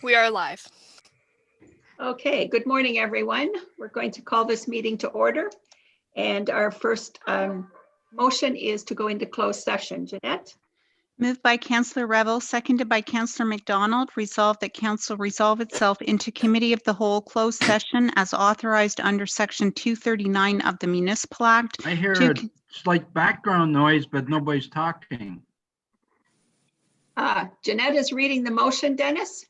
We are live. Okay, good morning, everyone. We're going to call this meeting to order. And our first motion is to go into closed session. Jeanette? Moved by Councillor Revel, seconded by Councillor McDonald. Resolved that Council resolve itself into Committee of the Whole closed session as authorized under Section 239 of the Municipal Act. I hear a slight background noise, but nobody's talking. Jeanette is reading the motion, Dennis.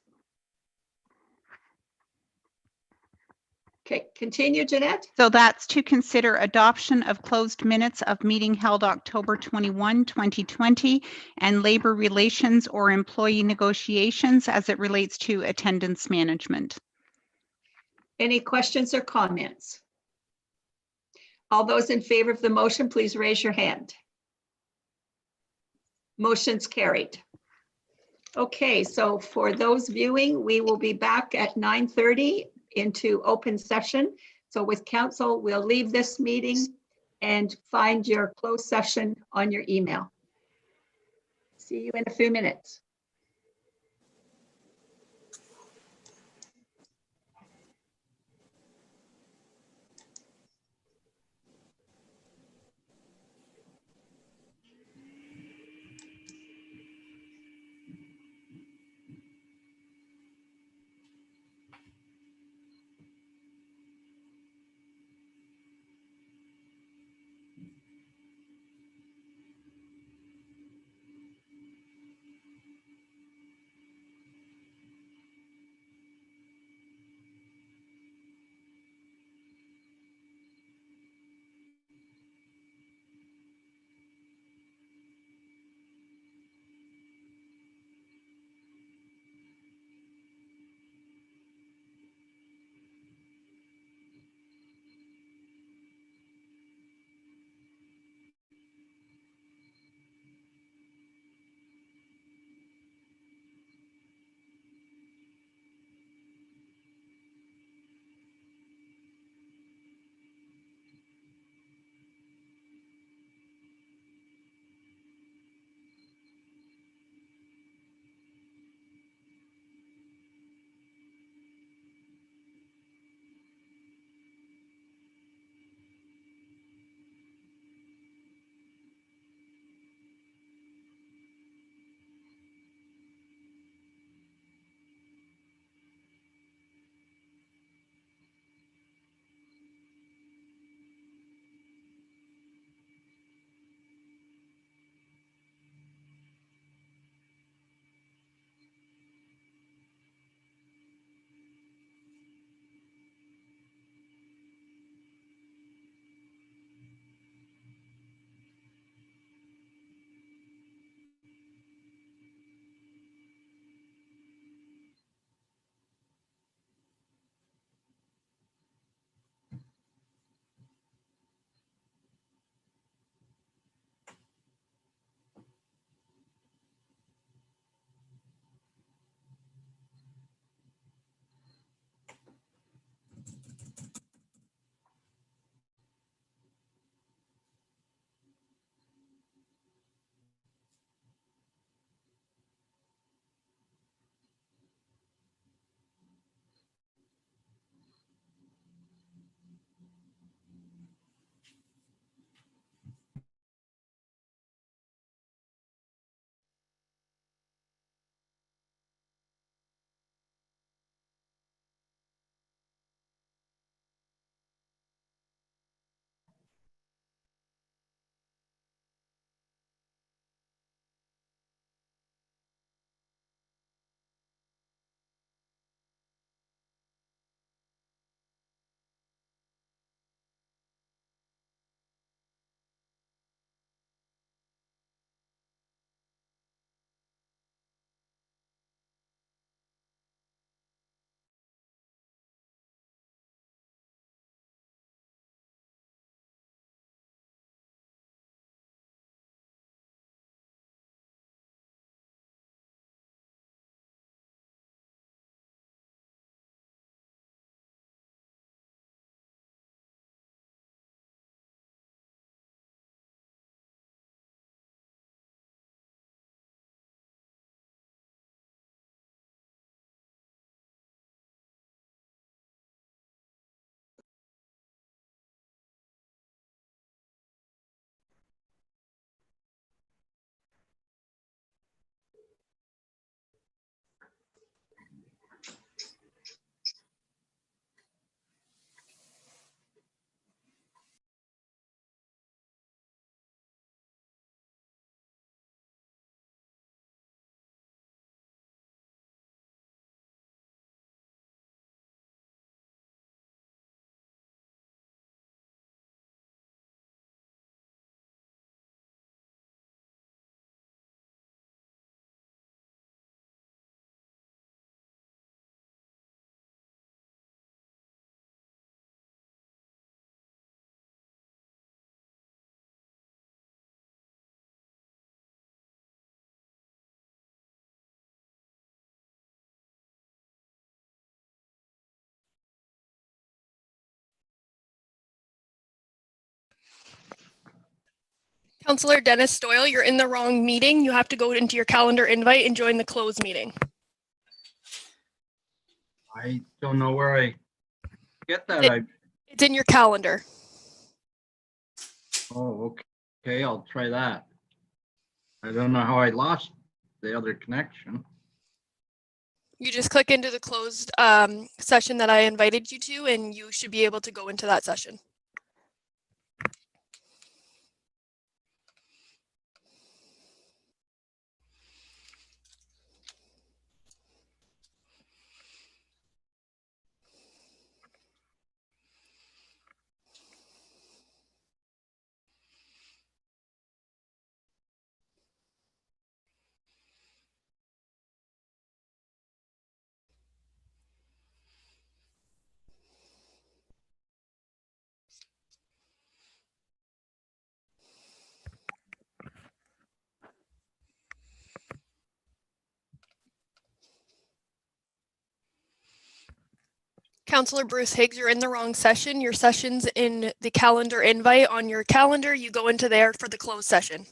Okay, continue, Jeanette. So that's to consider adoption of closed minutes of meeting held October 21, 2020, and labor relations or employee negotiations as it relates to attendance management. Any questions or comments? All those in favor of the motion, please raise your hand. Motion's carried. Okay, so for those viewing, we will be back at 9:30 into open session. So with council, we'll leave this meeting and find your closed session on your email. See you in a few minutes. Councillor Dennis Doyle, you're in the wrong meeting. You have to go into your calendar invite and join the closed meeting. I don't know where I get that. It's in your calendar. Oh, okay, I'll try that. I don't know how I lost the other connection. You just click into the closed session that I invited you to, and you should be able to go into that session. Councillor Bruce Higgs, you're in the wrong session. Your session's in the calendar invite on your calendar. You go into there for the closed session.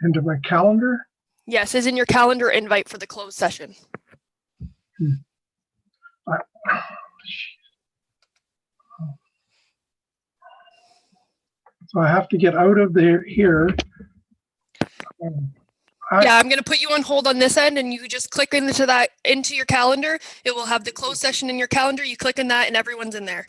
Into my calendar? Yes, is in your calendar invite for the closed session. So I have to get out of there here. Yeah, I'm going to put you on hold on this end, and you just click into your calendar. It will have the closed session in your calendar. You click on that, and everyone's in there.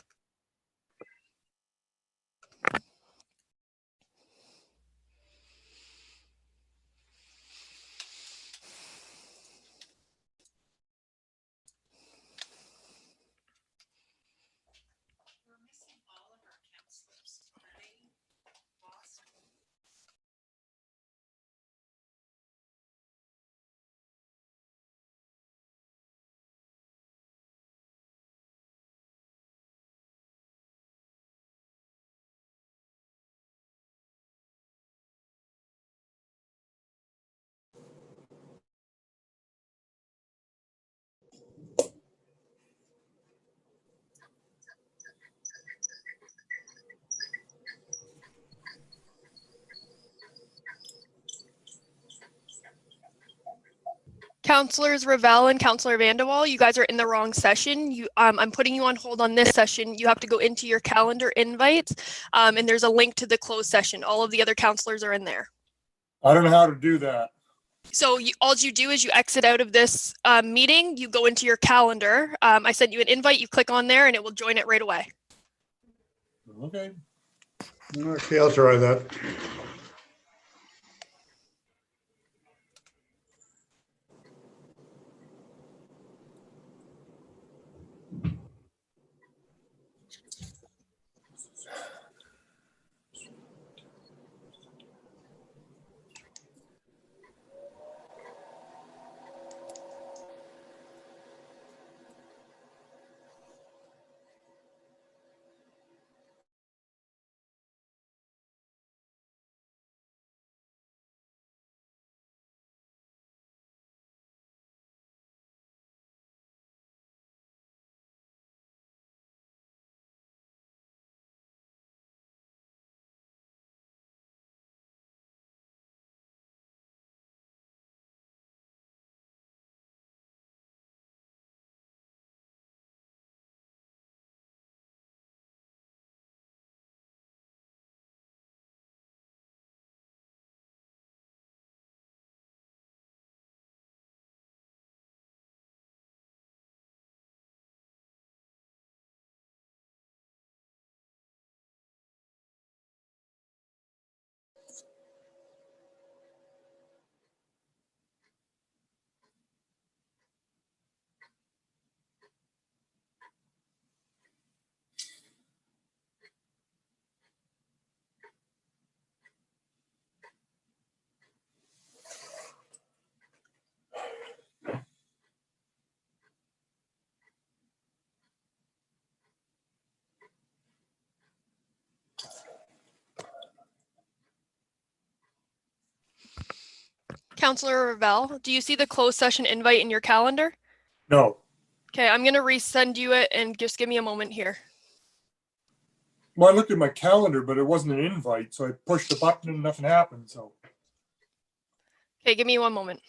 Councillors Ravel and Councillor Vanderwall, you guys are in the wrong session. I'm putting you on hold on this session. You have to go into your calendar invites, and there's a link to the closed session. All of the other councillors are in there. I don't know how to do that. So all you do is you exit out of this meeting, you go into your calendar. I sent you an invite, you click on there and it will join it right away. Okay. Okay, I'll try that. Councillor Ravel, do you see the closed session invite in your calendar? No. Okay, I'm going to resend you it and just give me a moment here. Well, I looked at my calendar, but it wasn't an invite, so I pushed the button and nothing happened, so. Okay, give me one moment.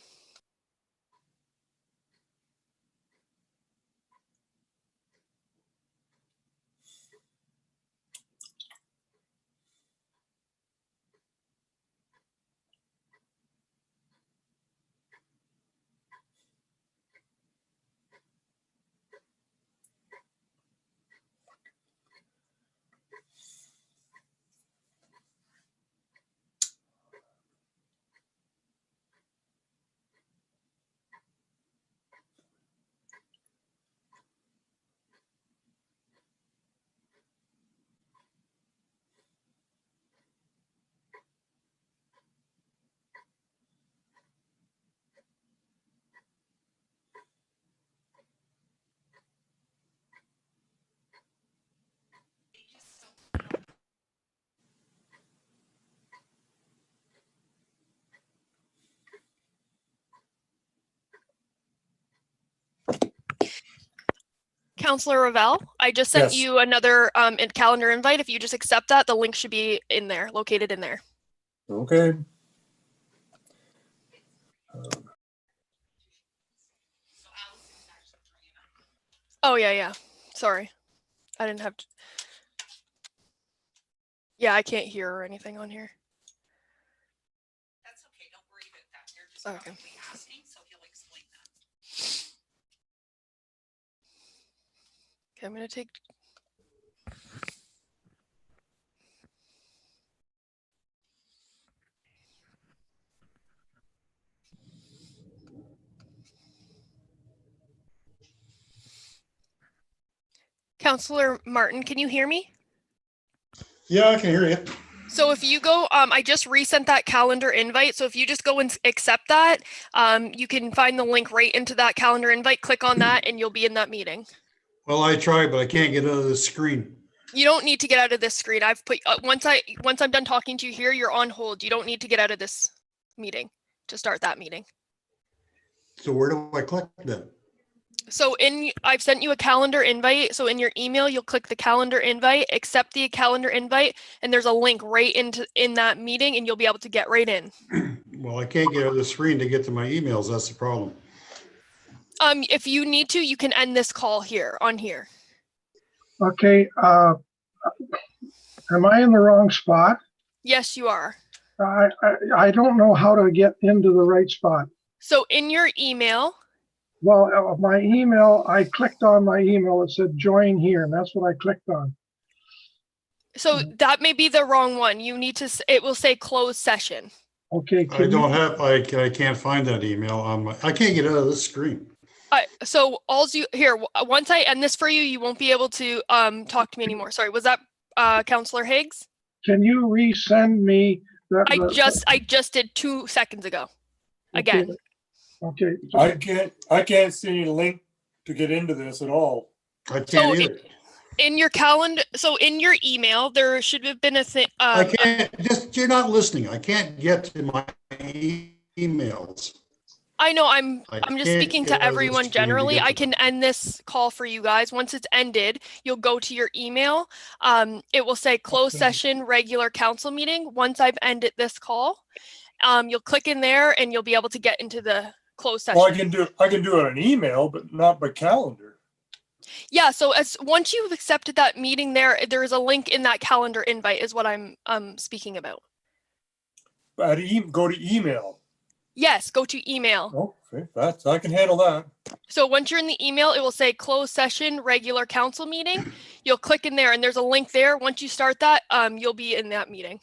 Counselor Ravel, I just sent Yes. you another calendar invite. If you just accept that, the link should be in there, located in there. Okay. Oh, yeah. Sorry. I didn't have to. Yeah, I can't hear or anything on here. That's okay. Don't worry about that. They're just probably asking, so he'll explain that. Okay, I'm going to take. Counselor Martin, can you hear me? Yeah, I can hear you. So if you go, I just resent that calendar invite. So if you just go and accept that, you can find the link right into that calendar invite, click on that, and you'll be in that meeting. Well, I tried, but I can't get out of the screen. You don't need to get out of this screen. I've put, once I'm done talking to you here, you're on hold. You don't need to get out of this meeting to start that meeting. So where do I click then? So I've sent you a calendar invite. So in your email, you'll click the calendar invite, accept the calendar invite, and there's a link right in that meeting, and you'll be able to get right in. Well, I can't get out of the screen to get to my emails. That's the problem. If you need to, you can end this call here on here. Okay, am I in the wrong spot? Yes, you are. I don't know how to get into the right spot. So in your email, Well, my email, I clicked on my email. It said join here, and that's what I clicked on. so that may be the wrong one. You need to, it will say closed session. Okay. I don't have, I can't find that email on my, I can't get out of this screen. So once I end this for you, you won't be able to talk to me anymore. Sorry, was that Counselor Higgs? Can you resend me that? I just did 2 seconds ago. Again. Okay. I can't see any link to get into this at all. I can't So either. in your calendar, so in your email, there should have been a thing. I can't, you're not listening. I can't get to my emails. I know I'm just can't speaking get to out of the everyone screen to generally. get I to can end this call for you guys. Once it's ended, you'll go to your email. It will say closed session, regular council meeting. Once I've ended this call, you'll click in there and you'll be able to get into the closed session. Well, I can do it on email, but not by calendar. Yeah, so once you've accepted that meeting there is a link in that calendar invite is what I'm speaking about. But go to email. Yes, go to email. Okay, I can handle that. So once you're in the email, it will say closed session, regular council meeting. You'll click in there and there's a link there. Once you start that, you'll be in that meeting.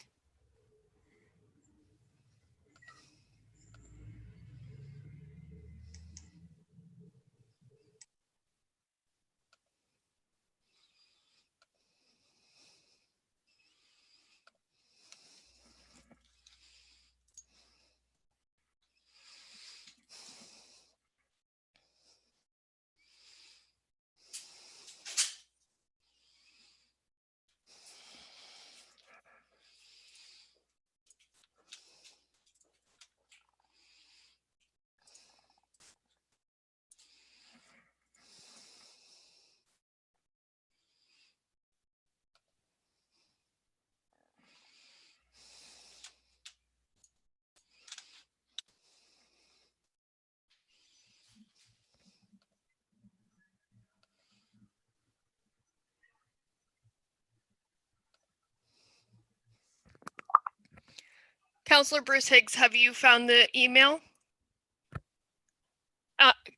Counselor Bruce Higgs, have you found the email?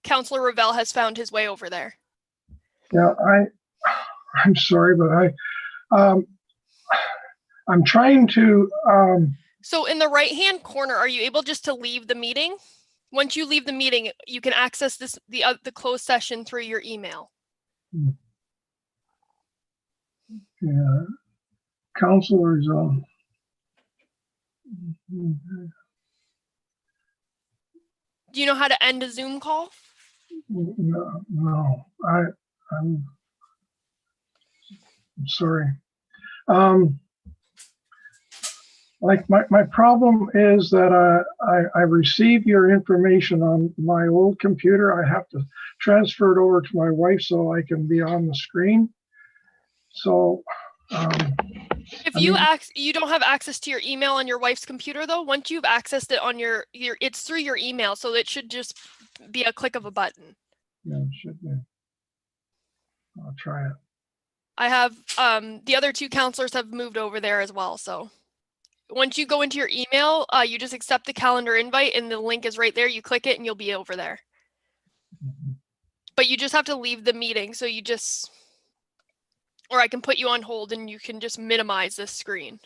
Counselor Ravel has found his way over there. Yeah, I'm sorry, but I'm trying to, So in the right-hand corner, are you able just to leave the meeting? Once you leave the meeting, you can access the closed session through your email. yeah, counselors, Do you know how to end a Zoom call? no, I'm sorry. Like my problem is that I receive your information on my old computer. I have to transfer it over to my wife so I can be on the screen. So, If I you mean- you don't have access to your email on your wife's computer though, once you've accessed it on your it's through your email, so it should just be a click of a button. yeah, it should be. I'll try it. I have the other two counselors have moved over there as well. So once you go into your email, you just accept the calendar invite and the link is right there. You click it and you'll be over there. But you just have to leave the meeting. So you just, or I can put you on hold and you can just minimize this screen.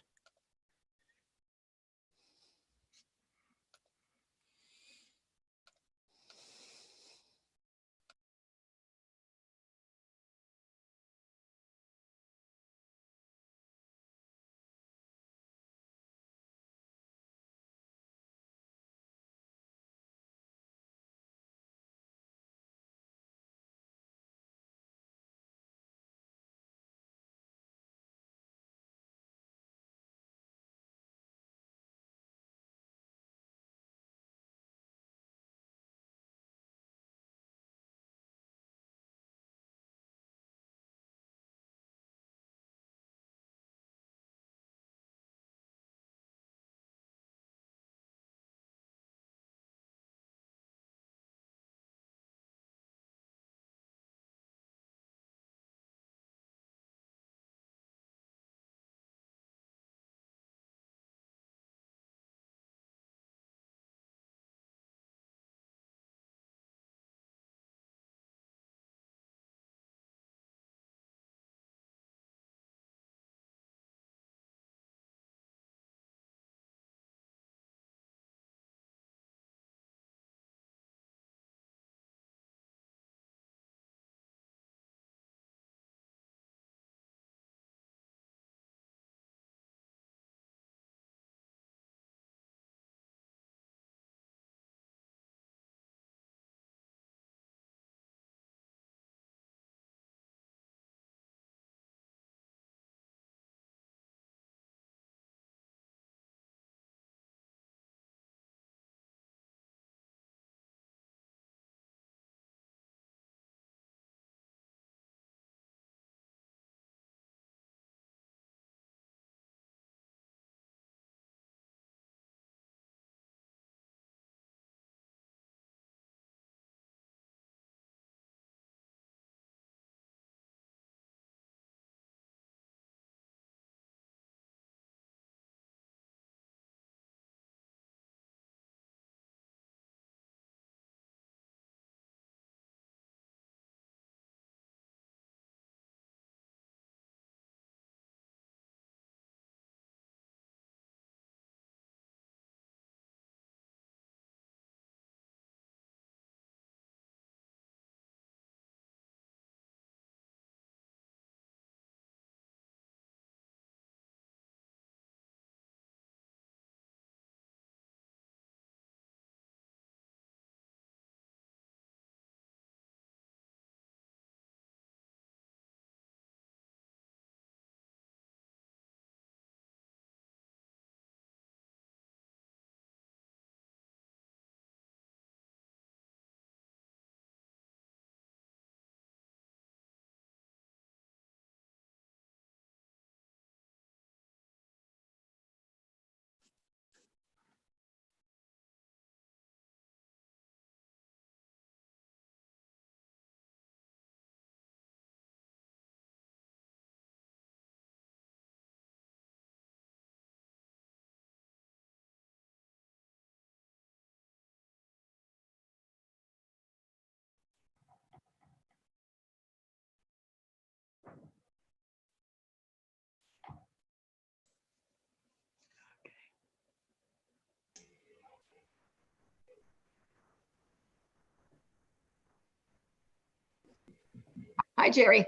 Hi, Jerry.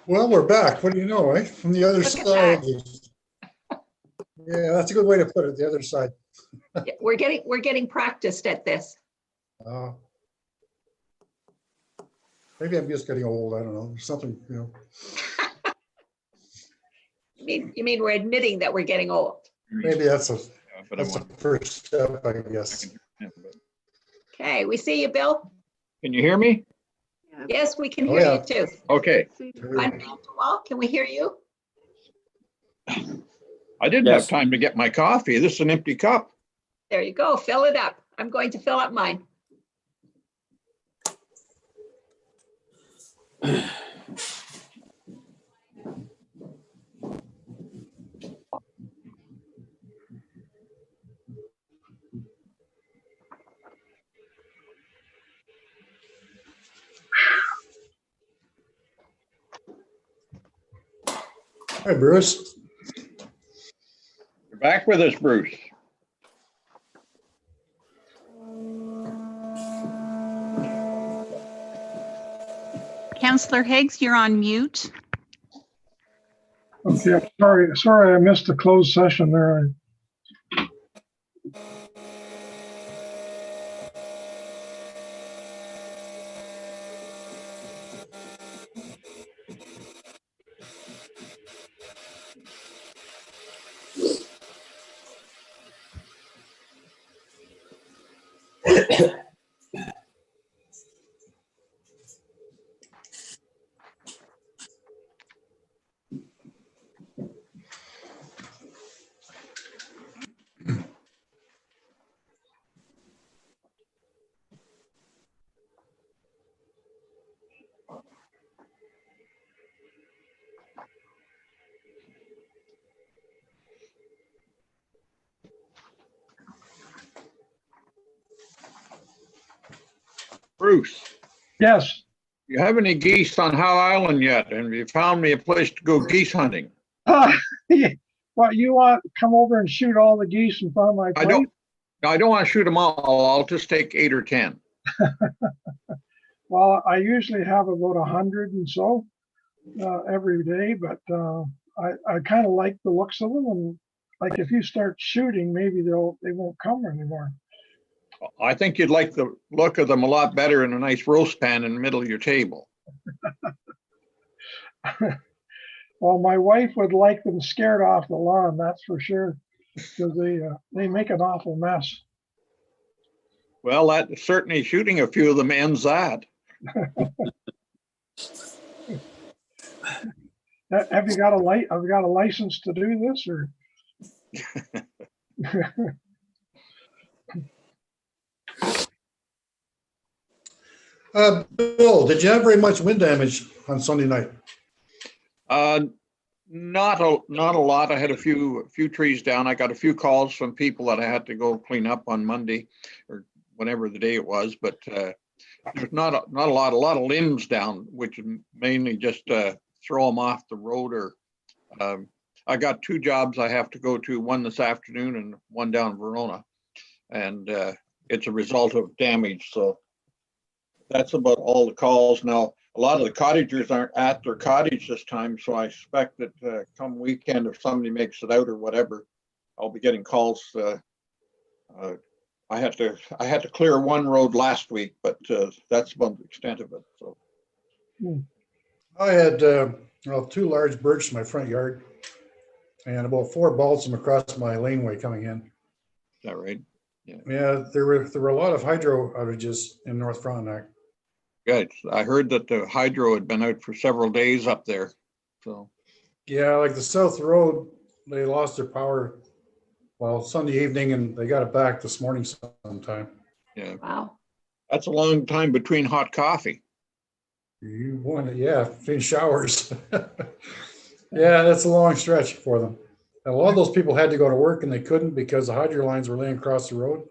Well, we're back. What do you know, right? From the other Look at side. Yeah, that's a good way to put it, the other side. Yeah, we're getting practiced at this. Uh, Maybe I'm just getting old. I don't know. There's something, you know. You mean we're admitting that we're getting old? Maybe that's but I the want, first step, I guess. Okay, we see you, Bill. can you hear me? Yes, we can Oh, hear yeah. you too. Okay. Can we hear you? I didn't have time to get my coffee. This is an empty cup. There you go. Fill it up. I'm going to fill up mine. Hi, Bruce. You're back with us, Bruce. Councillor Higgs, you're on mute. Okay, sorry, I missed the closed session there. Bruce, Yes. you have any geese on Howe Island yet? And have you found me a place to go geese hunting? What, you want to come over and shoot all the geese in front of my I place? don't want to shoot them all. I'll just take 8 or 10. Well, I usually have about 100 and so every day, but I kind of like the looks of them, and like if you start shooting, maybe they won't come anymore. I think you'd like the look of them a lot better in a nice roast pan in the middle of your table. Well, my wife would like them scared off the lawn, that's for sure, because they make an awful mess. Well, that certainly shooting a few of them ends that. Have you got a license to do this, or? Bill, did you have very much wind damage on Sunday night? Not a lot. I had a few trees down. I got a few calls from people that I had to go clean up on Monday or whenever the day it was, but there's not a lot of limbs down, which is mainly just throw them off the road. Or I got 2 jobs I have to go to, one this afternoon and one down in Verona, and it's a result of damage. So that's about all the calls. Now, a lot of the cottagers aren't at their cottage this time, so I expect that come weekend, if somebody makes it out or whatever, I'll be getting calls. I had to clear one road last week, but that's about the extent of it. So I had 2 large birds in my front yard and about 4 balsam across my laneway coming in. Is that right? Yeah, there were a lot of hydro outages in North Frontenac. Good. I heard that the hydro had been out for several days up there. So Yeah, like the South Road, they lost their power, well, Sunday evening, and they got it back this morning sometime. yeah, Wow. that's a long time between hot coffee. You want it, yeah, between showers. Yeah, that's a long stretch for them. And a lot of those people had to go to work and they couldn't because the hydro lines were laying across the road.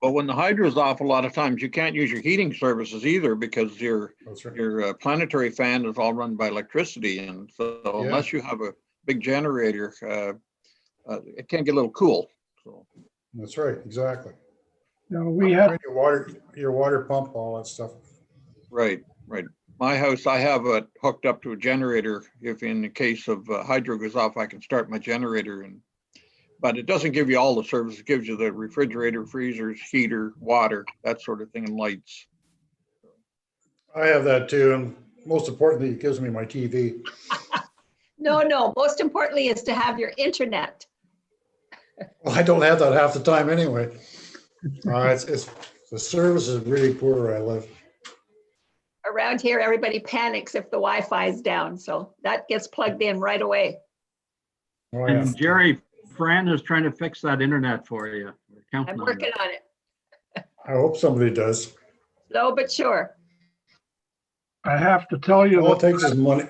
But when the hydro's off, a lot of times you can't use your heating services either because your That's right. your planetary fan is all run by electricity, and so Yeah. unless you have a big generator, it can get a little cool. So That's right, exactly. We had Your water pump, all that stuff. right. My house, I have it hooked up to a generator. If in the case of hydro goes off, I can start my generator, but it doesn't give you all the service. It gives you the refrigerator, freezers, heater, water, that sort of thing, and lights. I have that too, and most importantly, it gives me my TV. No, most importantly is to have your internet. Well, I don't have that half the time anyway. It's the service is really poor where I live. Around here, everybody panics if the Wi-Fi is down, so that gets plugged in right away. Oh, yeah. And Jerry, Fran is trying to fix that internet for you. We're counting I'm on working that. on it, I hope somebody does. slow but sure. I have to tell you All it that takes is money.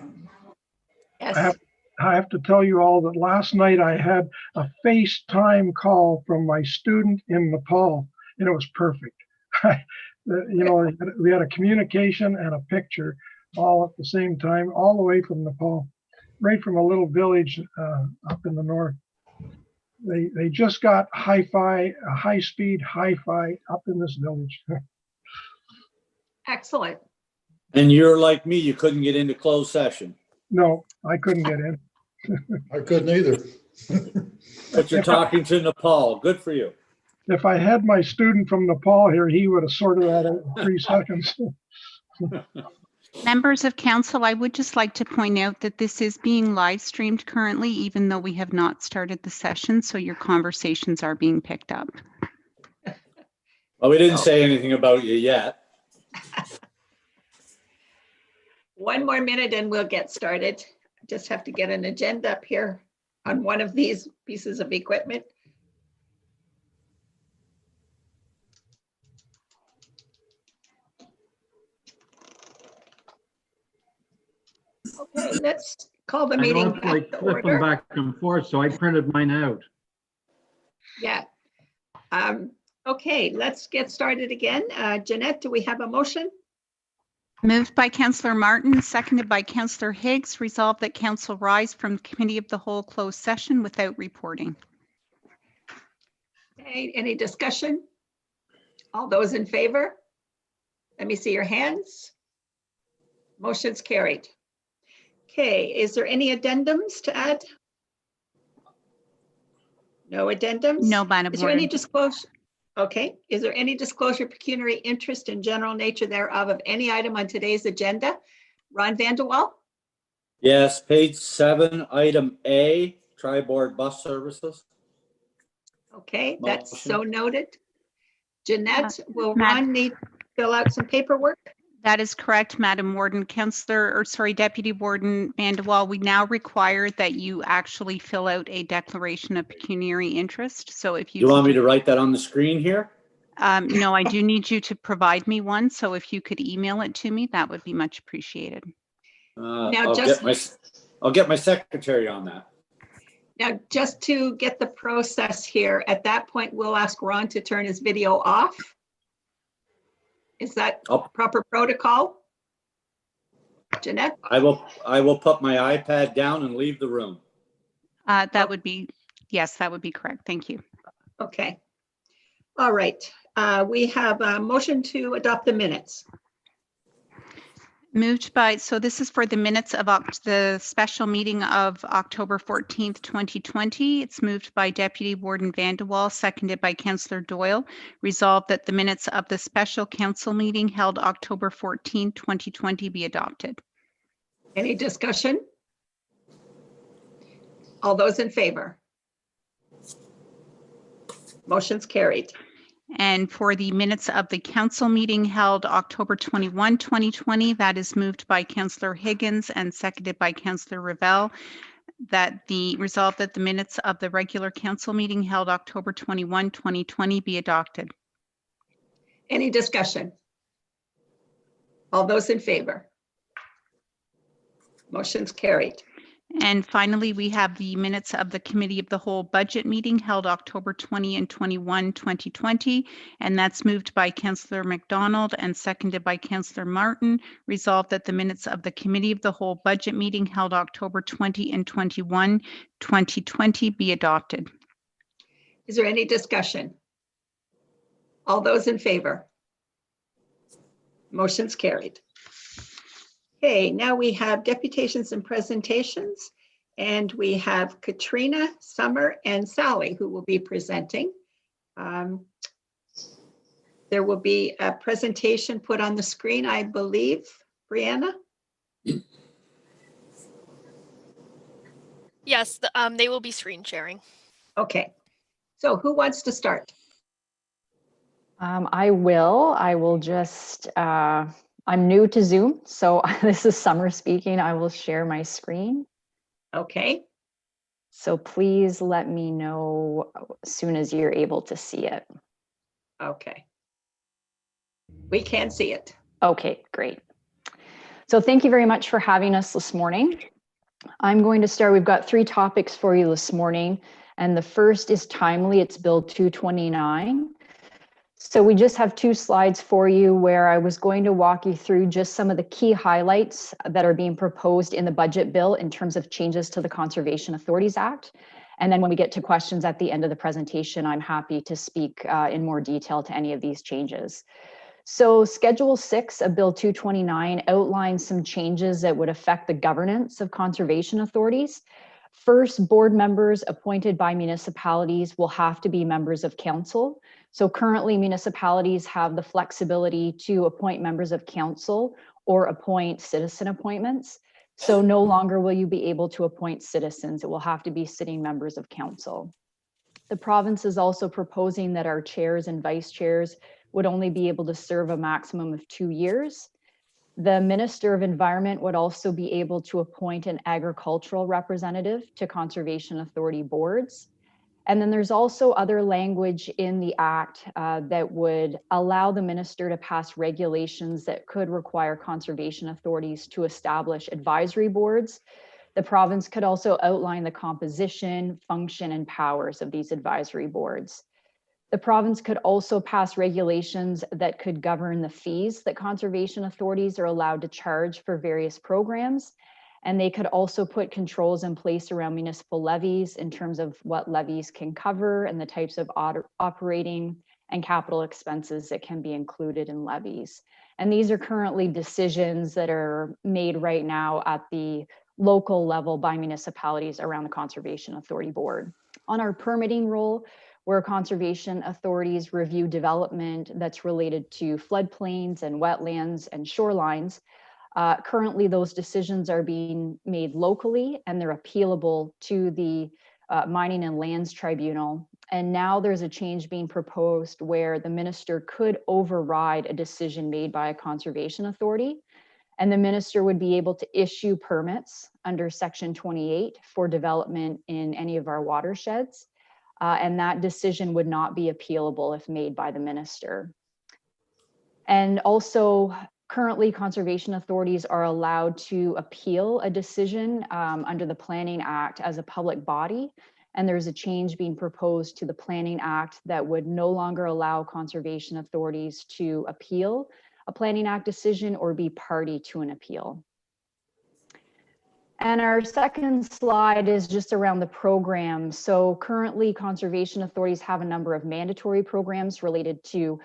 Yes, I have to tell you all that last night I had a FaceTime call from my student in Nepal, and it was perfect. You know, we had a communication and a picture all at the same time, all the way from Nepal, right from a little village up in the north. They just got hi-fi, high-speed hi-fi up in this village. excellent. And you're like me, you couldn't get into closed session. No, I couldn't get in. I couldn't either. But you're talking to Nepal. Good for you. If I had my student from Nepal here, he would have sorted that out in 3 seconds. Members of council, I would just like to point out that this is being live streamed currently, even though we have not started the session, so your conversations are being picked up. Well, we didn't say anything about you yet. One more minute and we'll get started. Just have to get an agenda up here on one of these pieces of equipment. Okay, let's call the I know meeting it's like back to flipping order. back and forth, so I printed mine out. Yeah. Okay, let's get started again. Jeanette, do we have a motion? Moved by Councillor Martin, seconded by Councillor Higgs. Resolved that council rise from committee of the whole closed session without reporting. Okay, any discussion? All those in favor? Let me see your hands. Motion's carried. Okay, is there any addendums to add? No addendums? No, Madam Is there any Warden. disclosure? Okay, is there any disclosure pecuniary interest and general nature thereof of any item on today's agenda? Ron Vanderwall? Yes, page 7, item A, tri-board bus services. Okay, that's Motion. so noted. Jeanette, will Mad- Ron need to fill out some paperwork? That is correct, Madam Warden. Deputy Warden Vanderwall, we now require that you actually fill out a declaration of pecuniary interest. So if you You want could me to write that on the screen here? no, I do need you to provide me one. So if you could email it to me, that would be much appreciated. Now, I'll get my secretary on that. Now, just to get the process here, at that point, we'll ask Ron to turn his video off. Is that proper protocol? Jeanette? I will put my iPad down and leave the room. That would be, yes, that would be correct. Thank you. Okay. All right. We have a motion to adopt the minutes. Moved by, so this is for the minutes of the special meeting of October 14th, 2020. It's moved by Deputy Warden Vanderwall, seconded by Councillor Doyle. Resolved that the minutes of the special council meeting held October 14th, 2020 be adopted. Any discussion? All those in favor? Motion's carried. And for the minutes of the council meeting held October 21, 2020, that is moved by Councillor Higgins and seconded by Councillor Revelle, that the resolve that the minutes of the regular council meeting held October 21, 2020 be adopted. Any discussion? All those in favor? Motion's carried. And finally, we have the minutes of the Committee of the Whole Budget meeting held October 20 and 21, 2020, and that's moved by Councillor McDonald and seconded by Councillor Martin. Resolved that the minutes of the Committee of the Whole Budget meeting held October 20 and 21, 2020 be adopted. Is there any discussion? All those in favor? Motion's carried. Okay, now we have deputations and presentations, and we have Katrina, Summer, and Sally who will be presenting. There will be a presentation put on the screen, I believe, Brianna? Yes, they will be screen sharing. Okay, so who wants to start? I will just, I'm new to Zoom, so this is Summer speaking. I will share my screen. Okay, So please let me know as soon as you're able to see it. okay. We can see it. Okay, great. So thank you very much for having us this morning. I'm going to start, we've got 3 topics for you this morning, and the first is timely, it's Bill 229. So we just have 2 slides for you where I was going to walk you through just some of the key highlights that are being proposed in the budget bill in terms of changes to the Conservation Authorities Act. And then when we get to questions at the end of the presentation, I'm happy to speak in more detail to any of these changes. So Schedule 6 of Bill 229 outlines some changes that would affect the governance of conservation authorities. First, board members appointed by municipalities will have to be members of council. So currently municipalities have the flexibility to appoint members of council or appoint citizen appointments. So no longer will you be able to appoint citizens. It will have to be sitting members of council. The province is also proposing that our chairs and vice chairs would only be able to serve a maximum of 2 years. The Minister of Environment would also be able to appoint an agricultural representative to Conservation Authority boards. And then there's also other language in the Act that would allow the minister to pass regulations that could require conservation authorities to establish advisory boards. The province could also outline the composition, function, and powers of these advisory boards. The province could also pass regulations that could govern the fees that conservation authorities are allowed to charge for various programs. And they could also put controls in place around municipal levies in terms of what levies can cover and the types of operating and capital expenses that can be included in levies. And these are currently decisions that are made right now at the local level by municipalities around the Conservation Authority Board. On our permitting role, where conservation authorities review development that's related to floodplains and wetlands and shorelines. Currently, those decisions are being made locally and they're appealable to the Mining and Lands Tribunal. And now there's a change being proposed where the minister could override a decision made by a conservation authority. And the minister would be able to issue permits under Section 28 for development in any of our watersheds. And that decision would not be appealable if made by the minister. And also, currently, conservation authorities are allowed to appeal a decision under the Planning Act as a public body. And there's a change being proposed to the Planning Act that would no longer allow conservation authorities to appeal a Planning Act decision or be party to an appeal. And our second slide is just around the program. So currently conservation authorities have a number of mandatory programs related to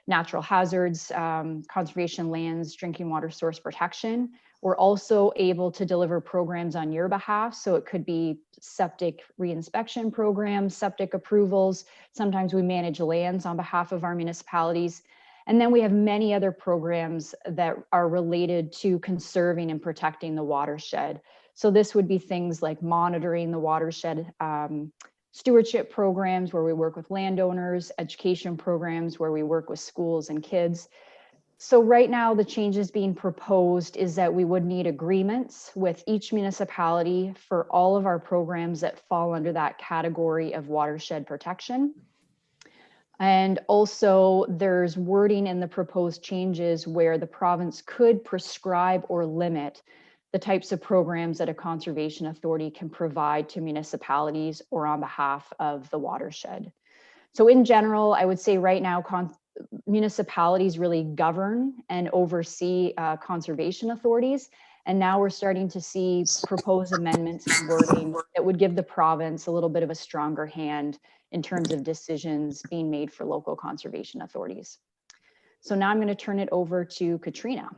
natural hazards, conservation lands, drinking water source protection. We're also able to deliver programs on your behalf. So it could be septic reinspection programs, septic approvals. Sometimes we manage lands on behalf of our municipalities. And then we have many other programs that are related to conserving and protecting the watershed. So this would be things like monitoring the watershed, stewardship programs where we work with landowners, education programs where we work with schools and kids. So right now the changes being proposed is that we would need agreements with each municipality for all of our programs that fall under that category of watershed protection. And also there's wording in the proposed changes where the province could prescribe or limit the types of programs that a conservation authority can provide to municipalities or on behalf of the watershed. So in general, I would say right now, municipalities really govern and oversee conservation authorities. And now we're starting to see proposed amendments and wording that would give the province a little bit of a stronger hand in terms of decisions being made for local conservation authorities. So now I'm going to turn it over to Katrina.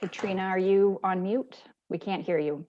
Katrina, are you on mute? We can't hear you.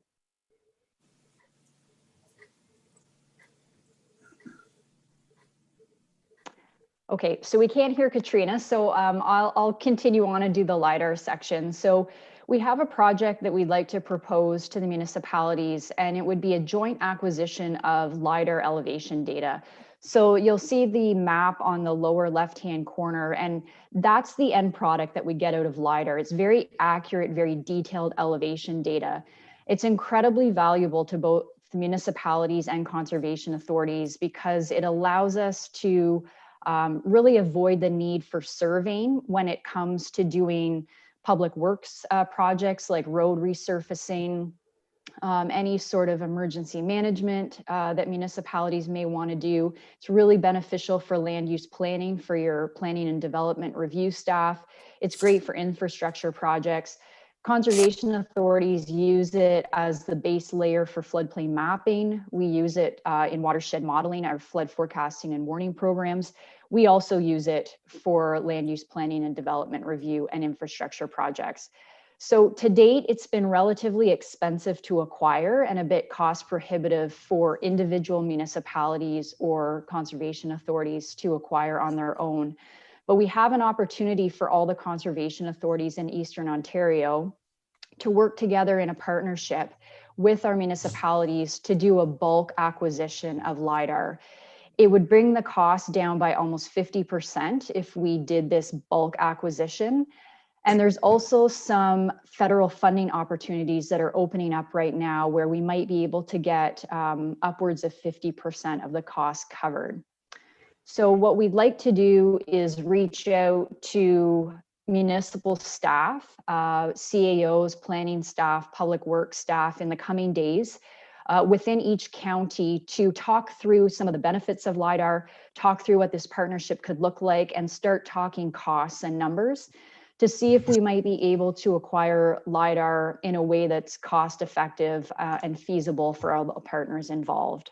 Okay, so we can't hear Katrina, so I'll continue on and do the LIDAR section. So we have a project that we'd like to propose to the municipalities, and it would be a joint acquisition of LIDAR elevation data. So you'll see the map on the lower left-hand corner, and that's the end product that we get out of LIDAR. It's very accurate, very detailed elevation data. It's incredibly valuable to both the municipalities and conservation authorities because it allows us to really avoid the need for surveying when it comes to doing public works projects like road resurfacing, any sort of emergency management that municipalities may want to do. It's really beneficial for land use planning for your planning and development review staff. It's great for infrastructure projects. Conservation authorities use it as the base layer for floodplain mapping. We use it in watershed modeling, our flood forecasting and warning programs. We also use it for land use planning and development review and infrastructure projects. So to date, it's been relatively expensive to acquire and a bit cost prohibitive for individual municipalities or conservation authorities to acquire on their own. But we have an opportunity for all the conservation authorities in Eastern Ontario to work together in a partnership with our municipalities to do a bulk acquisition of LIDAR. It would bring the cost down by almost 50% if we did this bulk acquisition. And there's also some federal funding opportunities that are opening up right now where we might be able to get upwards of 50% of the cost covered. So what we'd like to do is reach out to municipal staff, CAOs, planning staff, public works staff in the coming days within each county to talk through some of the benefits of LIDAR, talk through what this partnership could look like, and start talking costs and numbers to see if we might be able to acquire LIDAR in a way that's cost effective and feasible for all the partners involved.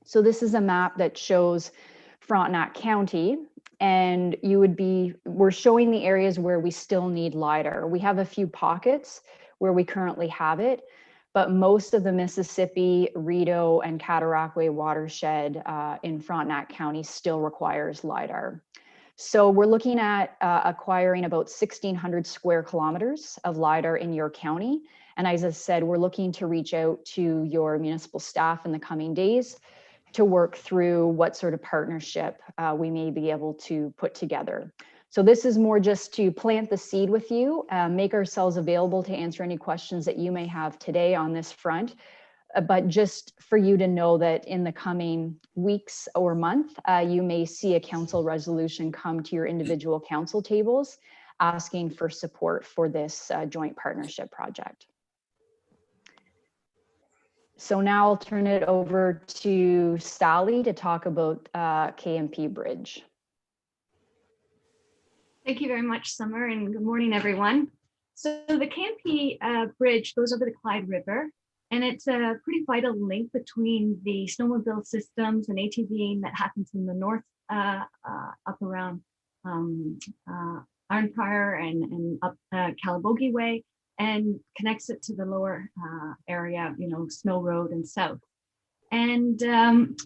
So this is a map that shows Frontenac County, and we're showing the areas where we still need LIDAR. We have a few pockets where we currently have it, but most of the Mississippi, Rideau, and Cataraqui watershed in Frontenac County still requires LIDAR. So we're looking at acquiring about 1,600 square kilometers of LIDAR in your county. And as I said, we're looking to reach out to your municipal staff in the coming days to work through what sort of partnership we may be able to put together. So this is more just to plant the seed with you, make ourselves available to answer any questions that you may have today on this front. But just for you to know that in the coming weeks or month, you may see a council resolution come to your individual council tables asking for support for this joint partnership project. So now I'll turn it over to Sally to talk about KMP Bridge. Thank you very much, Summer, and good morning, everyone. So the KMP Bridge goes over the Clyde River, and it's a pretty vital link between the snowmobile systems and ATVing that happens in the north up around Ironfire and up Calabogie Way, and connects it to the lower area, Snow Road and south. And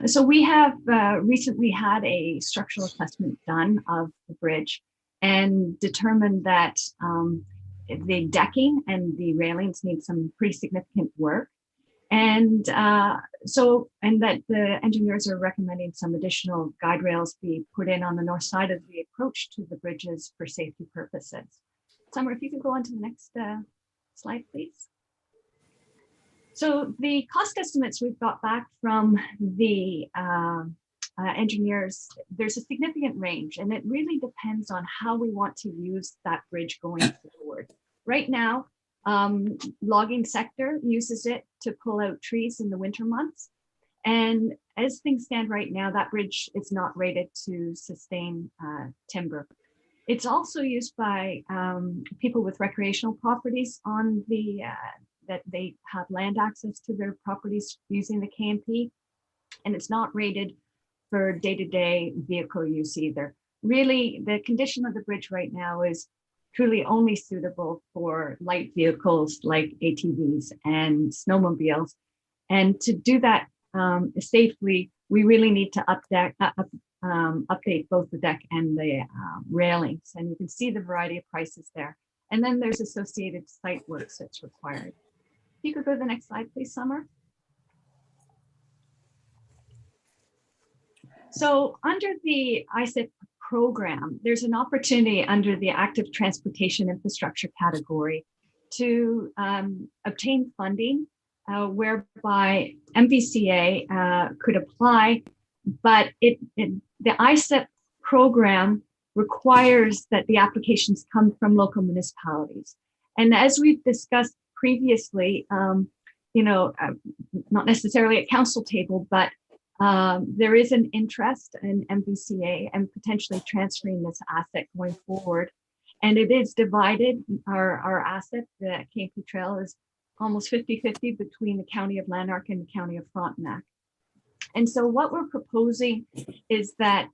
so we have recently had a structural assessment done of the bridge and determined that the decking and the railings need some pretty significant work. And that the engineers are recommending some additional guide rails be put in on the north side of the approach to the bridges for safety purposes. Summer, if you could go on to the next slide, please. So the cost estimates we've got back from the engineers, there's a significant range, and it really depends on how we want to use that bridge going forward. Right now, logging sector uses it to pull out trees in the winter months. And as things stand right now, that bridge is not rated to sustain timber. It's also used by people with recreational properties on the, that they have land access to their properties using the KMP. And it's not rated for day-to-day vehicle use either. Really, the condition of the bridge right now is truly only suitable for light vehicles like ATVs and snowmobiles. And to do that safely, we really need to update both the deck and the railings. And you can see the variety of prices there. And then there's associated site works that's required. If you could go to the next slide, please, Summer. So under the ISIP program, there's an opportunity under the active transportation infrastructure category to obtain funding whereby MVCA could apply, but the ISIP program requires that the applications come from local municipalities. And as we've discussed previously, not necessarily at council table, but there is an interest in MVCA and potentially transferring this asset going forward. And it is divided, our asset, the KMP Trail, is almost 50-50 between the County of Lanark and the County of Frontenac. And so what we're proposing is that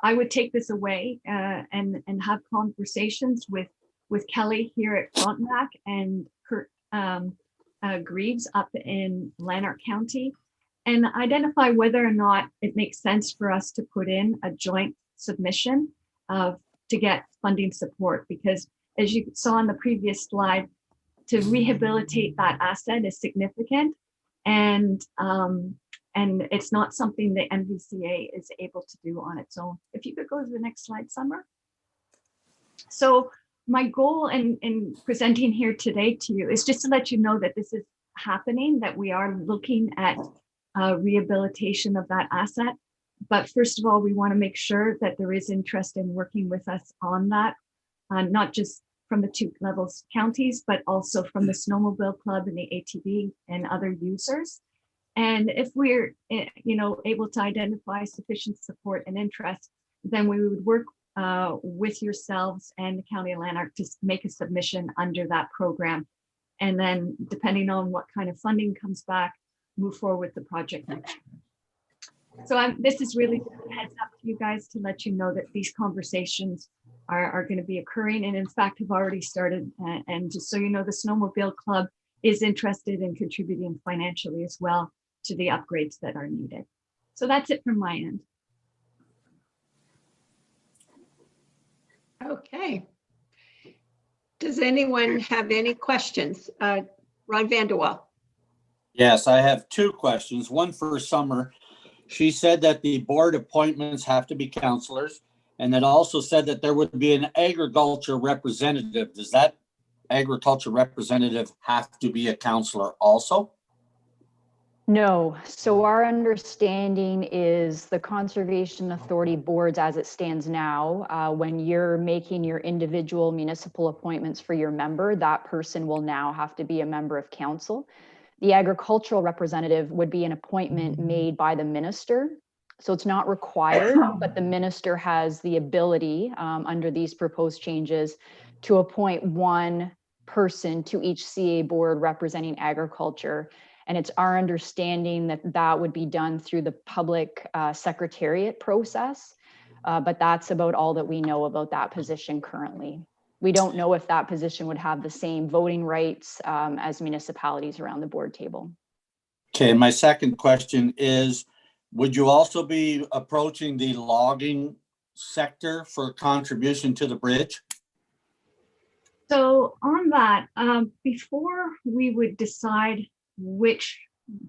I would take this away and have conversations with Kelly here at Frontenac and Kurt Greaves up in Lanark County, and identify whether or not it makes sense for us to put in a joint submission to get funding support. Because as you saw on the previous slide, to rehabilitate that asset is significant, and it's not something the MVCA is able to do on its own. If you could go to the next slide, Summer. So my goal in presenting here today to you is just to let you know that this is happening, that we are looking at rehabilitation of that asset. But first of all, we want to make sure that there is interest in working with us on that, not just from the two levels counties, but also from the Snowmobile Club and the ATV and other users. And if we're able to identify sufficient support and interest, then we would work with yourselves and the County of Lanark to make a submission under that program. And then depending on what kind of funding comes back, move forward with the project next year. So this is really a heads up to you guys to let you know that these conversations are going to be occurring, and in fact have already started. And just so you know, the Snowmobile Club is interested in contributing financially as well to the upgrades that are needed. So that's it from my end. Okay. Does anyone have any questions? Ron Vanderwall. Yes, I have two questions. One for Summer. She said that the board appointments have to be councillors, and then also said that there would be an agriculture representative. Does that agriculture representative have to be a councillor also? No. So our understanding is the Conservation Authority boards as it stands now, when you're making your individual municipal appointments for your member, that person will now have to be a member of council. The agricultural representative would be an appointment made by the minister. So it's not required, but the minister has the ability under these proposed changes to appoint one person to each CA board representing agriculture. And it's our understanding that that would be done through the public secretariat process. But that's about all that we know about that position currently. We don't know if that position would have the same voting rights as municipalities around the board table. Okay, my second question is, would you also be approaching the logging sector for contribution to the bridge? So on that, before we would decide which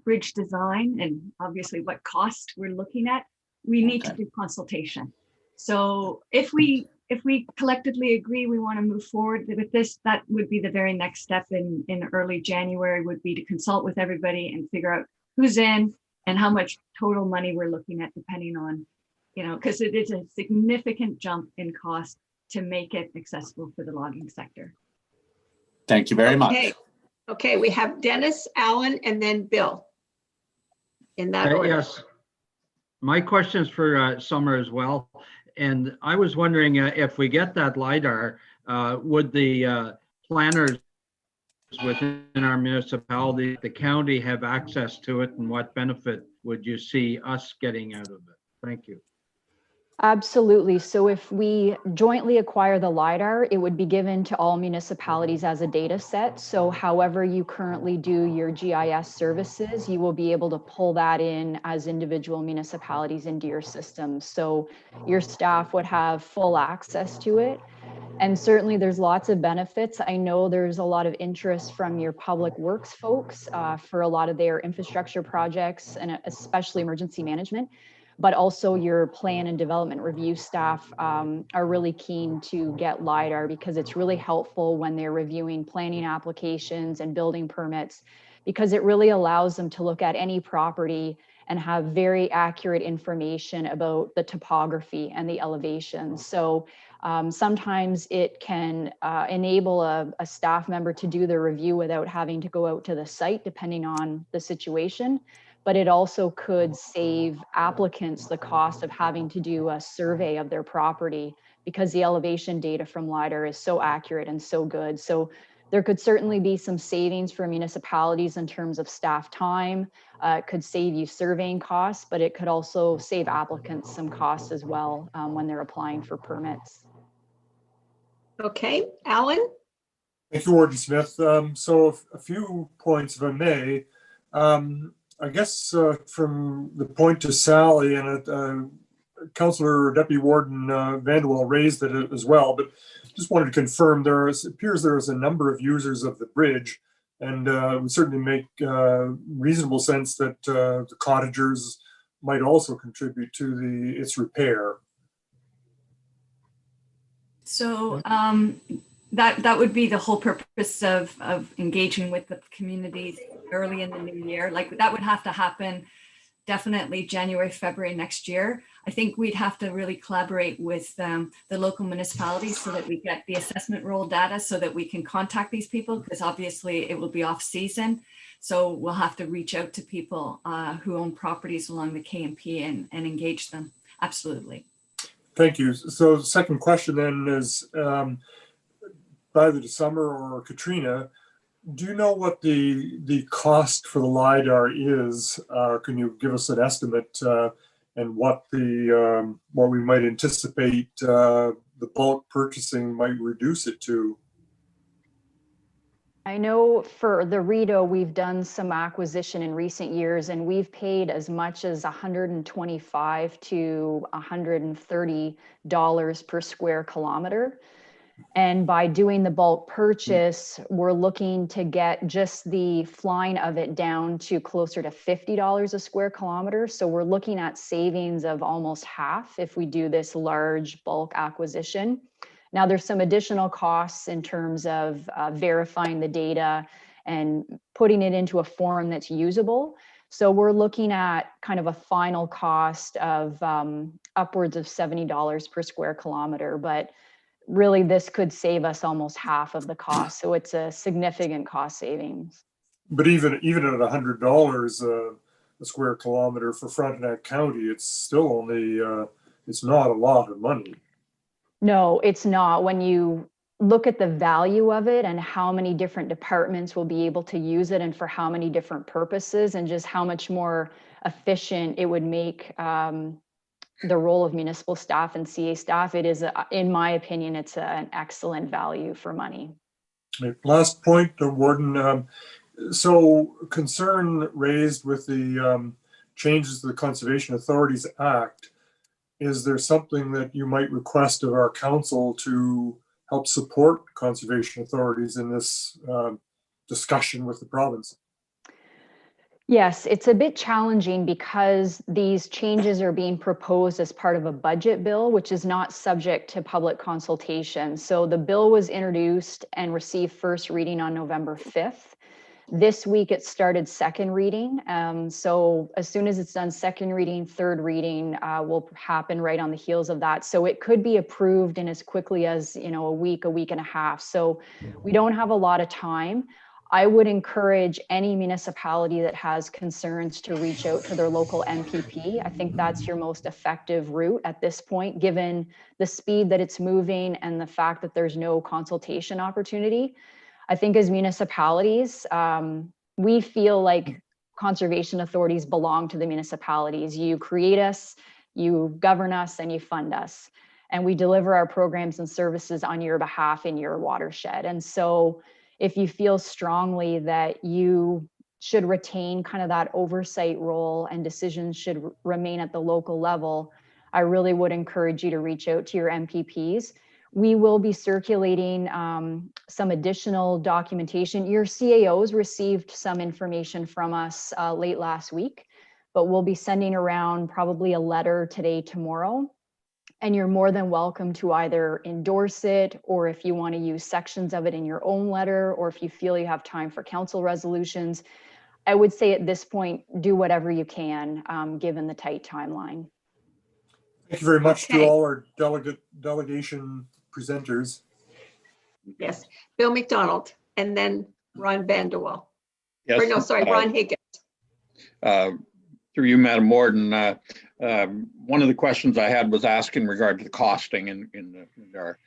bridge design and obviously what cost we're looking at, we need to do consultation. So if we collectively agree we want to move forward with this, that would be the very next step in early January, would be to consult with everybody and figure out who's in and how much total money we're looking at, depending on, because it is a significant jump in cost to make it accessible for the logging sector. Thank you very much. Okay, we have Dennis, Alan, and then Bill. In that order. Yes. My question is for Summer as well. And I was wondering if we get that LIDAR, would the planners within our municipality, the county, have access to it, and what benefit would you see us getting out of it? Thank you. Absolutely. So if we jointly acquire the LIDAR, it would be given to all municipalities as a data set. So however you currently do your GIS services, you will be able to pull that in as individual municipalities into your system. So your staff would have full access to it. And certainly there's lots of benefits. I know there's a lot of interest from your public works folks for a lot of their infrastructure projects and especially emergency management. But also your plan and development review staff are really keen to get LIDAR because it's really helpful when they're reviewing planning applications and building permits, because it really allows them to look at any property and have very accurate information about the topography and the elevation. So sometimes it can enable a staff member to do the review without having to go out to the site, depending on the situation. But it also could save applicants the cost of having to do a survey of their property because the elevation data from LIDAR is so accurate and so good. So there could certainly be some savings for municipalities in terms of staff time. It could save you surveying costs, but it could also save applicants some costs as well when they're applying for permits. Okay, Alan? Thank you, Warden Smith. So a few points, if I may. I guess from the point to Sally and Councillor Deputy Warden Vanderwall raised it as well, but just wanted to confirm it appears there is a number of users of the bridge, and it would certainly make reasonable sense that the cottagers might also contribute to its repair. So that would be the whole purpose of engaging with the communities early in the new year. Like that would have to happen definitely January, February next year. I think we'd have to really collaborate with the local municipalities so that we get the assessment roll data so that we can contact these people, because obviously it will be off season. So we'll have to reach out to people who own properties along the KMP and engage them. Absolutely. Thank you. So the second question then is, either the summer or Katrina, do you know what the cost for the LIDAR is? Can you give us an estimate and what we might anticipate the bulk purchasing might reduce it to? I know for the Rito, we've done some acquisition in recent years, and we've paid as much as $125 to $130 per square kilometer. And by doing the bulk purchase, we're looking to get just the flying of it down to closer to $50 a square kilometer. So we're looking at savings of almost half if we do this large bulk acquisition. Now there's some additional costs in terms of verifying the data and putting it into a form that's usable. So we're looking at kind of a final cost of upwards of $70 per square kilometer, but really this could save us almost half of the cost. So it's a significant cost savings. But even at $100 a square kilometer for Frontenac County, it's still only, it's not a lot of money. No, it's not. When you look at the value of it and how many different departments will be able to use it and for how many different purposes and just how much more efficient it would make the role of municipal staff and CA staff, it is, in my opinion, it's an excellent value for money. Last point, Warden. So concern raised with the changes to the Conservation Authorities Act. Is there something that you might request of our council to help support conservation authorities in this discussion with the province? Yes, it's a bit challenging because these changes are being proposed as part of a budget bill, which is not subject to public consultation. So the bill was introduced and received first reading on November 5th. This week it started second reading. So as soon as it's done second reading, third reading will happen right on the heels of that. So it could be approved in as quickly as, a week and a half. So we don't have a lot of time. I would encourage any municipality that has concerns to reach out to their local MPP. I think that's your most effective route at this point, given the speed that it's moving and the fact that there's no consultation opportunity. I think as municipalities, we feel like conservation authorities belong to the municipalities. You create us You govern us and you fund us, and we deliver our programs and services on your behalf in your watershed. And so if you feel strongly that you should retain kind of that oversight role and decisions should remain at the local level, I really would encourage you to reach out to your MPPs. We will be circulating some additional documentation. Your CAOs received some information from us late last week, but we'll be sending around probably a letter today, tomorrow. And you're more than welcome to either endorse it, or if you want to use sections of it in your own letter, or if you feel you have time for council resolutions. I would say at this point, do whatever you can, given the tight timeline. Thank you very much Okay. to all our delegation presenters. Yes, Bill McDonald, and then Ron Vanderwall. Yes. Or no, sorry, Ron Higgins. Through you, Madam Warden, one of the questions I had was asked in regard to the costing in the LIDAR.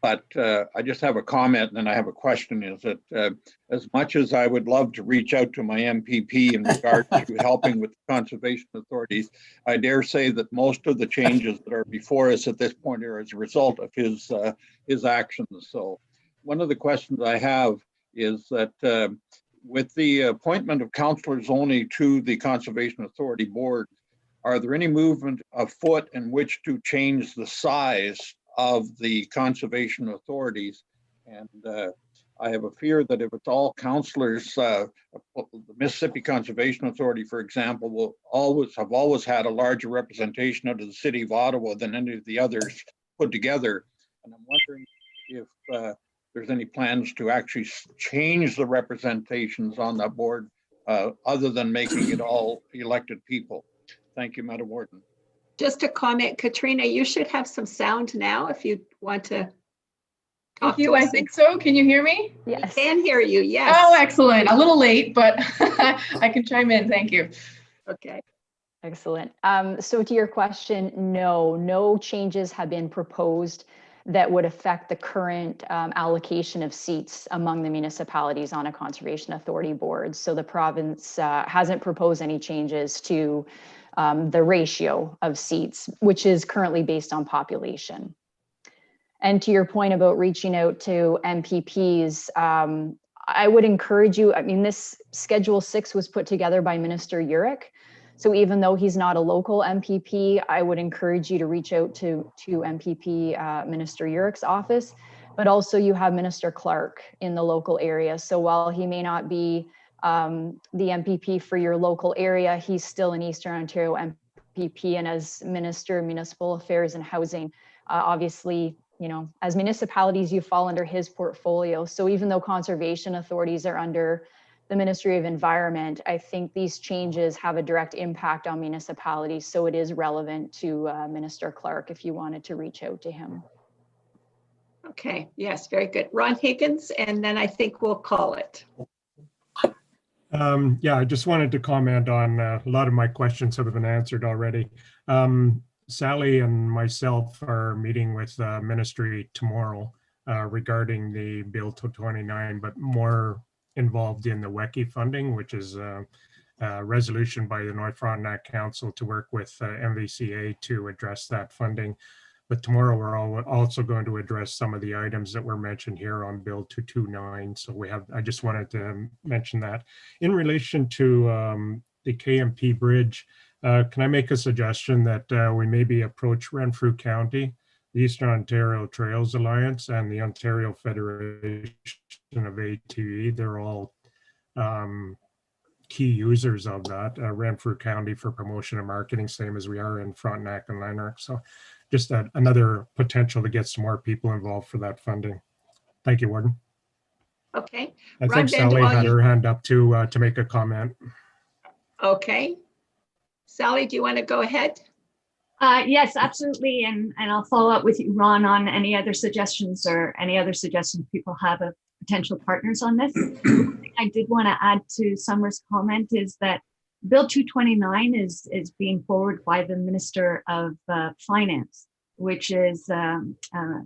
But I just have a comment, and then I have a question, is that as much as I would love to reach out to my MPP in regard to helping with the conservation authorities, I dare say that most of the changes that are before us at this point are as a result of his actions. So one of the questions I have is that with the appointment of councillors only to the Conservation Authority Board, are there any movement afoot in which to change the size of the conservation authorities? And I have a fear that if it's all councillors, the Mississippi Conservation Authority, for example, will always had a larger representation out of the city of Ottawa than any of the others put together. And I'm wondering if there's any plans to actually change the representations on that board other than making it all elected people. Thank you, Madam Warden. Just a comment, Katrina, you should have some sound now if you want to. Thank you. I think so. Can you hear me? Yes. I can hear you, yes. Oh, excellent. A little late, but I can chime in. Thank you. Okay. Excellent. So to your question, no changes have been proposed that would affect the current allocation of seats among the municipalities on a conservation authority board. So the province hasn't proposed any changes to the ratio of seats, which is currently based on population. And to your point about reaching out to MPPs, I would encourage you, I mean, this Schedule 6 was put together by Minister Urick. So even though he's not a local MPP, I would encourage you to reach out to MPP Minister Urick's office, but also you have Minister Clark in the local area. So while he may not be the MPP for your local area, he's still an Eastern Ontario MPP. And as Minister of Municipal Affairs and Housing, obviously, you know, as municipalities, you fall under his portfolio. So even though conservation authorities are under the Ministry of Environment, I think these changes have a direct impact on municipalities. So it is relevant to Minister Clark if you wanted to reach out to him. Okay, yes, very good. Ron Higgins, and then I think we'll call it. Yeah, I just wanted to comment on a lot of my questions have been answered already. Sally and myself are meeting with Ministry tomorrow regarding the Bill 229, but more involved in the WECI funding, which is a resolution by the North Frontenac Council to work with MVCA to address that funding. But tomorrow we're also going to address some of the items that were mentioned here on Bill 229. So I just wanted to mention that. In relation to the KMP Bridge, can I make a suggestion that we maybe approach Renfrew County, the Eastern Ontario Trails Alliance, and the Ontario Federation of ATV? They're all key users of that. Renfrew County for promotion and marketing, same as we are in Frontenac and Lanark. So just another potential to get some more people involved for that funding. Thank you, Warden. Okay. I think Sally had her hand up to make a comment. Okay. Sally, do you want to go ahead? Yes, absolutely. And I'll follow up with you, Ron, on any other suggestions or any other suggestions people have of potential partners on this. I did want to add to Summer's comment is that Bill 229 is being forwarded by the Minister of Finance, which is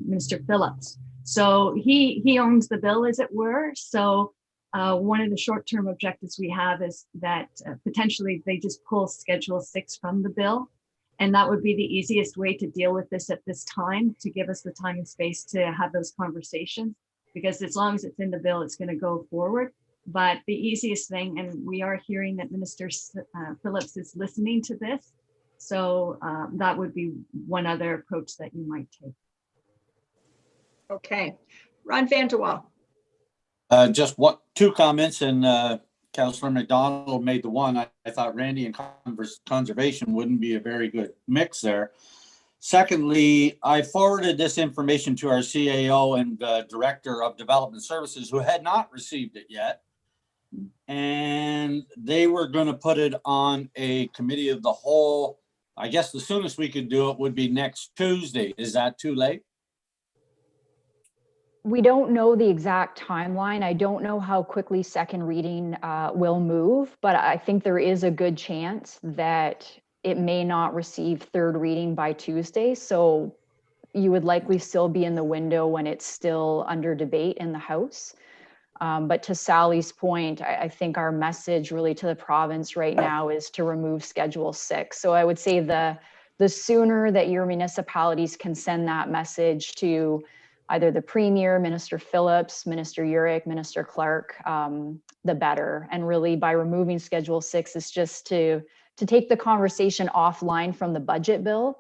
Minister Phillips. So he owns the bill, as it were. So one of the short-term objectives we have is that potentially they just pull Schedule 6 from the bill And that would be the easiest way to deal with this at this time, to give us the time and space to have those conversations. Because as long as it's in the bill, it's going to go forward. But the easiest thing, and we are hearing that Minister Phillips is listening to this. So that would be one other approach that you might take. Okay. Ron Vanderwall. Just two comments, and Councillor McDonald made the one. I thought Randy and conservation wouldn't be a very good mix there. Secondly, I forwarded this information to our CAO and Director of Development Services, who had not received it yet. And they were going to put it on a committee of the whole. I guess the soonest we could do it would be next Tuesday. Is that too late? We don't know the exact timeline. I don't know how quickly second reading will move, but I think there is a good chance that it may not receive third reading by Tuesday. So you would likely still be in the window when it's still under debate in the House. But to Sally's point, I think our message really to the province right now is to remove Schedule 6. So I would say the sooner that your municipalities can send that message to either the Premier, Minister Phillips, Minister Urick, Minister Clark, the better. And really by removing Schedule 6 is just to take the conversation offline from the budget bill,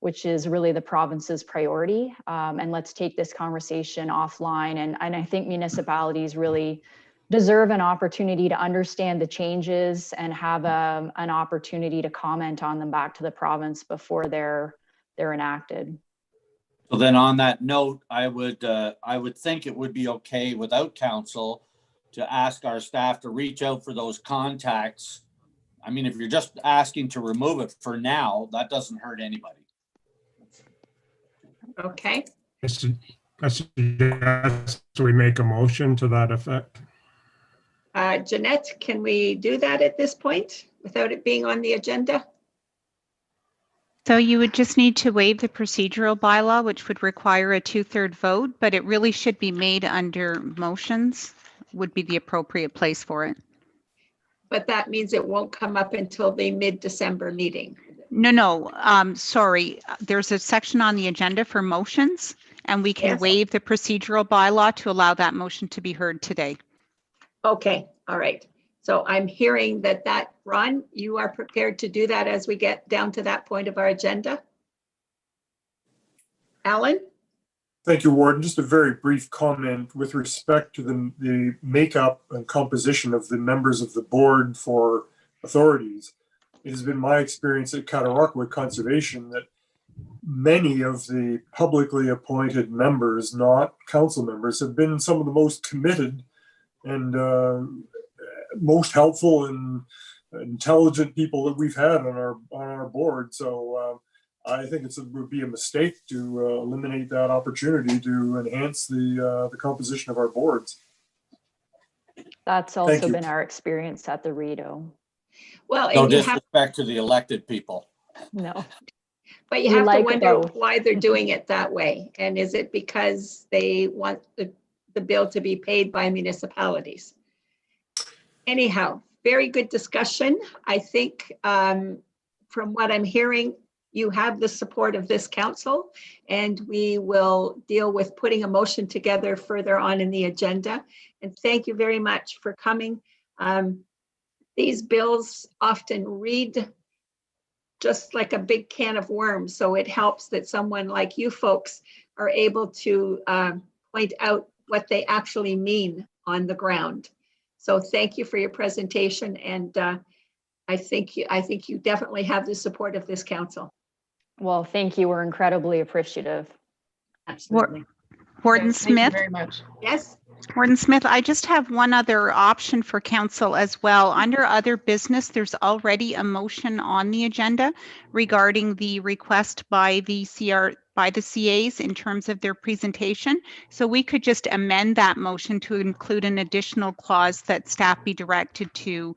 which is really the province's priority. And let's take this conversation offline. And I think municipalities really deserve an opportunity to understand the changes and have an opportunity to comment on them back to the province before they're enacted. So then on that note, I would think it would be okay without council to ask our staff to reach out for those contacts. I mean, if you're just asking to remove it for now, that doesn't hurt anybody. Okay. I suggest we make a motion to that effect. Jeanette, can we do that at this point without it being on the agenda? So you would just need to waive the procedural bylaw, which would require a 2/3 vote, but it really should be made under motions, would be the appropriate place for it. But that means it won't come up until the mid-December meeting. No, sorry. There's a section on the agenda for motions, and we can waive the procedural bylaw to allow that motion to be heard today. Okay, all right. So I'm hearing that Ron, you are prepared to do that as we get down to that point of our agenda? Alan? Thank you, Warden. Just a very brief comment with respect to the makeup and composition of the members of the board for authorities. It has been my experience at Cataraqui Conservation that many of the publicly appointed members, not council members, have been some of the most committed and most helpful and intelligent people that we've had on our board. So I think it would be a mistake to eliminate that opportunity to enhance the composition of our boards. That's also been our experience at the Rideau. Well, no disrespect to the elected people. No. But you have to wonder why they're doing it that way. And is it because they want the bill to be paid by municipalities? Anyhow, very good discussion. I think from what I'm hearing, you have the support of this council, and we will deal with putting a motion together further on in the agenda. And thank you very much for coming. These bills often read just like a big can of worms. So it helps that someone like you folks are able to point out what they actually mean on the ground. So thank you for your presentation. And I think you definitely have the support of this council. Well, thank you. We're incredibly appreciative. Absolutely. Warden Smith. Thank you very much. Yes. Warden Smith, I just have one other option for council as well. Under other business, there's already a motion on the agenda regarding the request by the CAs in terms of their presentation. So we could just amend that motion to include an additional clause that staff be directed to,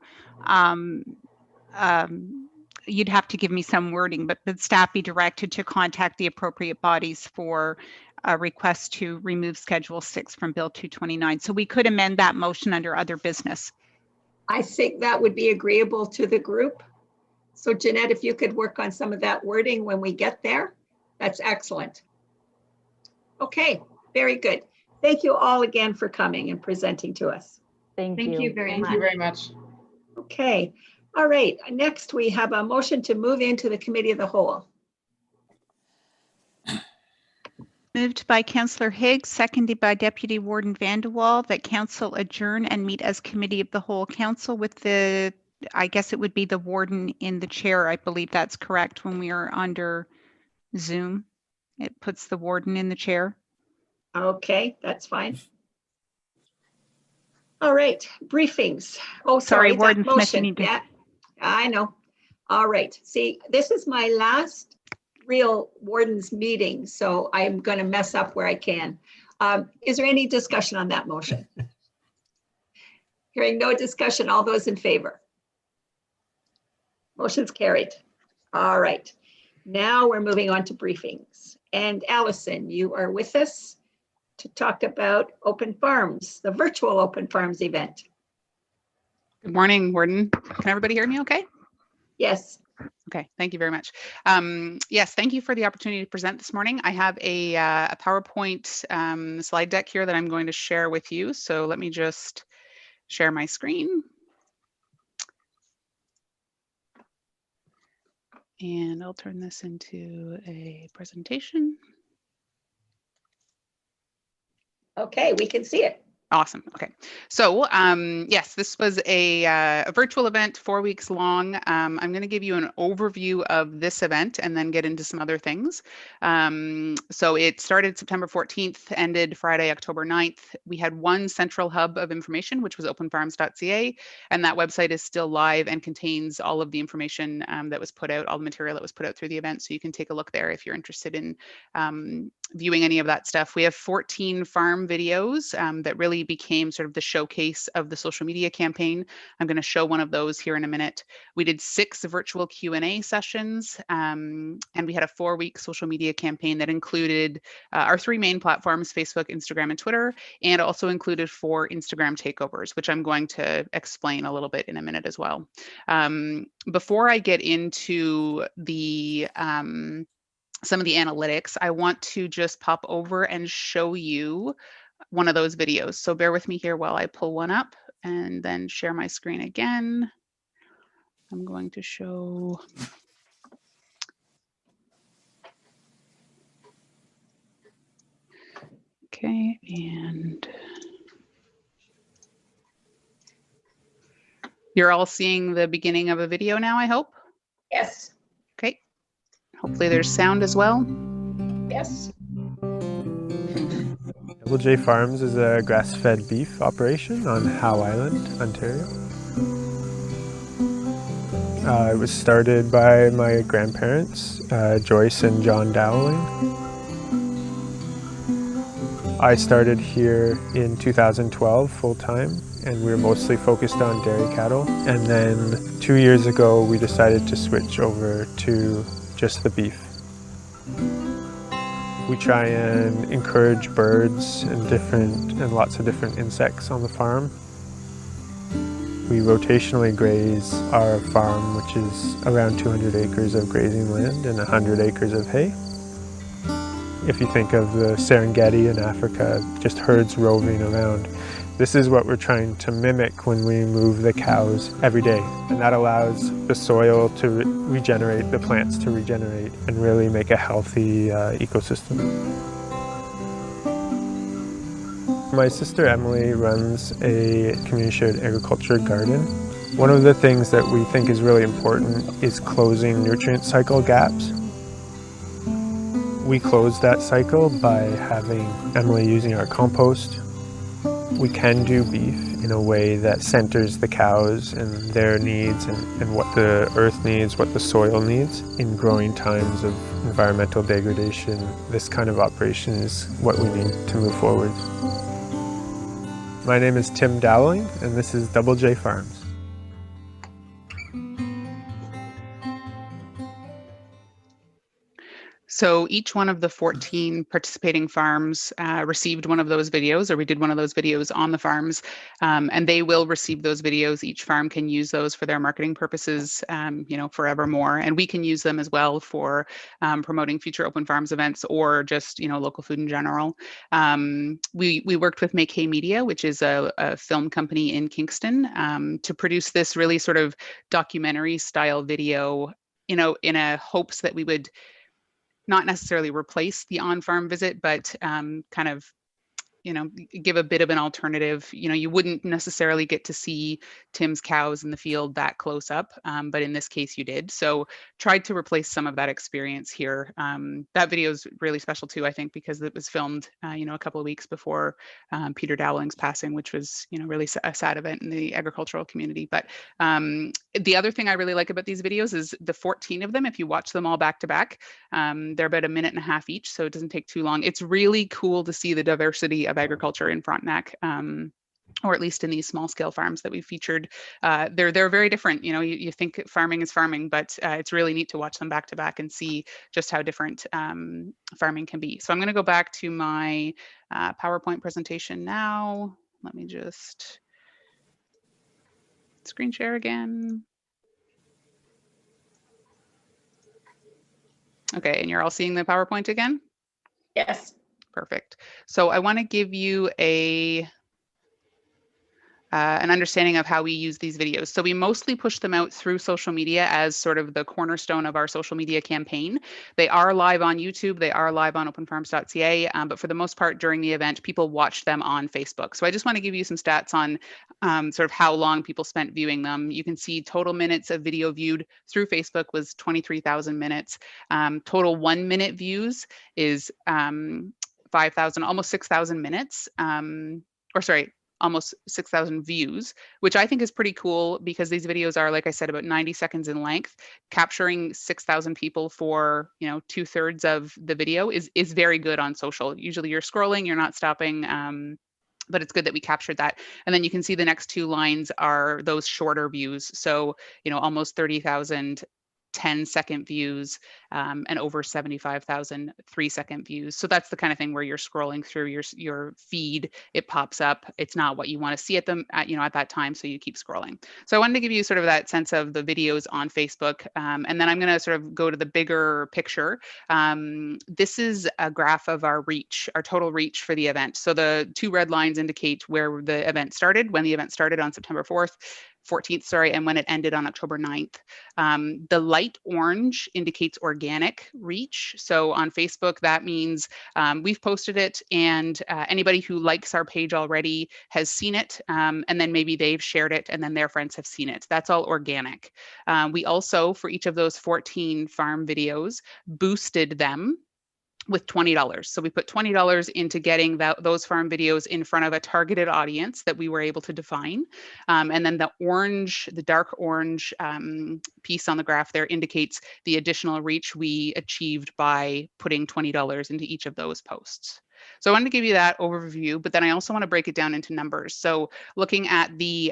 you'd have to give me some wording, but staff be directed to contact the appropriate bodies for a request to remove Schedule 6 from Bill 229. So we could amend that motion under other business. I think that would be agreeable to the group. So Jeanette, if you could work on some of that wording when we get there, that's excellent. Okay, very good. Thank you all again for coming and presenting to us. Thank Thank you. you very Thank much. you very much. Okay, all right. Next, we have a motion to move into the committee of the whole. Moved by Councillor Higgs, seconded by Deputy Warden Vandewaal, that council adjourn and meet as committee of the whole. Council with the, I guess it would be the warden in the chair. I believe that's correct when we are under Zoom. It puts the warden in the chair. Okay, that's fine. All right, briefings. Oh, Sorry, sorry, that Warden Smith, you motion. need to- Yeah, I know. All right, see, this is my last real warden's meeting, so I'm going to mess up where I can. Is there any discussion on that motion? Hearing no discussion, all those in favor? Motion's carried. All right, now we're moving on to briefings. And Allison, you are with us to talk about Open Farms, the virtual Open Farms event. Good morning, Warden. Can everybody hear me okay? Yes. Okay, thank you very much. Yes, thank you for the opportunity to present this morning. I have a PowerPoint slide deck here that I'm going to share with you. So let me just share my screen. And I'll turn this into a presentation. Okay, we can see it. Awesome. Okay. So yes, this was a virtual event, 4 weeks long. I'm going to give you an overview of this event and then get into some other things. So it started September 14th, ended Friday, October 9th. We had one central hub of information, which was openfarms.ca. And that website is still live and contains all of the information that was put out, all the material that was put out through the event. So you can take a look there if you're interested in viewing any of that stuff. We have 14 farm videos that really became sort of the showcase of the social media campaign. I'm going to show one of those here in a minute. We did 6 virtual Q&A sessions, and we had a 4-week social media campaign that included our 3 main platforms, Facebook, Instagram, and Twitter, and also included 4 Instagram takeovers, which I'm going to explain a little bit in a minute as well. Before I get into the some of the analytics, I want to just pop over and show you one of those videos. So bear with me here while I pull one up and then share my screen again. I'm going to show. Okay, and you're all seeing the beginning of a video now, I hope? Yes. Okay. Hopefully there's sound as well. Yes. Double J Farms is a grass-fed beef operation on Howe Island, Ontario. It was started by my grandparents, Joyce and John Dowling. I started here in 2012 full-time, and we were mostly focused on dairy cattle. And then 2 years ago, we decided to switch over to just the beef. We try and encourage birds and lots of different insects on the farm. We rotationally graze our farm, which is around 200 acres of grazing land and 100 acres of hay. If you think of the Serengeti in Africa, just herds roving around, this is what we're trying to mimic when we move the cows every day. And that allows the soil to regenerate, the plants to regenerate, and really make a healthy ecosystem. My sister Emily runs a community shared agriculture garden. One of the things that we think is really important is closing nutrient cycle gaps. We close that cycle by having Emily using our compost. We can do beef in a way that centers the cows and their needs and what the earth needs, what the soil needs. In growing times of environmental degradation, this kind of operation is what we need to move forward. My name is Tim Dowling, and this is Double J Farms. So each one of the 14 participating farms received one of those videos, or we did one of those videos on the farms, and they will receive those videos. Each farm can use those for their marketing purposes, forevermore, and we can use them as well for promoting future Open Farms events or just local food in general. We worked with Make Hay Media, which is a film company in Kingston, to produce this really sort of documentary style video, in a hopes that we would not necessarily replace the on-farm visit, but kind of give a bit of an alternative. You wouldn't necessarily get to see Tim's cows in the field that close up, but in this case you did. So tried to replace some of that experience here. That video is really special too, I think, because it was filmed, a couple of weeks before Peter Dowling's passing, which was, really a sad event in the agricultural community. But the other thing I really like about these videos is the 14 of them, if you watch them all back to back, they're about 1.5 minutes each, so it doesn't take too long. It's really cool to see the diversity of agriculture in Frontenac, or at least in these small scale farms that we've featured. They're very different. You think farming is farming, but it's really neat to watch them back to back and see just how different farming can be. So I'm going to go back to my PowerPoint presentation now. Let me just screen share again. Okay, and you're all seeing the PowerPoint again? Yes. Perfect. So I want to give you an understanding of how we use these videos. So we mostly push them out through social media as sort of the cornerstone of our social media campaign. They are live on YouTube. They are live on openfarms.ca, but for the most part during the event, people watched them on Facebook. So I just want to give you some stats on sort of how long people spent viewing them. You can see total minutes of video viewed through Facebook was 23,000 minutes. Total 1 minute views is 5,000, almost 6,000 minutes, almost 6,000 views, which I think is pretty cool because these videos are, like I said, about 90 seconds in length. Capturing 6,000 people for 2/3 of the video is very good on social. Usually you're scrolling, you're not stopping, but it's good that we captured that. And then you can see the next two lines are those shorter views. So almost 30,000 10-second views, and over 75,000 3-second views. So that's the kind of thing where you're scrolling through your feed, it pops up. It's not what you want to see at that time, so you keep scrolling. So I wanted to give you sort of that sense of the videos on Facebook, and then I'm going to sort of go to the bigger picture. This is a graph of our reach, our total reach for the event. So the two red lines indicate where the event started, when the event started on September 14th, and when it ended on October 9th. The light orange indicates organic reach. So on Facebook, that means we've posted it and anybody who likes our page already has seen it, and then maybe they've shared it and then their friends have seen it. That's all organic. We also, for each of those 14 farm videos, boosted them with $20. So we put $20 into getting those farm videos in front of a targeted audience that we were able to define. And then the dark orange piece on the graph there indicates the additional reach we achieved by putting $20 into each of those posts. So I wanted to give you that overview, but then I also want to break it down into numbers. So looking at the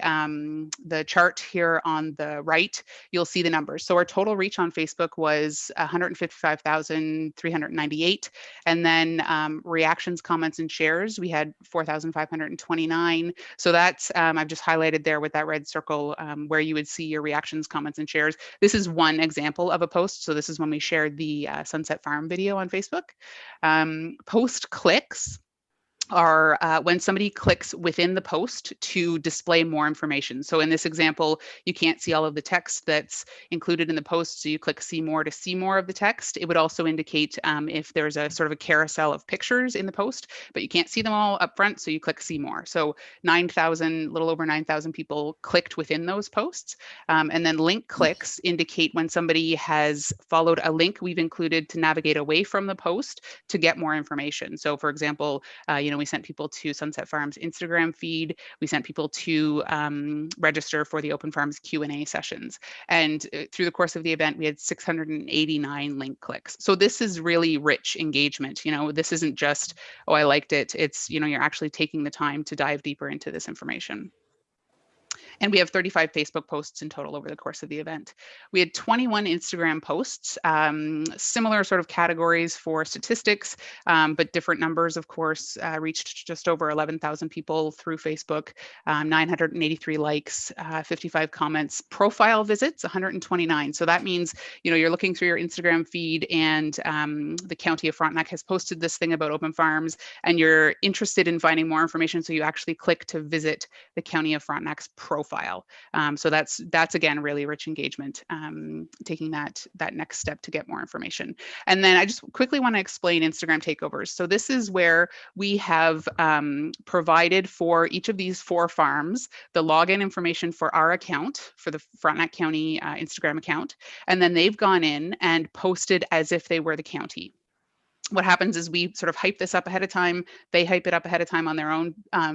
chart here on the right, you'll see the numbers. So our total reach on Facebook was 155,398. And then reactions, comments, and shares, we had 4,529. So that's, I've just highlighted there with that red circle where you would see your reactions, comments, and shares. This is one example of a post. So this is when we shared the Sunset Farm video on Facebook. Post clicks are when somebody clicks within the post to display more information. So in this example, you can't see all of the text that's included in the post, so you click see more to see more of the text. It would also indicate if there's a sort of a carousel of pictures in the post, but you can't see them all up front, so you click see more. So 9,000, little over 9,000 people clicked within those posts. And then link clicks indicate when somebody has followed a link we've included to navigate away from the post to get more information. So for example, we sent people to Sunset Farms Instagram feed. We sent people to register for the Open Farms Q&A sessions. And through the course of the event, we had 689 link clicks. So this is really rich engagement. This isn't just, oh, I liked it. It's, you're actually taking the time to dive deeper into this information. And we have 35 Facebook posts in total over the course of the event. We had 21 Instagram posts, similar sort of categories for statistics, but different numbers, of course, reached just over 11,000 people through Facebook, 983 likes, 55 comments, profile visits, 129. So that means, you know, you're looking through your Instagram feed and the County of Frontenac has posted this thing about open farms and you're interested in finding more information. So you actually click to visit the County of Frontenac's profile. So that's again, really rich engagement, taking that next step to get more information. And then I just quickly want to explain Instagram takeovers. So this is where we have provided for each of these 4 farms the login information for our account, for the Frontenac County Instagram account, and then they've gone in and posted as if they were the county. What happens is we sort of hype this up ahead of time. They hype it up ahead of time on their own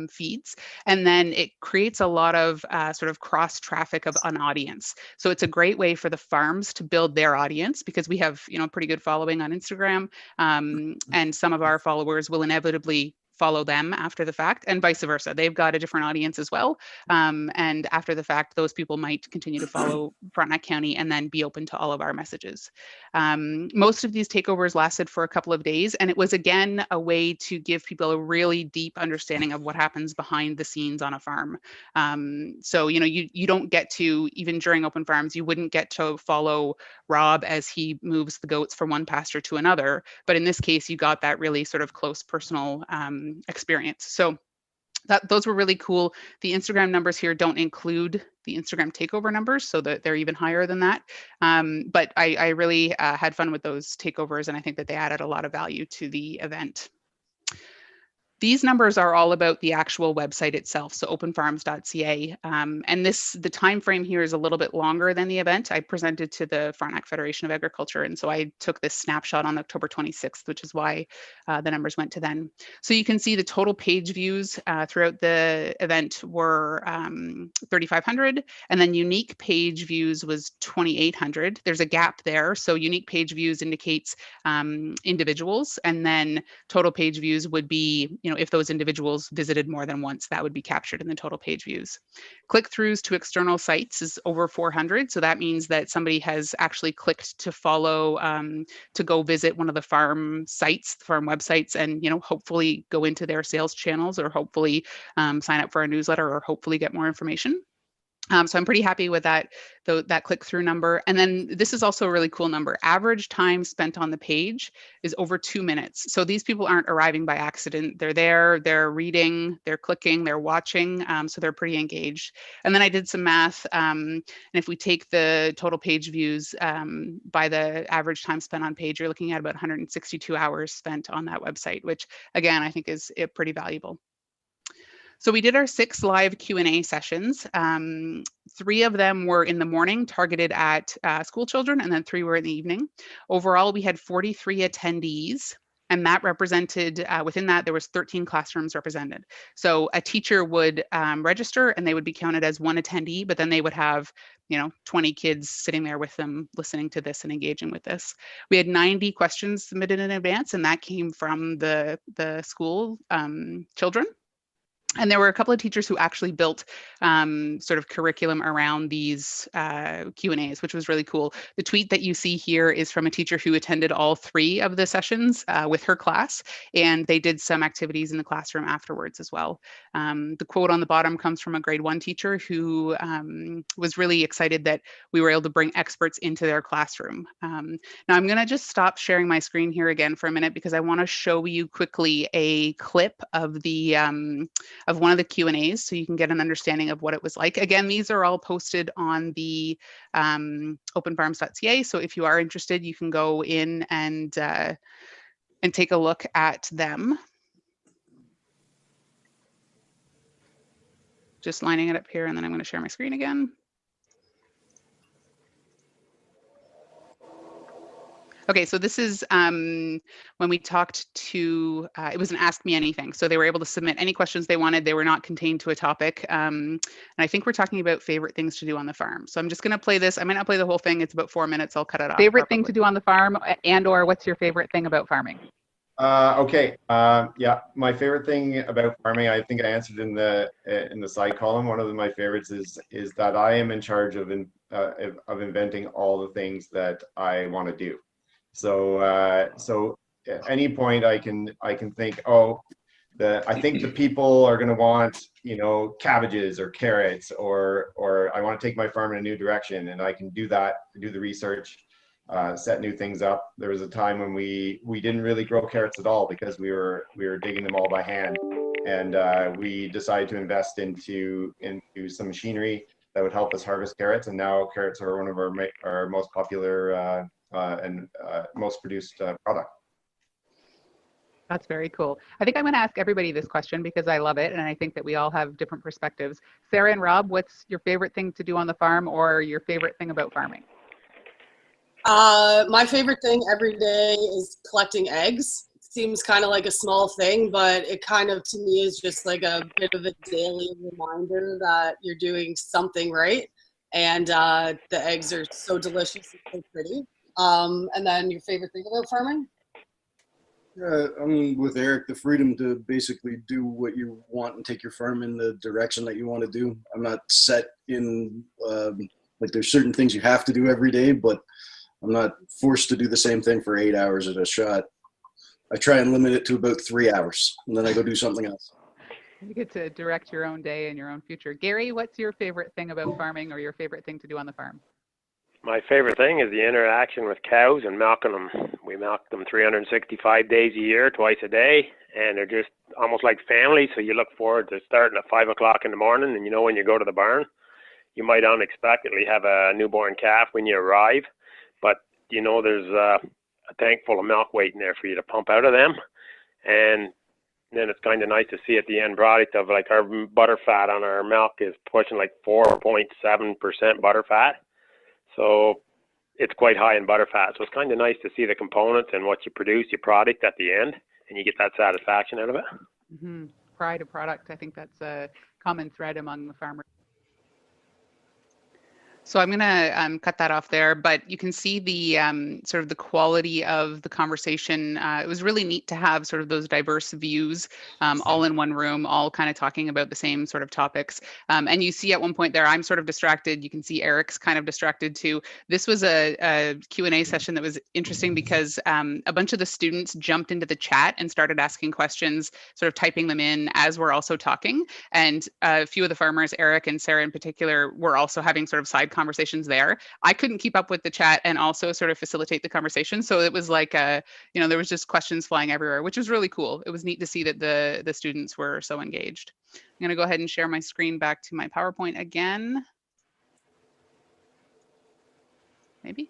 feeds. And then it creates a lot of sort of cross traffic of an audience. So it's a great way for the farms to build their audience because we have, you know, pretty good following on Instagram. And some of our followers will inevitably follow them after the fact and vice versa. They've got a different audience as well. And after the fact, those people might continue to follow Frontenac County and then be open to all of our messages. Most of these takeovers lasted for a couple of days. And it was, again, a way to give people a really deep understanding of what happens behind the scenes on a farm. So, you know, you don't get to, even during open farms, you wouldn't get to follow Rob as he moves the goats from one pasture to another. But in this case, you got that really sort of close personal experience. So those were really cool. The Instagram numbers here don't include the Instagram takeover numbers, so that they're even higher than that. But I really had fun with those takeovers, and I think that they added a lot of value to the event. These numbers are all about the actual website itself, so openfarms.ca. And the time frame here is a little bit longer than the event. I presented to the Frontenac Federation of Agriculture, and so I took this snapshot on October 26th, which is why the numbers went to then. So you can see the total page views throughout the event were 3,500, and then unique page views was 2,800. There's a gap there, so unique page views indicates individuals, and then total page views would be, you know, if those individuals visited more than once, that would be captured in the total page views. Click-throughs to external sites is over 400. So that means that somebody has actually clicked to follow, to go visit one of the farm sites, farm websites, and, you know, hopefully go into their sales channels or hopefully sign up for a newsletter or hopefully get more information. So I'm pretty happy with that click-through number. And then this is also a really cool number. Average time spent on the page is over 2 minutes. So these people aren't arriving by accident. They're there, they're reading, they're clicking, they're watching. So they're pretty engaged. And then I did some math. And if we take the total page views by the average time spent on page, you're looking at about 162 hours spent on that website, which again, I think is pretty valuable. So we did our 6 live Q&A sessions. 3 of them were in the morning targeted at school children, and then 3 were in the evening. Overall, we had 43 attendees, and that represented, within that, there was 13 classrooms represented. So a teacher would register and they would be counted as 1 attendee, but then they would have, you know, 20 kids sitting there with them listening to this and engaging with this. We had 90 questions submitted in advance, and that came from the school children. And there were a couple of teachers who actually built sort of curriculum around these Q&As, which was really cool. The tweet that you see here is from a teacher who attended all 3 of the sessions with her class, and they did some activities in the classroom afterwards as well. The quote on the bottom comes from a grade 1 teacher who was really excited that we were able to bring experts into their classroom. Now I'm going to just stop sharing my screen here again for a minute because I want to show you quickly a clip of the of one of the Q&As so you can get an understanding of what it was like. Again, these are all posted on the openfarms.ca. So if you are interested, you can go in and take a look at them. Just lining it up here, and then I'm going to share my screen again. Okay, so this is when we talked to, it was an Ask Me Anything. So they were able to submit any questions they wanted. They were not contained to a topic. And I think we're talking about favorite things to do on the farm. So I'm just going to play this. I might not play the whole thing. It's about 4 minutes. I'll cut it off. Favorite thing to do on the farm, and or what's your favorite thing about farming? Okay. Yeah, my favorite thing about farming, I think I answered in the side column. One of my favorites is that I am in charge of inventing all the things that I want to do. So at any point I can think, oh, I think the people are going to want, cabbages or carrots, or I want to take my farm in a new direction, and I can do that, do the research, set new things up. There was a time when we didn't really grow carrots at all because we were digging them all by hand, and we decided to invest into some machinery that would help us harvest carrots. And now carrots are one of our most popular and most produced product. That's very cool. I think I'm going to ask everybody this question because I love it, and I think that we all have different perspectives. Sarah and Rob, what's your favorite thing to do on the farm, or your favorite thing about farming? My favorite thing every day is collecting eggs. Seems kind of like a small thing, but it kind of, to me, is just like a bit of a daily reminder that you're doing something right. And the eggs are so delicious and so pretty. And then your favorite thing about farming? I'm with Eric, the freedom to basically do what you want and take your farm in the direction that you want to do. I'm not set in, like there's certain things you have to do every day, but I'm not forced to do the same thing for 8 hours at a shot. I try and limit it to about 3 hours, and then I go do something else. You get to direct your own day and your own future. Gary, what's your favorite thing about farming, or your favorite thing to do on the farm? My favorite thing is the interaction with cows and milking them. We milk them 365 days a year, twice a day, and they're just almost like family. So you look forward to starting at 5 o'clock in the morning, and when you go to the barn, you might unexpectedly have a newborn calf when you arrive, but there's a tank full of milk waiting there for you to pump out of them. And then it's kind of nice to see at the end product of like our butter fat on our milk is pushing like 4.7% butter fat. So it's quite high in butter fat. So it's kind of nice to see the components and what you produce, your product at the end, and you get that satisfaction out of it. Mm-hmm. Pride of product. I think that's a common thread among the farmers. So I'm going to cut that off there, but you can see the sort of the quality of the conversation. It was really neat to have sort of those diverse views all in one room, all kind of talking about the same sort of topics. And you see at one point there, I'm sort of distracted. You can see Eric's kind of distracted too. This was a Q&A session that was interesting because a bunch of the students jumped into the chat and started asking questions, sort of typing them in as we're also talking. And a few of the farmers, Eric and Sarah in particular, were also having sort of side conversations there. I couldn't keep up with the chat and also sort of facilitate the conversation. So it was like, there was just questions flying everywhere, which was really cool. It was neat to see that the students were so engaged. I'm going to go ahead and share my screen back to my PowerPoint again. Maybe.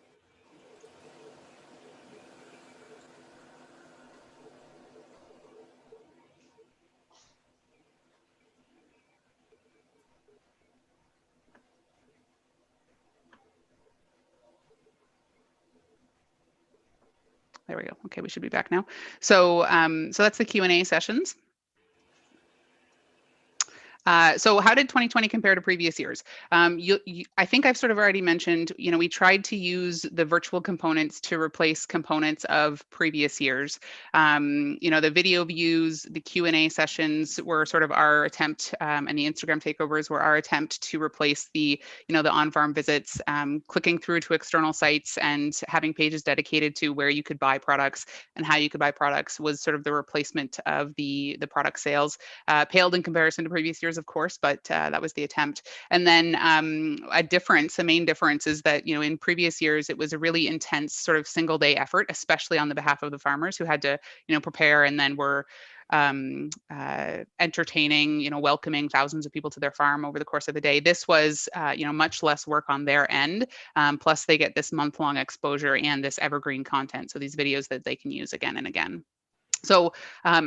There we go. Okay, we should be back now. So, so that's the Q&A sessions. So how did 2020 compare to previous years? I think I've sort of already mentioned, we tried to use the virtual components to replace components of previous years. The video views, the Q&A sessions were sort of our attempt, and the Instagram takeovers were our attempt to replace the on-farm visits, clicking through to external sites and having pages dedicated to where you could buy products and how you could buy products was sort of the replacement of the product sales. Paled in comparison to previous years, of course, but that was the attempt. And then the main difference is that, in previous years, it was a really intense sort of single day effort, especially on the behalf of the farmers who had to, prepare and then were entertaining, welcoming thousands of people to their farm over the course of the day. This was, much less work on their end. Plus they get this month-long exposure and this evergreen content. So these videos that they can use again and again. So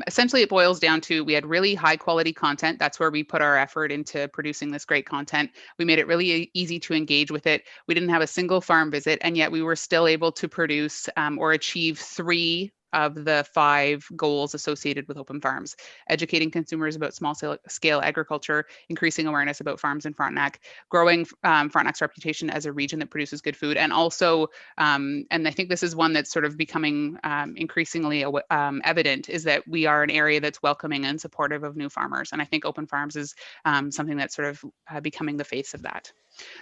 essentially it boils down to, we had really high quality content. That's where we put our effort into producing this great content. We made it really easy to engage with it. We didn't have a single farm visit, and yet we were still able to produce or achieve 3 of the 5 goals associated with open farms: educating consumers about small scale agriculture, increasing awareness about farms in Frontenac, growing Frontenac's reputation as a region that produces good food, and also, and I think this is one that's sort of becoming increasingly evident, is that we are an area that's welcoming and supportive of new farmers. And I think open farms is something that's sort of becoming the face of that.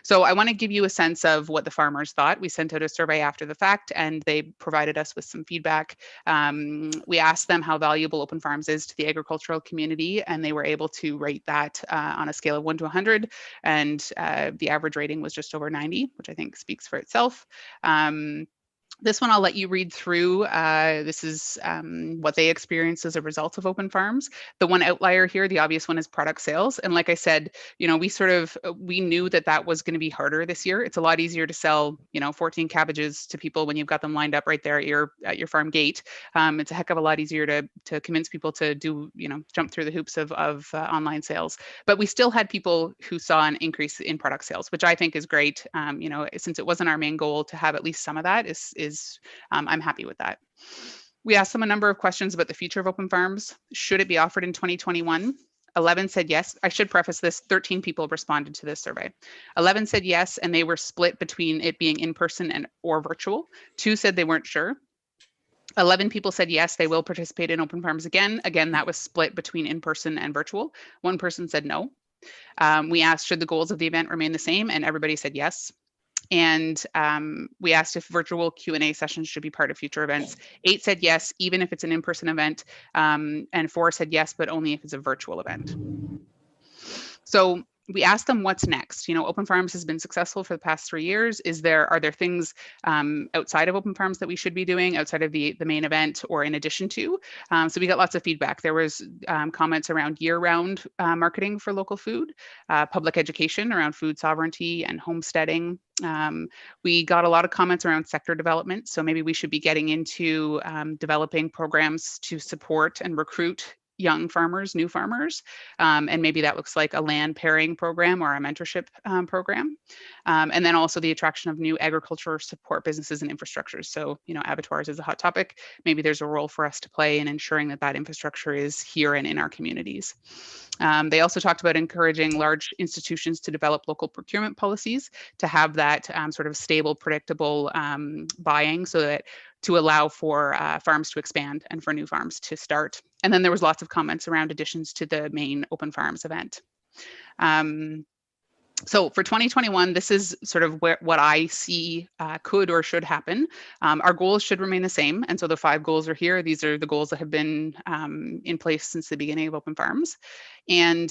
So I want to give you a sense of what the farmers thought. We sent out a survey after the fact, and they provided us with some feedback. We asked them how valuable open farms is to the agricultural community, and they were able to rate that on a scale of 1 to 100, and the average rating was just over 90, which I think speaks for itself. This one I'll let you read through. This is what they experienced as a result of open farms. The one outlier here, the obvious one, is product sales. And like I said, you know, we knew that that was going to be harder this year. It's a lot easier to sell, you know, 14 cabbages to people when you've got them lined up right there at your farm gate. It's a heck of a lot easier to convince people to do, you know, jump through the hoops of online sales. But we still had people who saw an increase in product sales, which I think is great. You know, since it wasn't our main goal, to have at least some of that is I'm happy with that. We asked them a number of questions about the future of open farms. Should it be offered in 2021? 11 said yes. I should preface this, 13 people responded to this survey. 11 said yes, and they were split between it being in person or virtual. 2 said they weren't sure. 11 people said yes, they will participate in open farms again. Again, that was split between in person and virtual. 1 person said no. We asked, should the goals of the event remain the same? And everybody said yes. And we asked if virtual Q&A sessions should be part of future events. 8 said yes, even if it's an in-person event, and 4 said yes, but only if it's a virtual event. So we asked them what's next. You know, open farms has been successful for the past 3 years. Are there things outside of open farms that we should be doing outside of the main event or in addition to? So we got lots of feedback. There was comments around year-round marketing for local food, public education around food sovereignty and homesteading. We got a lot of comments around sector development. So maybe we should be getting into developing programs to support and recruit young farmers, new farmers, and maybe that looks like a land pairing program or a mentorship program. And then also the attraction of new agriculture support businesses and infrastructures. So, you know, abattoirs is a hot topic. Maybe there's a role for us to play in ensuring that that infrastructure is here and in our communities. They also talked about encouraging large institutions to develop local procurement policies to have that sort of stable, predictable buying, so that to allow for farms to expand and for new farms to start. And then there was lots of comments around additions to the main open farms event. So for 2021, this is sort of what I see could or should happen. Our goals should remain the same. And so the 5 goals are here. These are the goals that have been in place since the beginning of open farms. And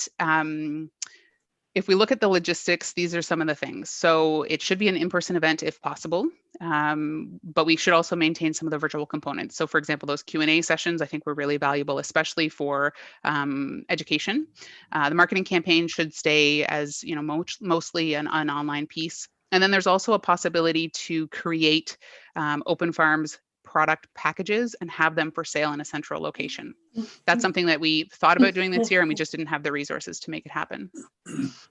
if we look at the logistics, these are some of the things. So it should be an in-person event if possible, but we should also maintain some of the virtual components. So for example, those Q&A sessions, I think were really valuable, especially for education. The marketing campaign should stay as, you know, mostly an online piece. And then there's also a possibility to create open farms product packages and have them for sale in a central location. That's something that we thought about doing this year, and we just didn't have the resources to make it happen.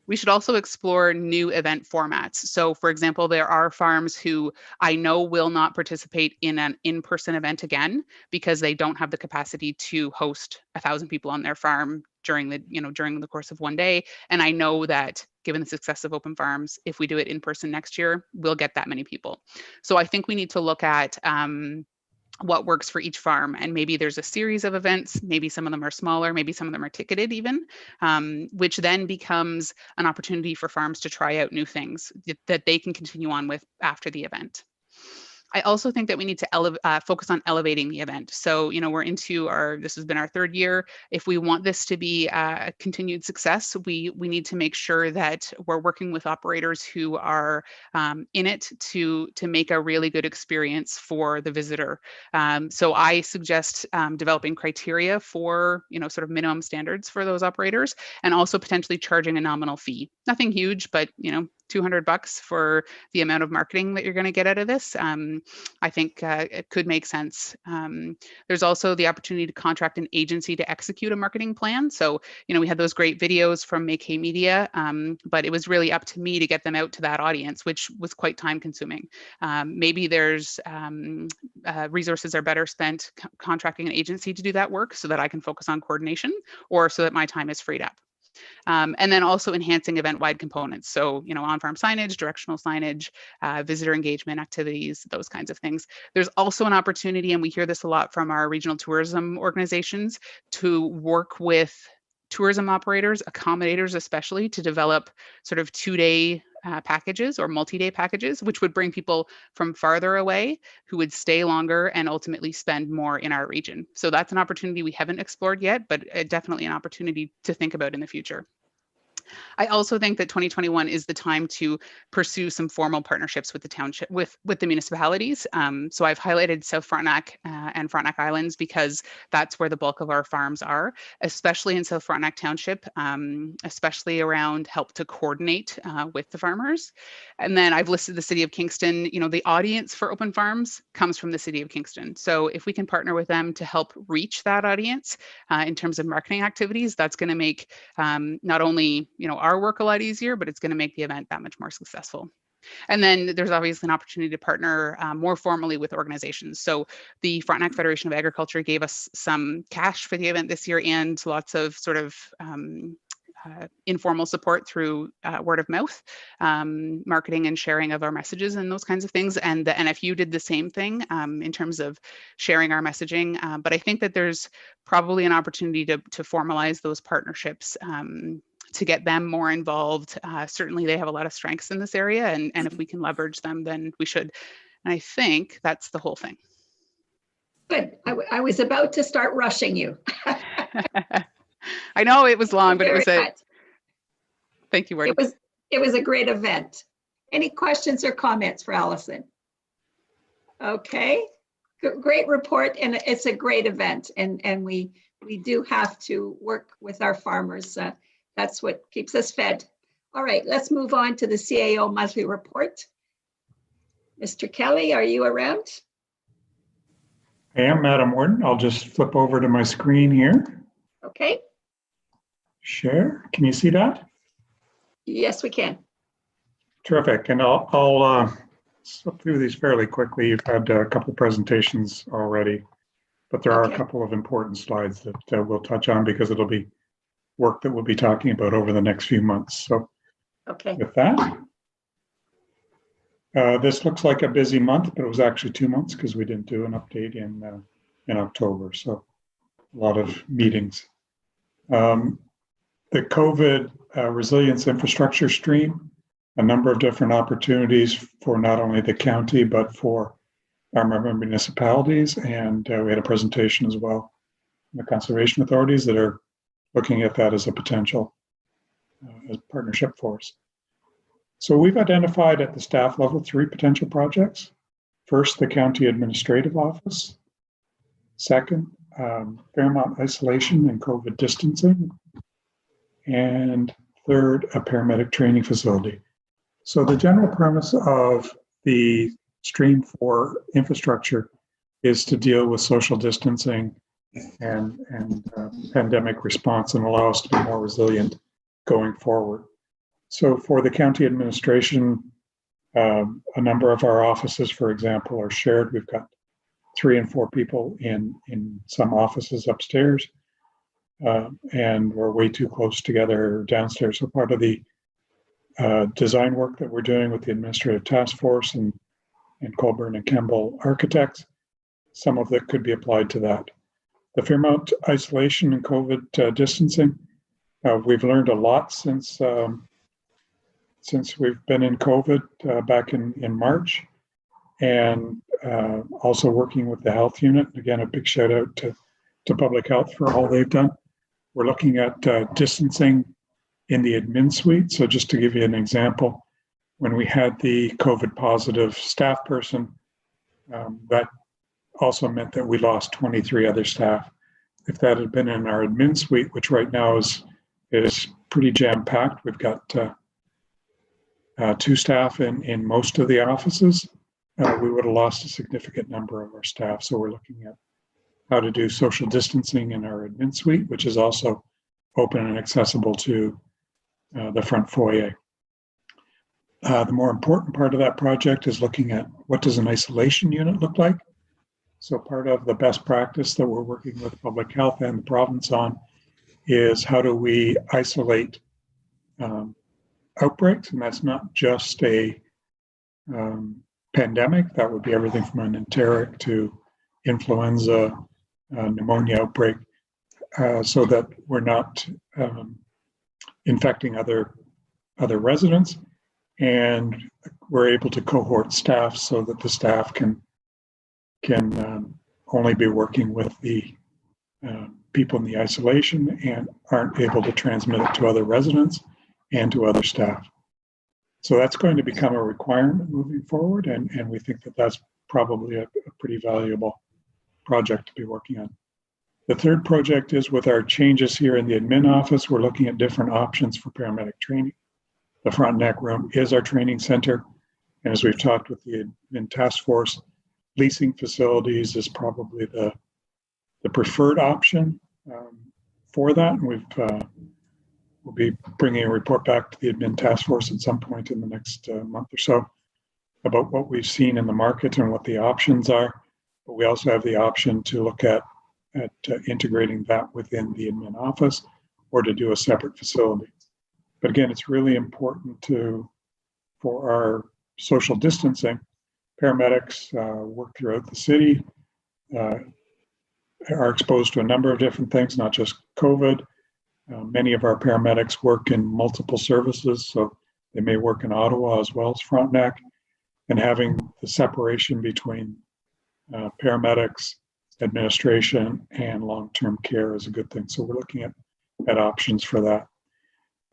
We should also explore new event formats. So for example, there are farms who I know will not participate in an in-person event again because they don't have the capacity to host 1,000 people on their farm during the course of one day. And I know that given the success of open farms, if we do it in person next year, we'll get that many people. So I think we need to look at what works for each farm. And maybe there's a series of events, maybe some of them are smaller, maybe some of them are ticketed even, which then becomes an opportunity for farms to try out new things that they can continue on with after the event. I also think that we need to focus on elevating the event. So, you know, we're into this has been our 3rd year. If we want this to be a continued success, we need to make sure that we're working with operators who are in it to make a really good experience for the visitor. So I suggest developing criteria for, you know, sort of minimum standards for those operators, and also potentially charging a nominal fee. Nothing huge, but, you know, $200 for the amount of marketing that you're going to get out of this, I think it could make sense. There's also the opportunity to contract an agency to execute a marketing plan. So, we had those great videos from Make Hay Media, but it was really up to me to get them out to that audience, which was quite time consuming. Maybe there's resources are better spent contracting an agency to do that work so that I can focus on coordination, or so that my time is freed up. And then also enhancing event-wide components. So, on-farm signage, directional signage, visitor engagement activities, those kinds of things. There's also an opportunity, and we hear this a lot from our regional tourism organizations, to work with tourism operators, accommodators especially, to develop sort of 2-day packages or multi-day packages, which would bring people from farther away who would stay longer and ultimately spend more in our region. So that's an opportunity we haven't explored yet, but definitely an opportunity to think about in the future. I also think that 2021 is the time to pursue some formal partnerships with the township, with the municipalities. So I've highlighted South Frontenac and Frontenac Islands because that's where the bulk of our farms are, especially in South Frontenac Township, especially around help to coordinate with the farmers. And then I've listed the City of Kingston. The audience for open farms comes from the City of Kingston. So if we can partner with them to help reach that audience in terms of marketing activities, that's going to make not only our work a lot easier, but it's going to make the event that much more successful. And then there's obviously an opportunity to partner more formally with organizations. So the Frontenac Federation of Agriculture gave us some cash for the event this year and lots of sort of informal support through word of mouth, marketing and sharing of our messages and those kinds of things. And the NFU did the same thing in terms of sharing our messaging. But I think that there's probably an opportunity to formalize those partnerships to get them more involved. Certainly they have a lot of strengths in this area, and if we can leverage them, then we should. And I think that's the whole thing. Good. I was about to start rushing you. I know it was long, but it was thank you, Warden. It was a great event. Any questions or comments for Allison? Okay, great report, and it's a great event, and we do have to work with our farmers. That's what keeps us fed. All right, let's move on to the CAO monthly report. Mr. Kelly, are you around? I am, Madam Warden. I'll just flip over to my screen here. Okay. Share. Can you see that? Yes, we can. Terrific. And I'll slip through these fairly quickly. You've had a couple of presentations already, but there are a couple of important slides that we'll touch on because it'll be work that we'll be talking about over the next few months. So with that, this looks like a busy month, but it was actually 2 months because we didn't do an update in October. So a lot of meetings. The COVID resilience infrastructure stream, a number of different opportunities for not only the county, but for our member municipalities. And we had a presentation as well from the conservation authorities that are looking at that as a potential as partnership for us. So we've identified at the staff level 3 potential projects. First, the county administrative office. Second, Fairmont isolation and COVID distancing. And third, a paramedic training facility. So the general premise of the stream for infrastructure is to deal with social distancing and pandemic response and allow us to be more resilient going forward. So for the county administration, a number of our offices, for example, are shared. We've got 3 and 4 people in some offices upstairs, and we're way too close together downstairs. So part of the design work that we're doing with the administrative task force and Colburn and Campbell architects, some of that could be applied to that. The Fairmont isolation and COVID distancing, we've learned a lot since we've been in COVID back in March, and also working with the health unit. Again, a big shout out to public health for all they've done. We're looking at distancing in the admin suite. So just to give you an example, when we had the COVID positive staff person, that also meant that we lost 23 other staff. If that had been in our admin suite, which right now is pretty jam-packed, we've got 2 staff in most of the offices, we would have lost a significant number of our staff. So we're looking at how to do social distancing in our admin suite, which is also open and accessible to the front foyer. The more important part of that project is looking at what does an isolation unit look like. So part of the best practice that we're working with public health and the province on is how do we isolate outbreaks, and that's not just a pandemic. That would be everything from an enteric to influenza, pneumonia outbreak, so that we're not infecting other residents, and we're able to cohort staff so that the staff can only be working with the people in the isolation and aren't able to transmit it to other residents and to other staff. So that's going to become a requirement moving forward, and we think that that's probably a pretty valuable project to be working on. The third project is with our changes here in the admin office, we're looking at different options for paramedic training. The Frontenac room is our training center, and as we've talked with the admin task force, leasing facilities is probably the preferred option for that, and we'll be bringing a report back to the admin task force at some point in the next month or so about what we've seen in the market and what the options are. But we also have the option to look at integrating that within the admin office or to do a separate facility. But again, it's really important for our social distancing. Paramedics work throughout the city, are exposed to a number of different things, not just COVID. Many of our paramedics work in multiple services, so they may work in Ottawa as well as Frontenac, and having the separation between paramedics, administration, and long-term care is a good thing. So we're looking at options for that.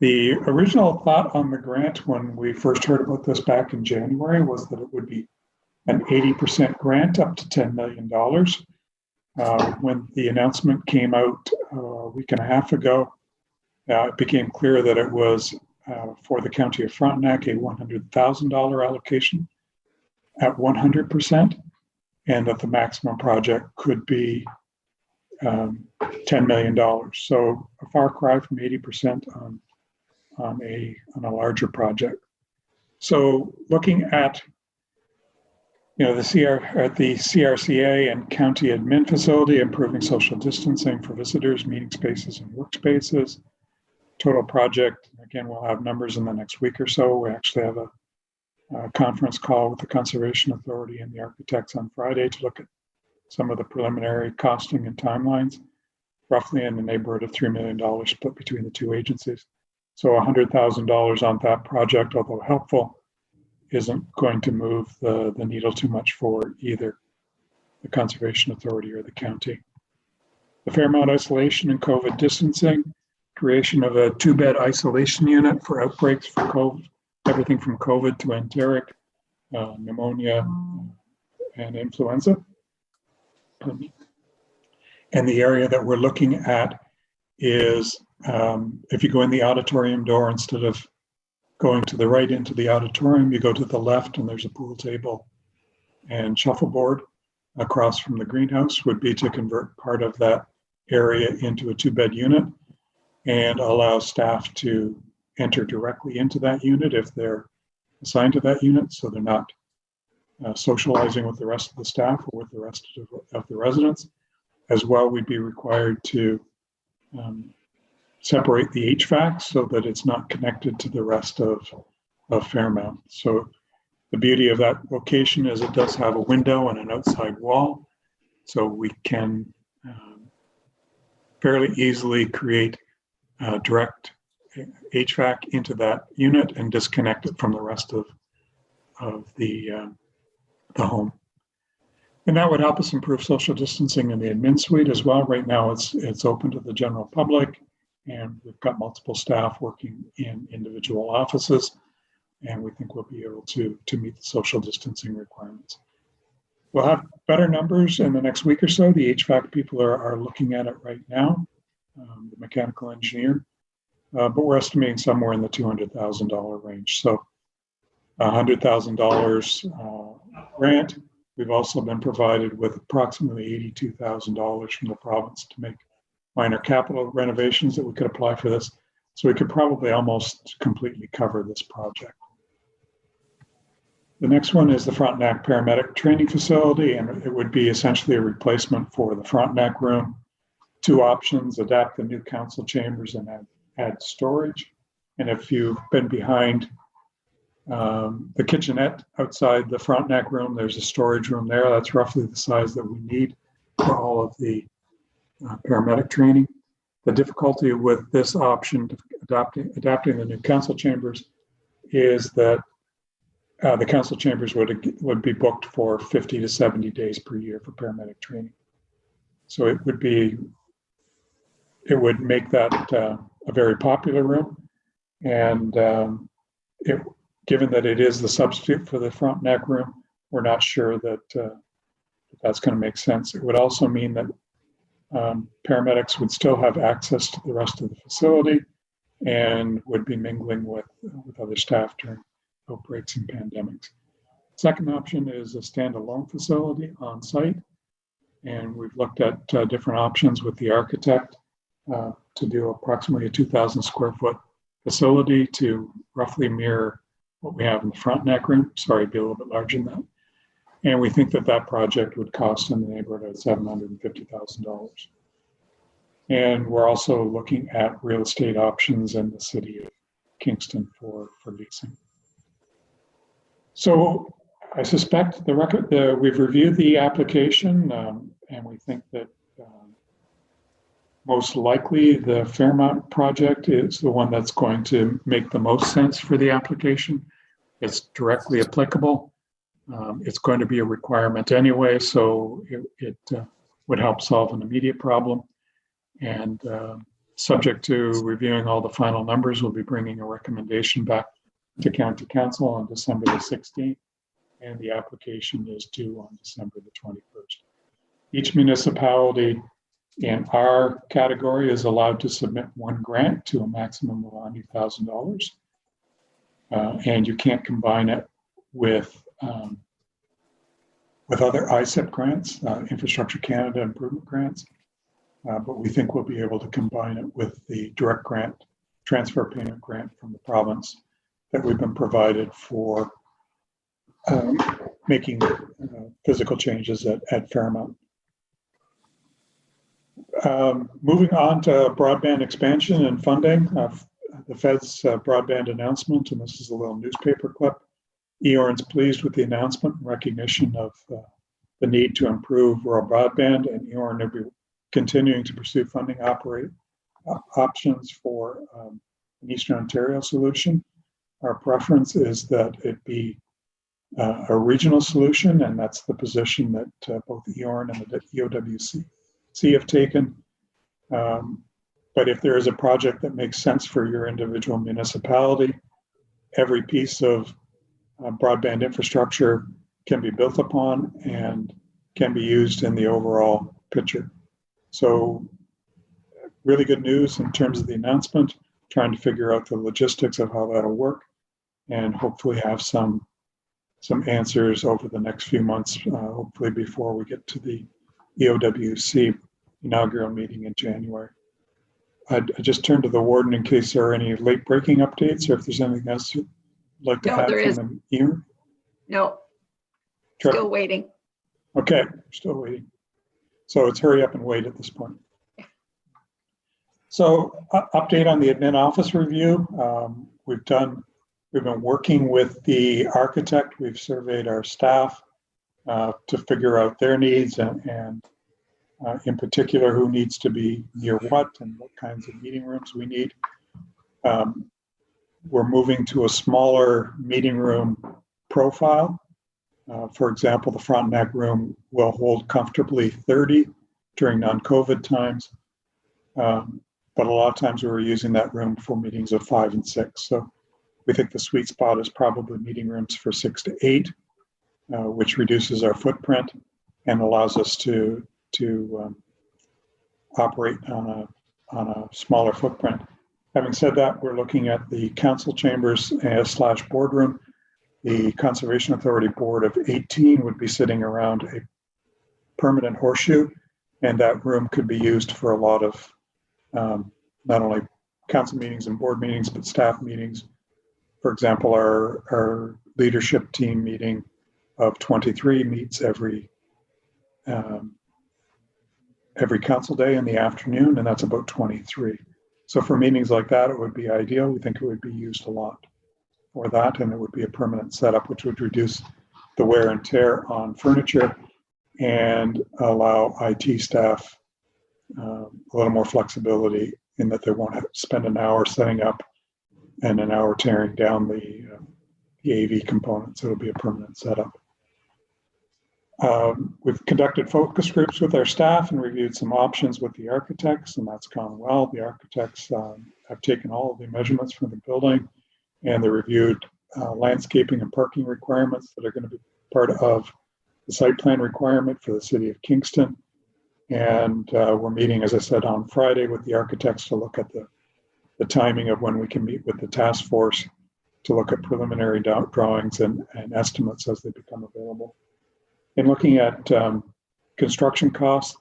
The original thought on the grant when we first heard about this back in January was that it would be an 80% grant up to $10 million. When the announcement came out a week and a half ago, it became clear that it was for the County of Frontenac a $100,000 allocation at 100%, and that the maximum project could be $10 million. So a far cry from 80% on a larger project. So looking at the CRCA and county admin facility, improving social distancing for visitors, meeting spaces and workspaces. Total project, again, we'll have numbers in the next week or so. We actually have a conference call with the Conservation Authority and the architects on Friday to look at some of the preliminary costing and timelines, roughly in the neighborhood of $3 million split between the two agencies. So $100,000 on that project, although helpful, isn't going to move the needle too much for either the Conservation Authority or the county. The Fairmount isolation and COVID distancing, creation of a 2-bed isolation unit for outbreaks for COVID, everything from COVID to enteric, pneumonia, and influenza. And the area that we're looking at is if you go in the auditorium door, instead of going to the right into the auditorium, you go to the left and there's a pool table and shuffleboard across from the greenhouse, would be to convert part of that area into a 2-bed unit and allow staff to enter directly into that unit if they're assigned to that unit, so they're not socializing with the rest of the staff or with the rest of the residents. As well, we'd be required to separate the HVAC so that it's not connected to the rest of Fairmount. So the beauty of that location is it does have a window and an outside wall, so we can fairly easily create direct HVAC into that unit and disconnect it from the rest of the home. And that would help us improve social distancing in the admin suite as well. Right now it's open to the general public, and we've got multiple staff working in individual offices, and we think we'll be able to meet the social distancing requirements. We'll have better numbers in the next week or so. The HVAC people are looking at it right now, the mechanical engineer, but we're estimating somewhere in the $200,000 range. So $100,000 grant. We've also been provided with approximately $82,000 from the province to make minor capital renovations that we could apply for this. So we could probably almost completely cover this project. The next one is the Frontenac Paramedic Training Facility, and it would be essentially a replacement for the Frontenac room. Two options: adapt the new council chambers and add storage. And if you've been behind the kitchenette outside the Frontenac room, there's a storage room there. That's roughly the size that we need for all of the paramedic training. The difficulty with this option, adapting the new council chambers, is that the council chambers would be booked for 50 to 70 days per year for paramedic training. So it would make that a very popular room, and given that it is the substitute for the Frontenac room, we're not sure that that's going to make sense. It would also mean that paramedics would still have access to the rest of the facility and would be mingling with other staff during outbreaks and pandemics. Second option is a standalone facility on site, and we've looked at different options with the architect to do approximately a 2,000 square foot facility to roughly mirror what we have in the Frontenac room. Sorry, it'd be a little bit larger than that. And we think that that project would cost in the neighborhood of $750,000. And we're also looking at real estate options in the city of Kingston for leasing. So I suspect we've reviewed the application, and we think that most likely the Fairmount project is the one that's going to make the most sense for the application. It's directly applicable. It's going to be a requirement anyway, so it would help solve an immediate problem. And subject to reviewing all the final numbers, we'll be bringing a recommendation back to County Council on December the 16th, and the application is due on December the 21st. Each municipality in our category is allowed to submit one grant to a maximum of $100,000, and you can't combine it with other ISIP grants, Infrastructure Canada improvement grants, but we think we'll be able to combine it with the direct grant, transfer payment grant from the province that we've been provided for making physical changes at Fairmount. Moving on to broadband expansion and funding, the Fed's broadband announcement, and this is a little newspaper clip. EORN's pleased with the announcement and recognition of the need to improve rural broadband, and EORN will be continuing to pursue funding options for an Eastern Ontario solution. Our preference is that it be a regional solution, and that's the position that both EORN and the EOWC have taken. But if there is a project that makes sense for your individual municipality, every piece of broadband infrastructure can be built upon and can be used in the overall picture. So really good news in terms of the announcement, trying to figure out the logistics of how that'll work, and hopefully have some answers over the next few months, hopefully before we get to the EOWC inaugural meeting in January. I just turned to the warden in case there are any late breaking updates, or if there's anything else you'd like to add from EORN. No, Sure. Still waiting. Okay, still waiting. So it's hurry up and wait at this point. So update on the admin office review. We've been working with the architect. We've surveyed our staff to figure out their needs and in particular who needs to be near what and what kinds of meeting rooms we need. We're moving to a smaller meeting room profile. For example, the Frontenac room will hold comfortably 30 during non-COVID times. But a lot of times we were using that room for meetings of 5 and 6. So we think the sweet spot is probably meeting rooms for 6 to 8, which reduces our footprint and allows us to operate on a smaller footprint. Having said that, we're looking at the council chambers / boardroom The Conservation Authority Board of 18 would be sitting around a permanent horseshoe, and that room could be used for a lot of not only council meetings and board meetings, but staff meetings. For example, our leadership team meeting of 23 meets every council day in the afternoon, and that's about 23. So for meetings like that, it would be ideal. We think it would be used a lot for that, and it would be a permanent setup, which would reduce the wear and tear on furniture and allow IT staff a little more flexibility in that they won't have to spend an hour setting up and an hour tearing down the AV components. It'll be a permanent setup. We've conducted focus groups with our staff and reviewed some options with the architects, and that's gone well. The architects have taken all of the measurements from the building, and they reviewed landscaping and parking requirements that are going to be part of the site plan requirement for the city of Kingston. And we're meeting, as I said, on Friday with the architects to look at the timing of when we can meet with the task force to look at preliminary drawings and estimates as they become available. In looking at construction costs,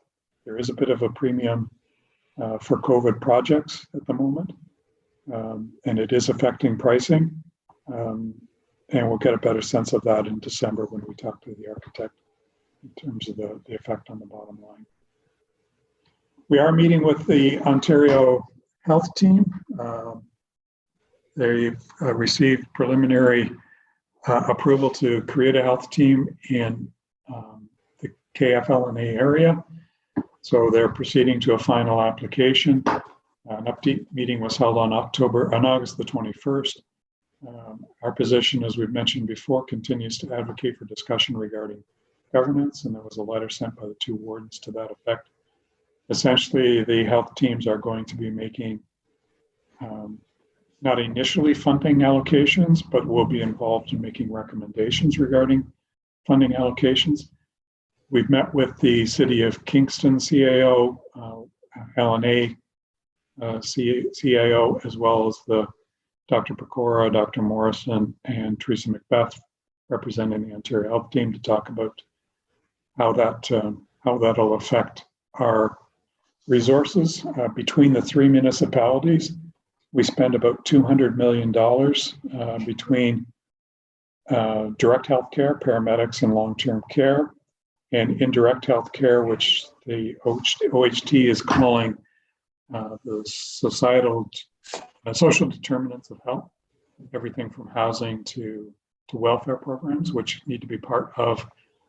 there is a bit of a premium for COVID projects at the moment, and it is affecting pricing. And we'll get a better sense of that in December when we talk to the architect in terms of the effect on the bottom line. We are meeting with the Ontario Health Team. They've received preliminary approval to create a health team in the KFLNA area. So they're proceeding to a final application. An update meeting was held on August the 21st. Our position, as we've mentioned before, continues to advocate for discussion regarding governance, and there was a letter sent by the two wardens to that effect. Essentially, the health teams are going to be making not initially funding allocations, but will be involved in making recommendations regarding funding allocations. We've met with the City of Kingston CAO, LNA CAO, as well as the Dr. Pecora, Dr. Morrison, and Teresa Macbeth, representing the Ontario Health Team, to talk about how that'll affect our resources. Between the three municipalities, we spend about $200 million between direct health care, paramedics, and long-term care, and indirect health care, which the OHT is calling the social determinants of health, everything from housing to welfare programs, which need to be part of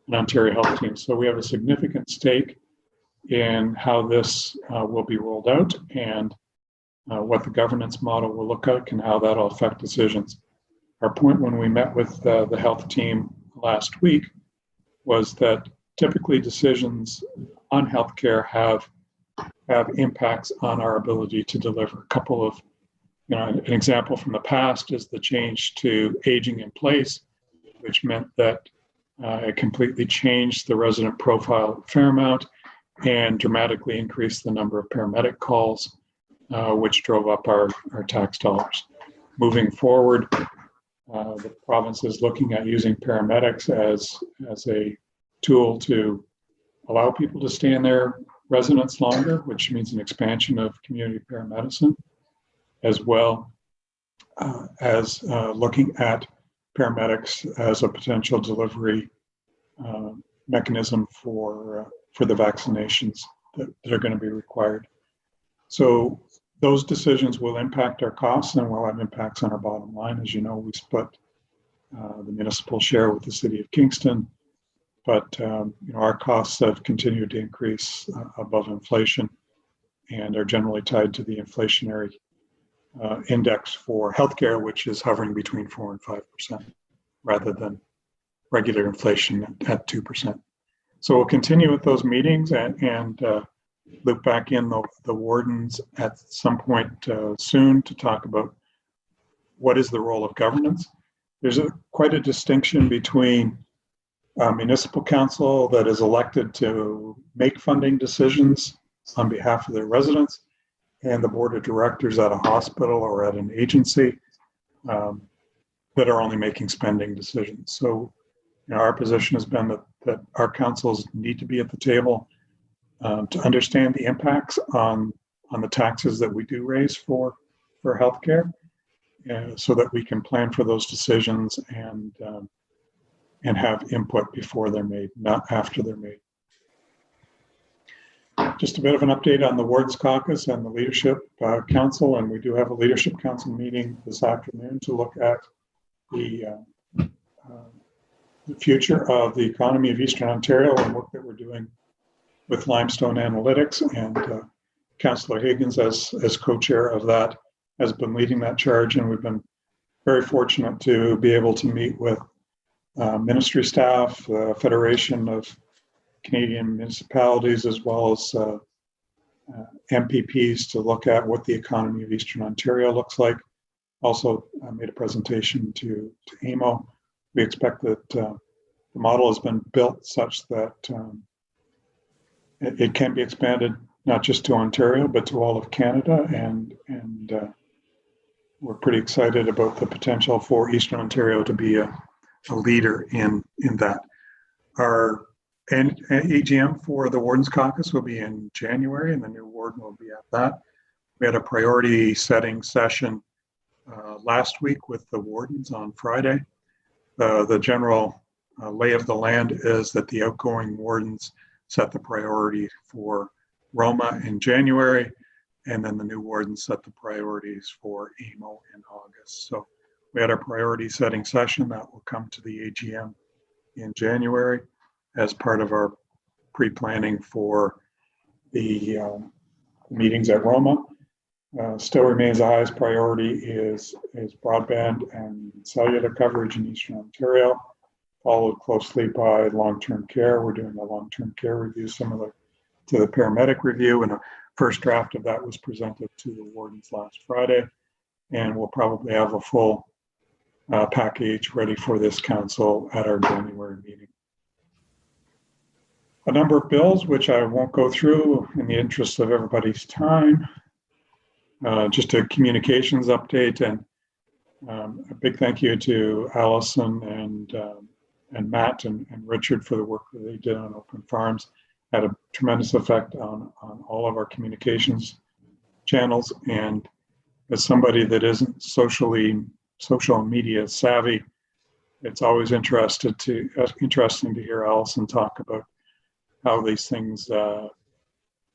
an Ontario Health Team. So we have a significant stake in how this will be rolled out and what the governance model will look like and how that'll affect decisions. Our point when we met with the health team last week was that typically decisions on healthcare have impacts on our ability to deliver. A couple of, an example from the past is the change to aging in place, which meant that it completely changed the resident profile a fair amount and dramatically increased the number of paramedic calls, which drove up our tax dollars. Moving forward, the province is looking at using paramedics as a tool to allow people to stay in their residence longer, which means an expansion of community paramedicine, as well as looking at paramedics as a potential delivery mechanism for the vaccinations that are going to be required. So those decisions will impact our costs and will have impacts on our bottom line. As you know, we split the municipal share with the City of Kingston, but our costs have continued to increase above inflation and are generally tied to the inflationary index for healthcare, which is hovering between 4% and 5%, rather than regular inflation at 2%. So we'll continue with those meetings and loop back in the wardens at some point soon to talk about what is the role of governance. There's quite a distinction between municipal council that is elected to make funding decisions on behalf of their residents and the board of directors at a hospital or at an agency. that are only making spending decisions. So, you know, our position has been that our councils need to be at the table to understand the impacts on the taxes that we do raise for healthcare, so that we can plan for those decisions and have input before they're made, not after they're made. Just a bit of an update on the Wards Caucus and the Leadership Council, and we do have a Leadership Council meeting this afternoon to look at the future of the economy of Eastern Ontario and work that we're doing with Limestone Analytics, and Councillor Higgins, as co-chair of that, has been leading that charge, and we've been very fortunate to be able to meet with ministry staff, Federation of Canadian Municipalities, as well as MPPs to look at what the economy of Eastern Ontario looks like. Also made a presentation to AMO. We expect that the model has been built such that it can be expanded not just to Ontario, but to all of Canada, and we're pretty excited about the potential for Eastern Ontario to be a leader in that. Our AGM for the Wardens Caucus will be in January, and the new warden will be at that. We had a priority setting session last week with the wardens on Friday. The general lay of the land is that the outgoing wardens set the priority for Roma in January, and then the new wardens set the priorities for AMO in August. So we had our priority setting session that will come to the AGM in January as part of our pre-planning for the meetings at Roma. Still remains the highest priority is broadband and cellular coverage in Eastern Ontario, followed closely by long-term care. We're doing a long-term care review similar to the paramedic review, and a first draft of that was presented to the wardens last Friday, and we'll probably have a full package ready for this council at our January meeting. A number of bills, which I won't go through in the interest of everybody's time. Just a communications update, and a big thank you to Allison and Matt and Richard for the work that they did on Open Farms. Had a tremendous effect on all of our communications channels, and as somebody that isn't social media savvy, it's always interesting to hear Allison talk about how these things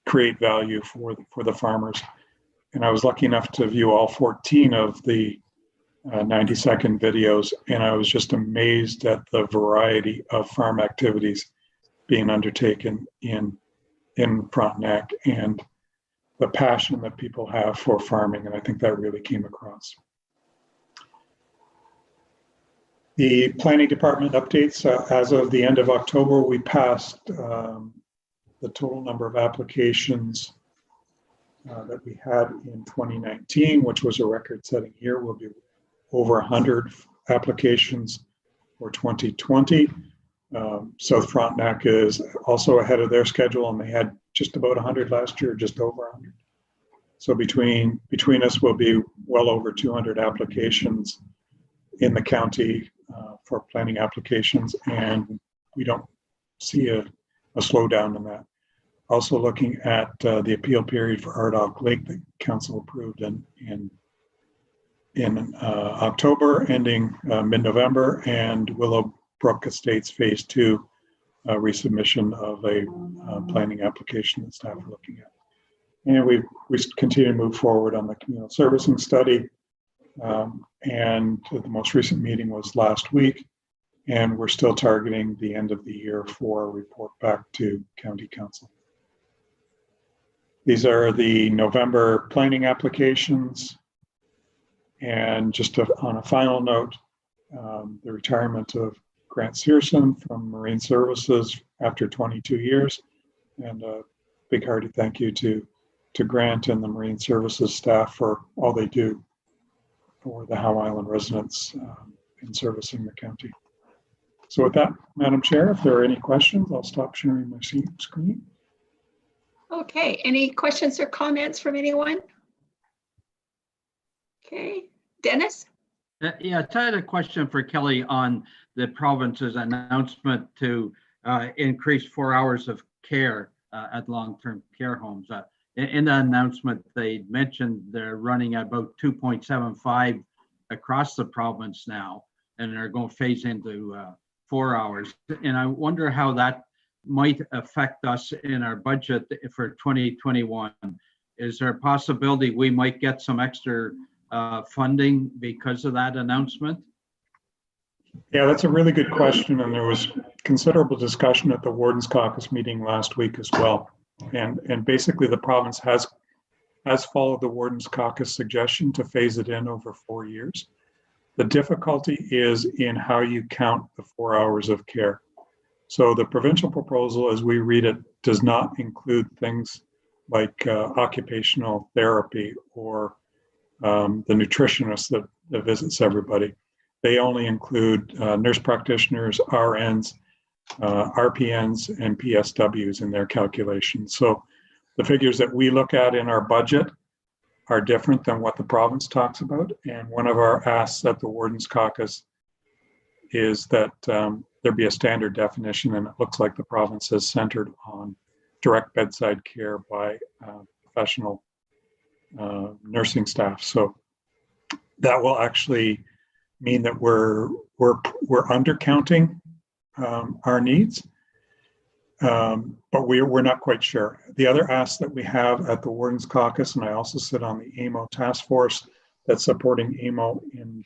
create value for the farmers. And I was lucky enough to view all 14 of the 90-second videos, and I was just amazed at the variety of farm activities being undertaken in Frontenac and the passion that people have for farming, and I think that really came across. The planning department updates, as of the end of October, we passed the total number of applications that we had in 2019, which was a record-setting year. Will be over 100 applications for 2020. South Frontenac is also ahead of their schedule, and they had just about 100 last year, just over 100. So between us, will be well over 200 applications in the county for planning applications, and we don't see a slowdown in that. Also looking at the appeal period for Ardagh Lake that council approved in October, ending mid-November, and Willowbrook Estates Phase 2 resubmission of a planning application that staff are looking at. And we continue to move forward on the communal servicing study. And the most recent meeting was last week, and we're still targeting the end of the year for a report back to County Council. These are the November planning applications. And just on a final note, the retirement of Grant Searson from Marine Services after 22 years. And a big hearty thank you to Grant and the Marine Services staff for all they do for the Howe Island residents in servicing the county. So with that, Madam Chair, if there are any questions, I'll stop sharing my screen. Okay, any questions or comments from anyone? Okay, Dennis? Yeah, I had a question for Kelly on the province's announcement to increase 4 hours of care at long-term care homes. In the announcement, they mentioned they're running about 2.75 across the province now, and they're going to phase into 4 hours. And I wonder how that might affect us in our budget for 2021. Is there a possibility we might get some extra funding because of that announcement? Yeah, that's a really good question. And there was considerable discussion at the Warden's Caucus meeting last week as well. And basically the province has followed the Warden's Caucus suggestion to phase it in over 4 years. The difficulty is in how you count the 4 hours of care. So the provincial proposal, as we read it, does not include things like occupational therapy or the nutritionist that visits everybody. They only include nurse practitioners, RNs, RPNs, and PSWs in their calculations. So the figures that we look at in our budget are different than what the province talks about. And one of our asks at the Warden's Caucus is that there be a standard definition, and it looks like the province has centered on direct bedside care by professional nursing staff. So that will actually mean that we're undercounting our needs, but we're not quite sure. The other ask that we have at the Warden's Caucus, and I also sit on the AMO task force that's supporting AMO in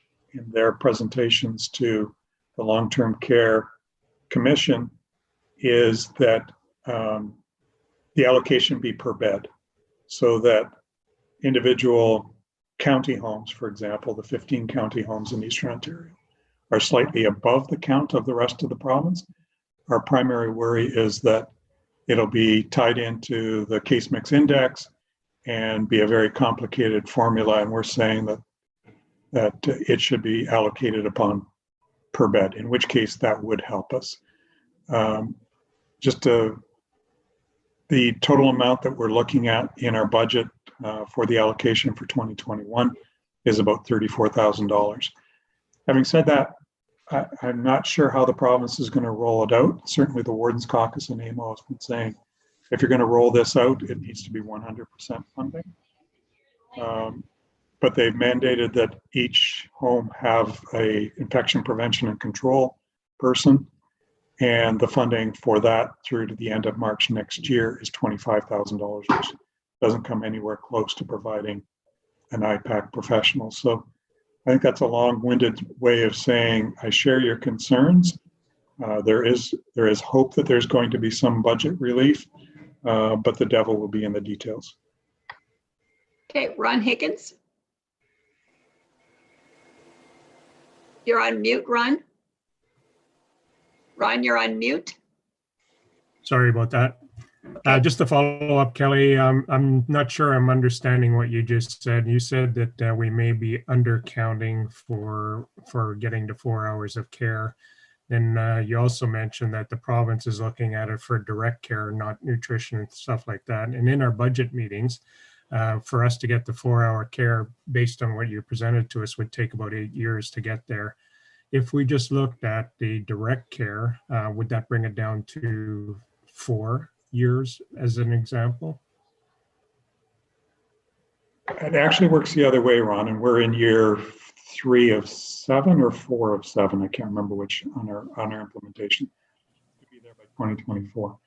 their presentations to the Long-Term Care Commission, is that the allocation be per bed, so that individual county homes, for example, the 15 county homes in Eastern Ontario, are slightly above the count of the rest of the province. Our primary worry is that it'll be tied into the case mix index and be a very complicated formula, and we're saying that it should be allocated upon per bed, in which case that would help us. The total amount that we're looking at in our budget for the allocation for 2021 is about $34,000. Having said that, I'm not sure how the province is going to roll it out. Certainly the Warden's Caucus and AMO has been saying, if you're going to roll this out, it needs to be 100% funding. But they've mandated that each home have a infection prevention and control person, and the funding for that through to the end of March next year is $25,000, which doesn't come anywhere close to providing an IPAC professional. So I think that's a long-winded way of saying I share your concerns. There is hope that there's going to be some budget relief, but the devil will be in the details. Okay, Ron Higgins. You're on mute, Ron. Ron, you're on mute. Sorry about that. Just to follow up, Kelly, I'm not sure I'm understanding what you just said. You said that we may be undercounting for getting to 4 hours of care. Then you also mentioned that the province is looking at it for direct care, not nutrition and stuff like that. And in our budget meetings, for us to get the 4 hour care based on what you presented to us would take about 8 years to get there. If we just looked at the direct care, would that bring it down to 4 years as an example? It actually works the other way, Ron, and we're in year 3 of 7 or 4 of 7. I can't remember which on our implementation. To be there by 2024.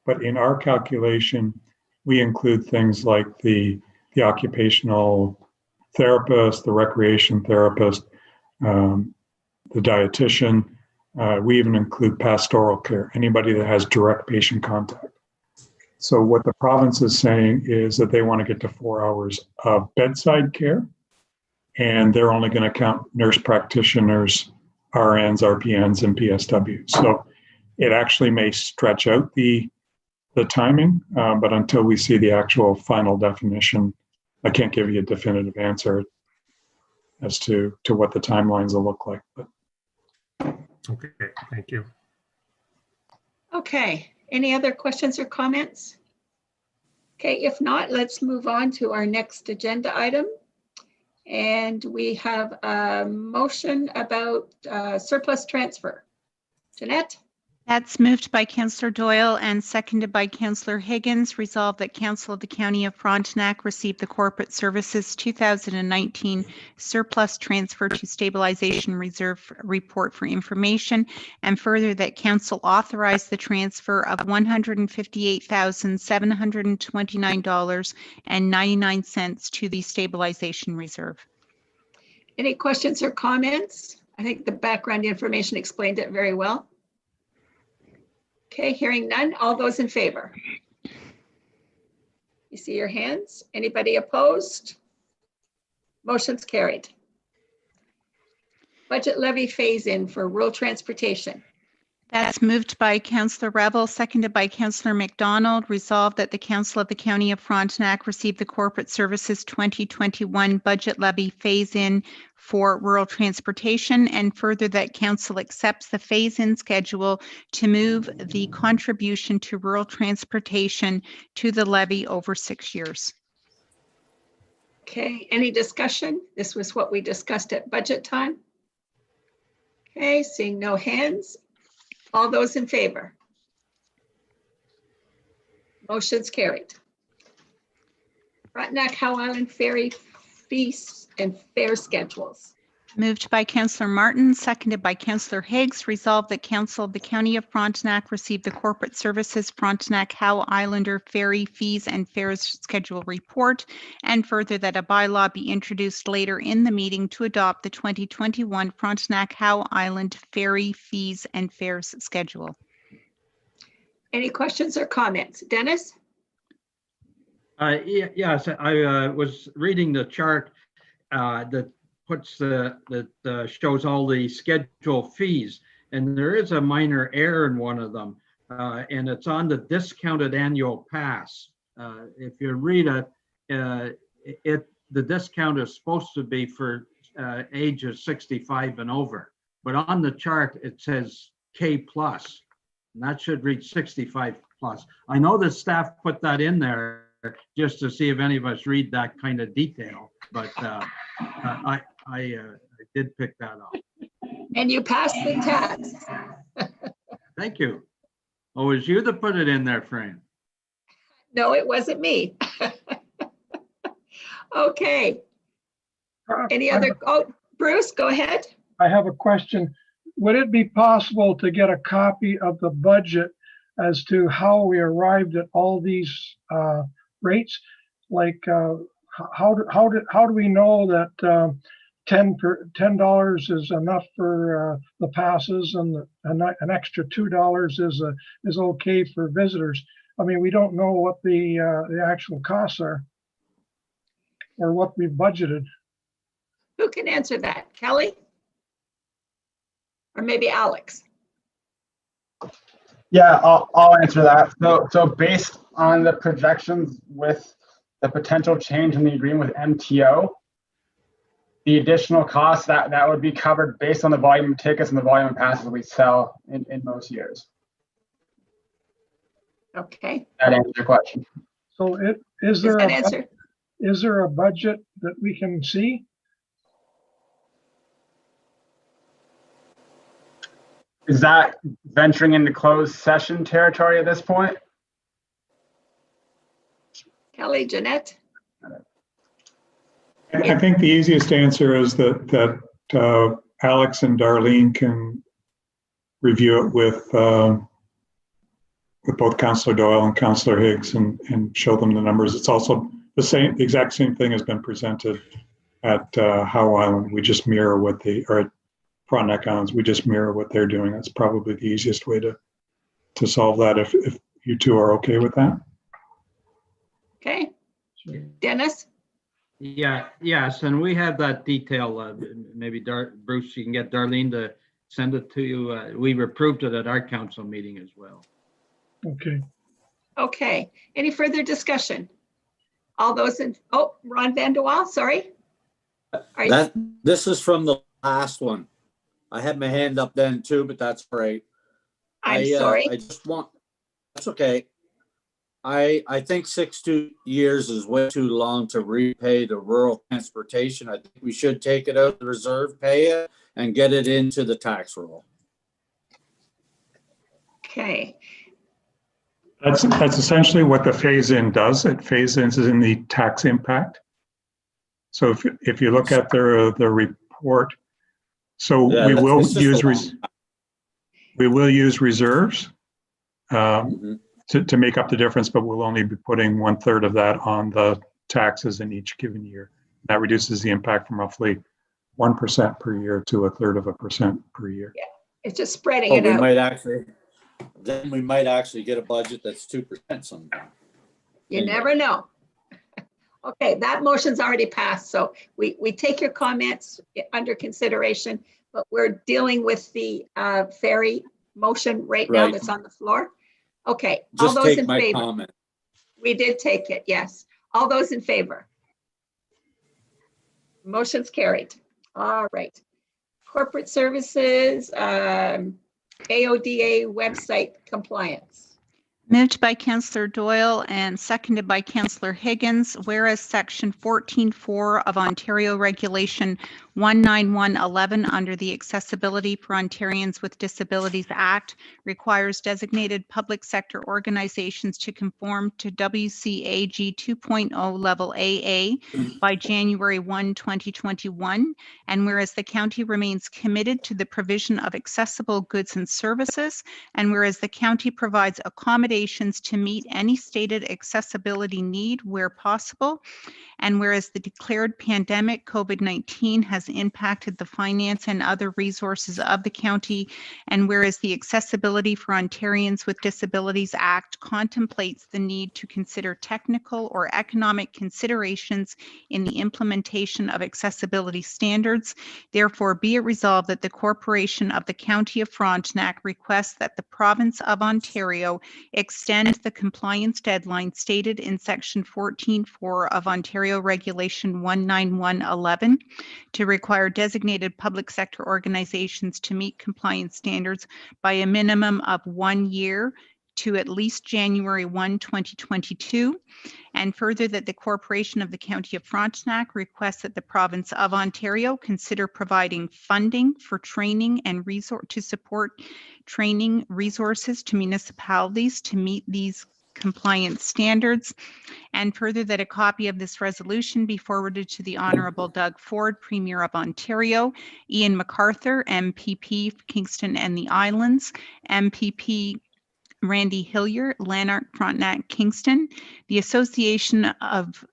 But in our calculation, we include things like the occupational therapist, the recreation therapist, the dietitian. We even include pastoral care, anybody that has direct patient contact. So what the province is saying is that they want to get to 4 hours of bedside care, and they're only going to count nurse practitioners, RNs, RPNs, and PSWs. So it actually may stretch out the timing, but until we see the actual final definition, I can't give you a definitive answer as to what the timelines will look like. But. Okay, thank you. Okay, any other questions or comments? Okay, if not, let's move on to our next agenda item. And we have a motion about surplus transfer. Jeanette? That's moved by Councillor Doyle and seconded by Councillor Higgins. Resolved that Council of the County of Frontenac receive the Corporate Services 2019 surplus transfer to stabilization reserve report for information, and further that Council authorize the transfer of $158,729.99 to the stabilization reserve. Any questions or comments? I think the background information explained it very well. Okay, hearing none. All those in favor? You see your hands? Anybody opposed? Motion's carried. Budget levy phase-in for rural transportation. That's moved by Councillor Rebel, seconded by Councillor McDonald. Resolved that the Council of the County of Frontenac receive the Corporate Services 2021 budget levy phase-in for rural transportation, and further that Council accepts the phase-in schedule to move the contribution to rural transportation to the levy over 6 years. Okay, any discussion? This was what we discussed at budget time. Okay, seeing no hands. All those in favor? Motion's carried. Frontenac Howe Island Ferry fees and fare schedules. Moved by Councillor Martin, seconded by Councillor Higgs. Resolved that Council of the County of Frontenac receive the Corporate Services Frontenac Howe Islander Ferry Fees and Fares Schedule Report, and further that a bylaw be introduced later in the meeting to adopt the 2021 Frontenac Howe Island Ferry Fees and Fares Schedule. Any questions or comments? Dennis? Yes, I was reading the chart that puts that shows all the schedule fees, and there is a minor error in one of them, and it's on the discounted annual pass. If you read it, the discount is supposed to be for ages 65 and over, but on the chart it says K plus, and that should read 65 plus. I know the staff put that in there just to see if any of us read that kind of detail, but I did pick that up. And you passed the test. Thank you. Oh, it was you that put it in there, Fran? No, it wasn't me. Okay. Any other? Oh, Bruce, go ahead. I have a question. Would it be possible to get a copy of the budget as to how we arrived at all these rates? Like, how do we know that $10 is enough for the passes, and an extra $2 is okay for visitors? I mean, we don't know what the actual costs are or what we budgeted. Who can answer that? Kelly? Or maybe Alex? Yeah, I'll answer that. So based on the projections with the potential change in the agreement with MTO, the additional costs that would be covered based on the volume of tickets and the volume of passes we sell in most years. Okay. That answers your question. So is there a budget that we can see? Is that venturing into closed session territory at this point? Kelly, Jeanette? I think the easiest answer is that Alex and Darlene can review it with both Councillor Doyle and Councillor Higgs and show them the numbers. It's also the exact same thing has been presented at Howe Island. We just mirror or at Frontenac Islands, we just mirror what they're doing. That's probably the easiest way to solve that if you two are okay with that. Okay. Dennis? Yeah, yes, and we have that detail. Maybe Bruce, you can get Darlene to send it to you. We approved it at our council meeting as well. Okay. Okay. Any further discussion? All those in, Ron Van de Waal, sorry. This is from the last one. I had my hand up then too, but that's great. I'm sorry. That's okay. I think 6 years is way too long to repay the rural transportation. I think we should take it out of the reserve, pay it, and get it into the tax roll. Okay. That's essentially what the phase-in does. It phase-ins in the tax impact. So if you look at the report, so Yeah, we will it's just use reserves to make up the difference, but we'll only be putting 1/3 of that on the taxes in each given year. That reduces the impact from roughly 1% per year to 1/3% per year. Yeah, it's just spreading Oh, it out. We might actually get a budget that's 2% sometime. You never know. Okay, that motion's already passed, so we take your comments under consideration, but we're dealing with the ferry motion right now that's on the floor. Okay, all Just those take in my favor? comment. We did take it, yes. All those in favor? Motion's carried. All right. Corporate services, AODA website compliance. Moved by Councillor Doyle and seconded by Councillor Higgins, whereas Section 14.4 of Ontario Regulation 19111 under the Accessibility for Ontarians with Disabilities Act requires designated public sector organizations to conform to WCAG 2.0 level AA by January 1, 2021, and whereas the county remains committed to the provision of accessible goods and services, and whereas the county provides accommodations to meet any stated accessibility need where possible, and whereas the declared pandemic COVID-19 has impacted the finance and other resources of the county, and whereas the Accessibility for Ontarians with Disabilities Act contemplates the need to consider technical or economic considerations in the implementation of accessibility standards, therefore be it resolved that the Corporation of the County of Frontenac requests that the Province of Ontario extend the compliance deadline stated in Section 14.4 of Ontario Regulation 19111 to require designated public sector organizations to meet compliance standards by a minimum of 1 year to at least January 1, 2022, and further that the Corporation of the County of Frontenac requests that the Province of Ontario consider providing funding for training and to support training resources to municipalities to meet these compliance standards, and further that a copy of this resolution be forwarded to the Honourable Doug Ford, Premier of Ontario, Ian MacArthur, MPP Kingston and the Islands, MPP Randy Hillier, Lanark, Frontenac, Kingston, the Association of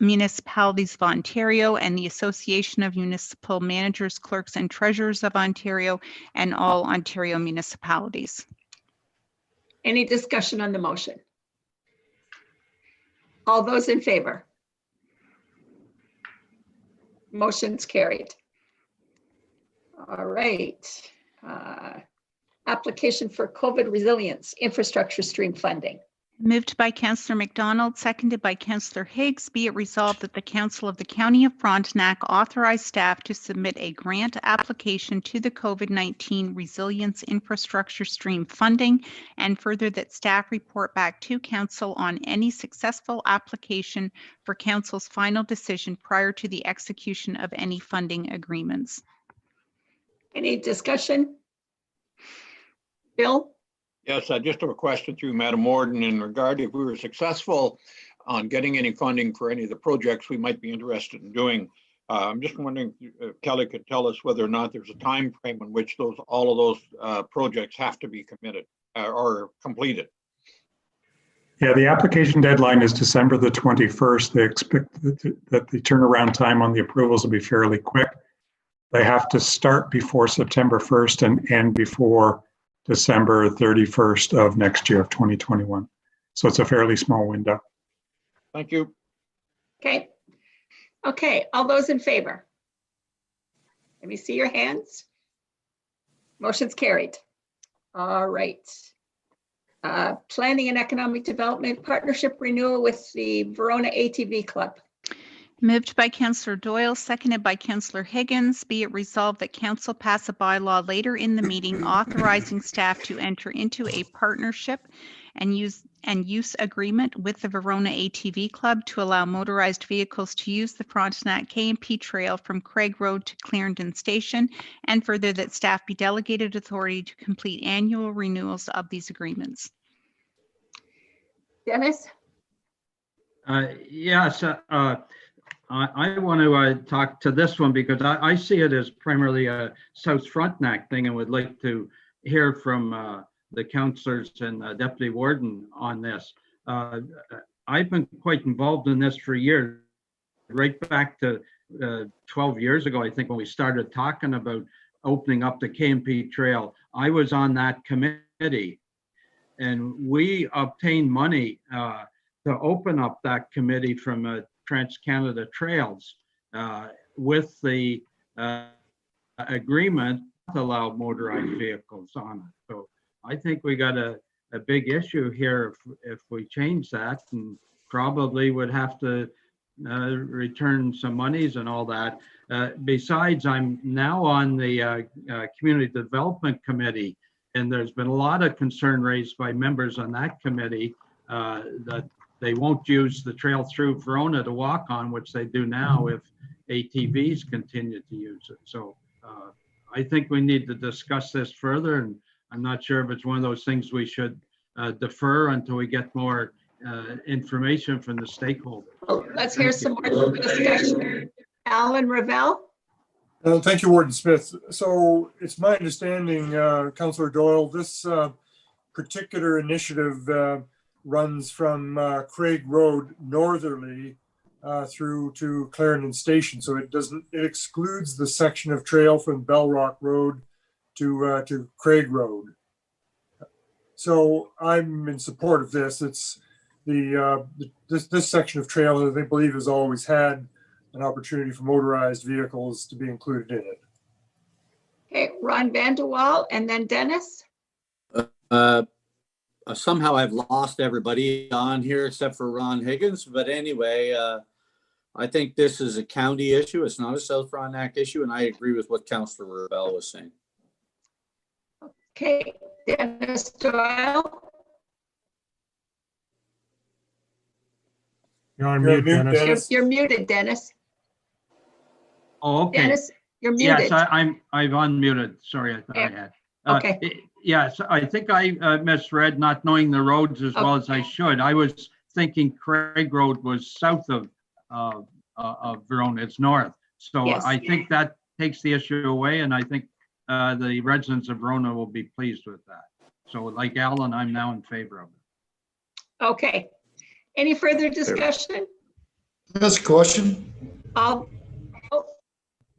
Municipalities of Ontario, and the Association of Municipal Managers, Clerks and Treasurers of Ontario, and all Ontario municipalities. Any discussion on the motion? All those in favor? Motion's carried. All right. Application for COVID resilience infrastructure stream funding. Moved by Councillor MacDonald, seconded by Councillor Higgs, be it resolved that the Council of the County of Frontenac authorize staff to submit a grant application to the COVID-19 Resilience Infrastructure Stream funding, and further that staff report back to Council on any successful application for Council's final decision prior to the execution of any funding agreements. Any discussion? Bill? Yes, I just have a question through Madam Warden in regard if we were successful on getting any funding for any of the projects we might be interested in doing. I'm just wondering if Kelly could tell us whether or not there's a time frame in which all of those projects have to be committed or completed. Yeah, the application deadline is December the 21st. They expect that the turnaround time on the approvals will be fairly quick. They have to start before September 1st and end before December 31st of next year of 2021. So it's a fairly small window. Thank you. Okay. Okay, all those in favor? Let me see your hands. Motion's carried. All right. Planning and Economic Development Partnership Renewal with the Verona ATV Club. Moved by Councillor Doyle, seconded by Councillor Higgins, be it resolved that Council pass a bylaw later in the meeting authorizing staff to enter into a partnership and use and use agreement with the Verona ATV Club to allow motorized vehicles to use the Frontenac K&P Trail from Craig Road to Clarendon Station, and further that staff be delegated authority to complete annual renewals of these agreements. Dennis? Yes, I want to talk to this one because I see it as primarily a South Frontenac thing and would like to hear from the councillors and deputy warden on this. I've been quite involved in this for years, right back to 12 years ago, I think, when we started talking about opening up the K&P Trail. I was on that committee, and we obtained money to open up that committee from Trans-Canada Trails with the agreement to allow motorized vehicles on it. So I think we got a big issue here if we change that, and probably would have to return some monies and all that. Besides, I'm now on the Community Development Committee, and there's been a lot of concern raised by members on that committee that they won't use the trail through Verona to walk on, which they do now if ATVs continue to use it. So I think we need to discuss this further, and I'm not sure if it's one of those things we should defer until we get more information from the stakeholders. Well, let's hear some more discussion. Alan Ravel? Thank you, Warden Smith. So it's my understanding, Councillor Doyle, this particular initiative runs from Craig Road northerly through to Clarendon Station. So it excludes the section of trail from Bellrock Road to Craig Road. So I'm in support of this. It's this section of trail that they believe has always had an opportunity for motorized vehicles to be included in it. Okay, Ron Vanderwall and then Dennis. Somehow I've lost everybody on here except for Ron Higgins. But anyway, I think this is a county issue. It's not a South Frontenac issue. And I agree with what Councillor Ravel was saying. Okay, Dennis Doyle. You're on mute, Dennis. You're muted, Dennis. Oh, okay. Dennis, you're muted. Yes, I've unmuted. Sorry, I thought I had. Okay. Yes, I think I misread, not knowing the roads as well as I should. I was thinking Craig Road was south of Verona. It's north. So yes. I think that takes the issue away, and I think the residents of Verona will be pleased with that. So like Alan, I'm now in favor of it. Okay. Any further discussion? That's a question.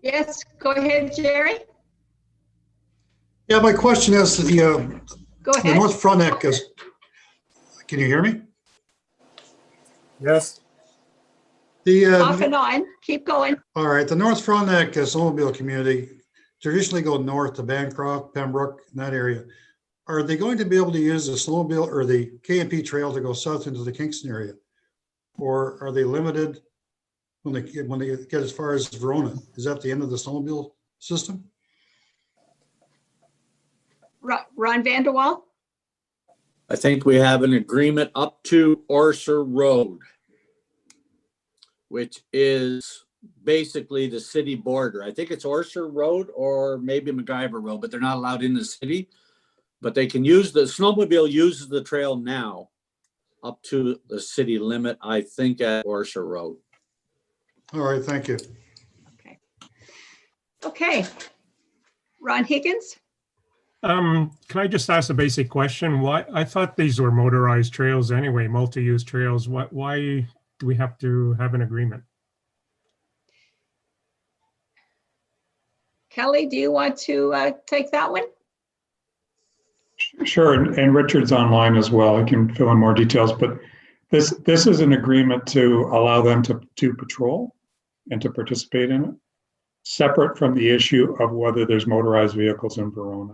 Yes, go ahead, Jerry. Yeah, my question is the go ahead. The North Frontenac is. Can you hear me? Yes. Off and on. Keep going. All right. The North Frontenac snowmobile community traditionally go north to Bancroft, Pembroke, in that area. Are they going to be able to use the snowmobile or the K&P trail to go south into the Kingston area, or are they limited when they get as far as Verona? Is that the end of the snowmobile system? Ron Vanderwall? I think we have an agreement up to Orser Road, which is basically the city border. I think it's Orser Road or maybe MacGyver Road, but they're not allowed in the city. But they can use the snowmobile uses the trail now up to the city limit, I think, at Orser Road. All right, thank you. Okay. Ron Higgins? Can I just ask a basic question? Why, I thought these were motorized trails anyway, multi-use trails. Why do we have to have an agreement? Kelly, do you want to take that one? Sure, and Richard's online as well. I can fill in more details, but this is an agreement to allow them to do patrol and to participate in it, separate from the issue of whether there's motorized vehicles in Verona.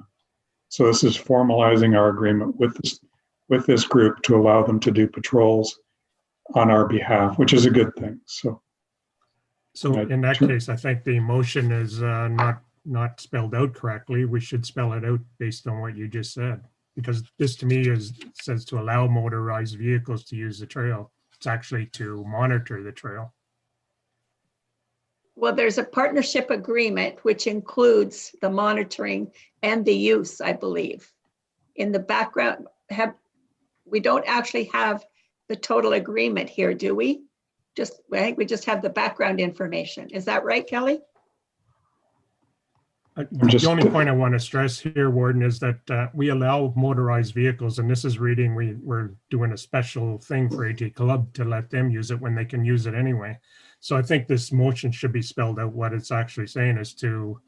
So this is formalizing our agreement with this group to allow them to do patrols on our behalf, which is a good thing. So in that case, I think the motion is not spelled out correctly. We should spell it out based on what you just said. Because this to me says to allow motorized vehicles to use the trail. It's actually to monitor the trail. Well, there's a partnership agreement which includes the monitoring and the use, I believe. In the background, we don't actually have the total agreement here, do we? I think we just have the background information. Is that right, Kelly? The only point I want to stress here, Warden, is that we allow motorized vehicles, and this is reading, we're doing a special thing for AT Club to let them use it when they can use it anyway. So I think this motion should be spelled out. What it's actually saying is to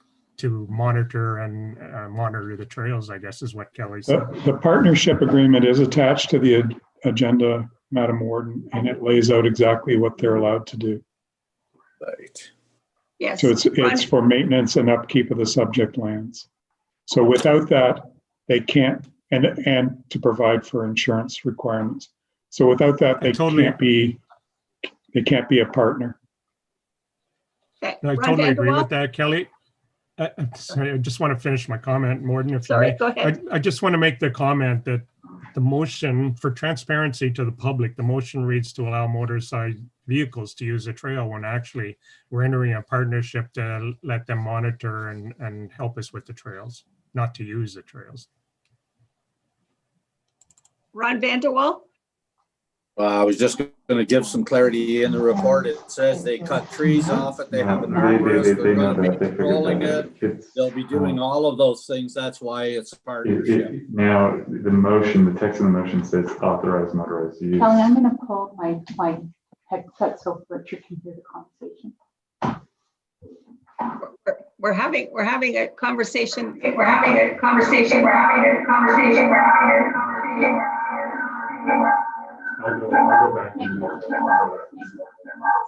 monitor and monitor the trails, I guess is what Kelly said. The partnership agreement is attached to the agenda, Madam Warden, and it lays out exactly what they're allowed to do. Right. Yes. So it's for maintenance and upkeep of the subject lands. So without that, they can't, and to provide for insurance requirements. So without that, they can't be a partner. Okay. I totally agree with that, Kelly. Sorry, I just want to finish my comment, Morton, if Sorry, you may. go ahead. I just want to make the comment that the motion, for transparency to the public, the motion reads to allow motorized vehicles to use a trail when actually we're entering a partnership to let them monitor and help us with the trails, not to use the trails. Ron Vanderwall? I was just going to give some clarity in the report. It says they cut trees off it. They have an arborist. They're going to be controlling it. They'll be doing all of those things. That's why it's a partnership. Now, the motion, the text of the motion says authorized motorized use. Kelly, I'm going to pull my headset so Richard can hear the conversation. We're having a conversation. I'll go back.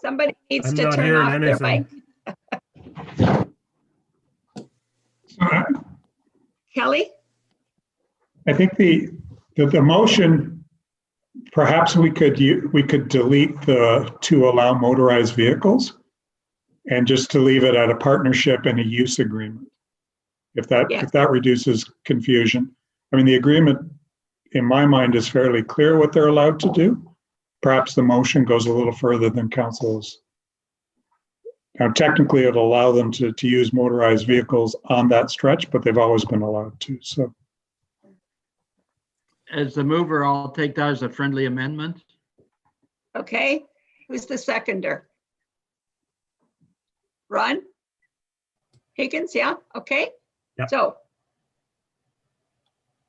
Somebody needs I'm to not turn hearing off their mic. Kelly? I think the motion, perhaps we could delete the to allow motorized vehicles and just to leave it at a partnership and a use agreement. If that reduces confusion. I mean, the agreement in my mind is fairly clear what they're allowed to do. Perhaps the motion goes a little further than council's. Now, technically, it'll allow them to use motorized vehicles on that stretch, but they've always been allowed to. So, as the mover, I'll take that as a friendly amendment. Okay, who's the seconder? Ron? Higgins, yeah, okay. Yep. So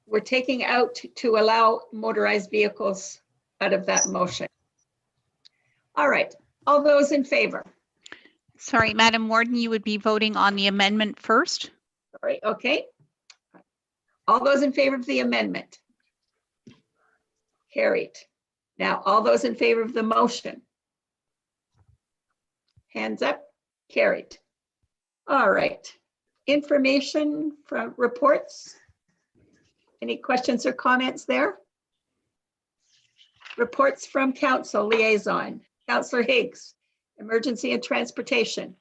we're taking out to allow motorized vehicles out of that motion. All right, all those in favor? Sorry, Madam Warden, you would be voting on the amendment first. Sorry, okay. All those in favor of the amendment? Carried. Now, all those in favor of the motion? Hands up, carried. All right, information from reports. Any questions or comments there? Reports from council liaison. Councillor Higgs, emergency and transportation.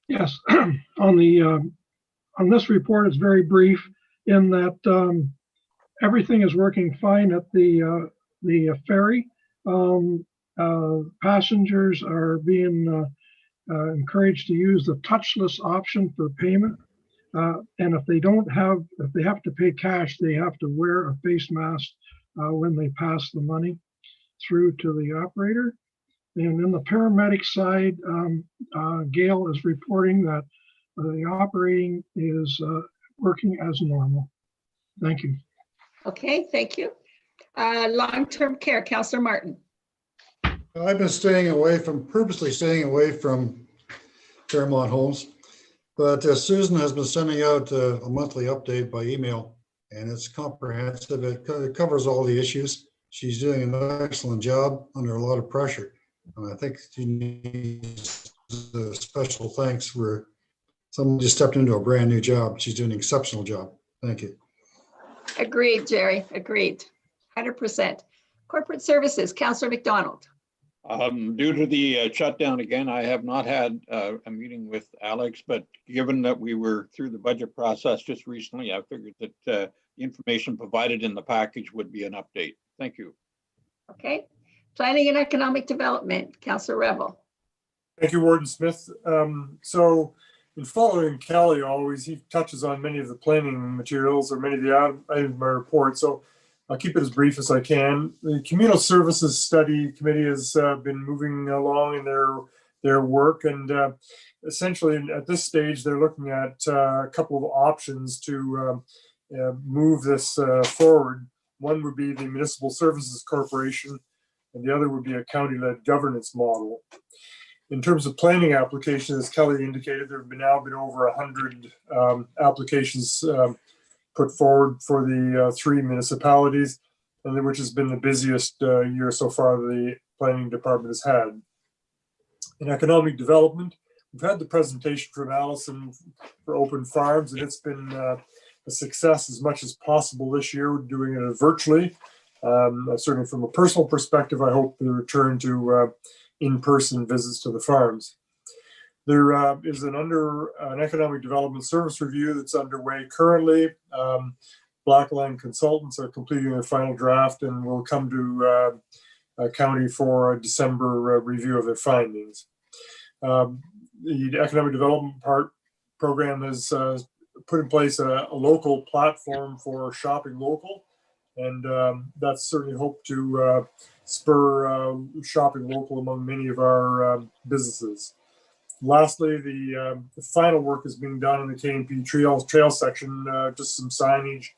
Yes, on this report, it's very brief in that everything is working fine at the ferry. Passengers are being encouraged to use the touchless option for payment. And if they have to pay cash, they have to wear a face mask when they pass the money through to the operator. And in the paramedic side, Gail is reporting that the operating is working as normal. Thank you. Okay, thank you. Long-term care, Councillor Martin. I've been purposely staying away from Fairmont Homes, but Susan has been sending out a monthly update by email, and it's comprehensive. It covers all the issues. She's doing an excellent job under a lot of pressure. And I think she needs a special thanks for someone just stepped into a brand new job. She's doing an exceptional job. Thank you. Agreed, Jerry, agreed, 100%. Corporate services, Councillor McDonald. Due to the shutdown again, I have not had a meeting with Alex, but given that we were through the budget process just recently, I figured that the information provided in the package would be an update. Thank you. Okay. Planning and Economic Development, Councillor Revel. Thank you, Warden Smith. So in following Kelly always, he touches on many of the planning materials or many of the items in my report. So I'll keep it as brief as I can. The Communal Services Study Committee has been moving along in their work, and essentially at this stage they're looking at a couple of options to move this forward. One would be the Municipal Services Corporation, and the other would be a county-led governance model. In terms of planning applications, as Kelly indicated, there have now been over 100 applications put forward for the 3 municipalities, and which has been the busiest year so far the planning department has had. In economic development, we've had the presentation from Allison for open farms, and it's been a success as much as possible this year. We're doing it virtually. Certainly from a personal perspective, I hope the return to in-person visits to the farms. There is an economic development service review that's underway currently. Blackline consultants are completing their final draft and will come to county for a December review of their findings. The economic development program has put in place a local platform for shopping local, and that's certainly hoped to spur shopping local among many of our businesses. Lastly, the final work is being done in the KNP trail section, just some signage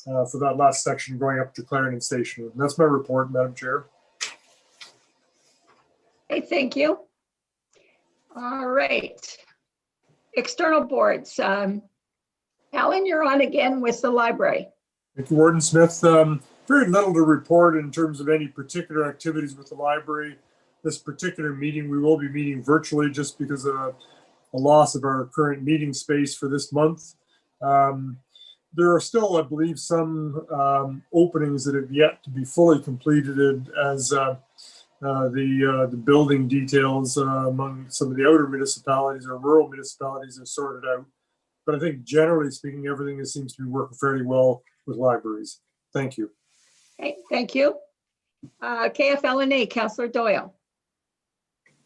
for that last section going up to Clarendon Station. And that's my report, Madam Chair. Okay, thank you. All right. External boards. Alan, you're on again with the library. Thank you, Warden Smith. Very little to report in terms of any particular activities with the library. This particular meeting, we will be meeting virtually just because of a loss of our current meeting space for this month. There are still, I believe, some openings that have yet to be fully completed as the building details among some of the outer municipalities or rural municipalities are sorted out. But I think generally speaking, everything seems to be working fairly well with libraries. Thank you. Okay, thank you. KFL&A, Councillor Doyle.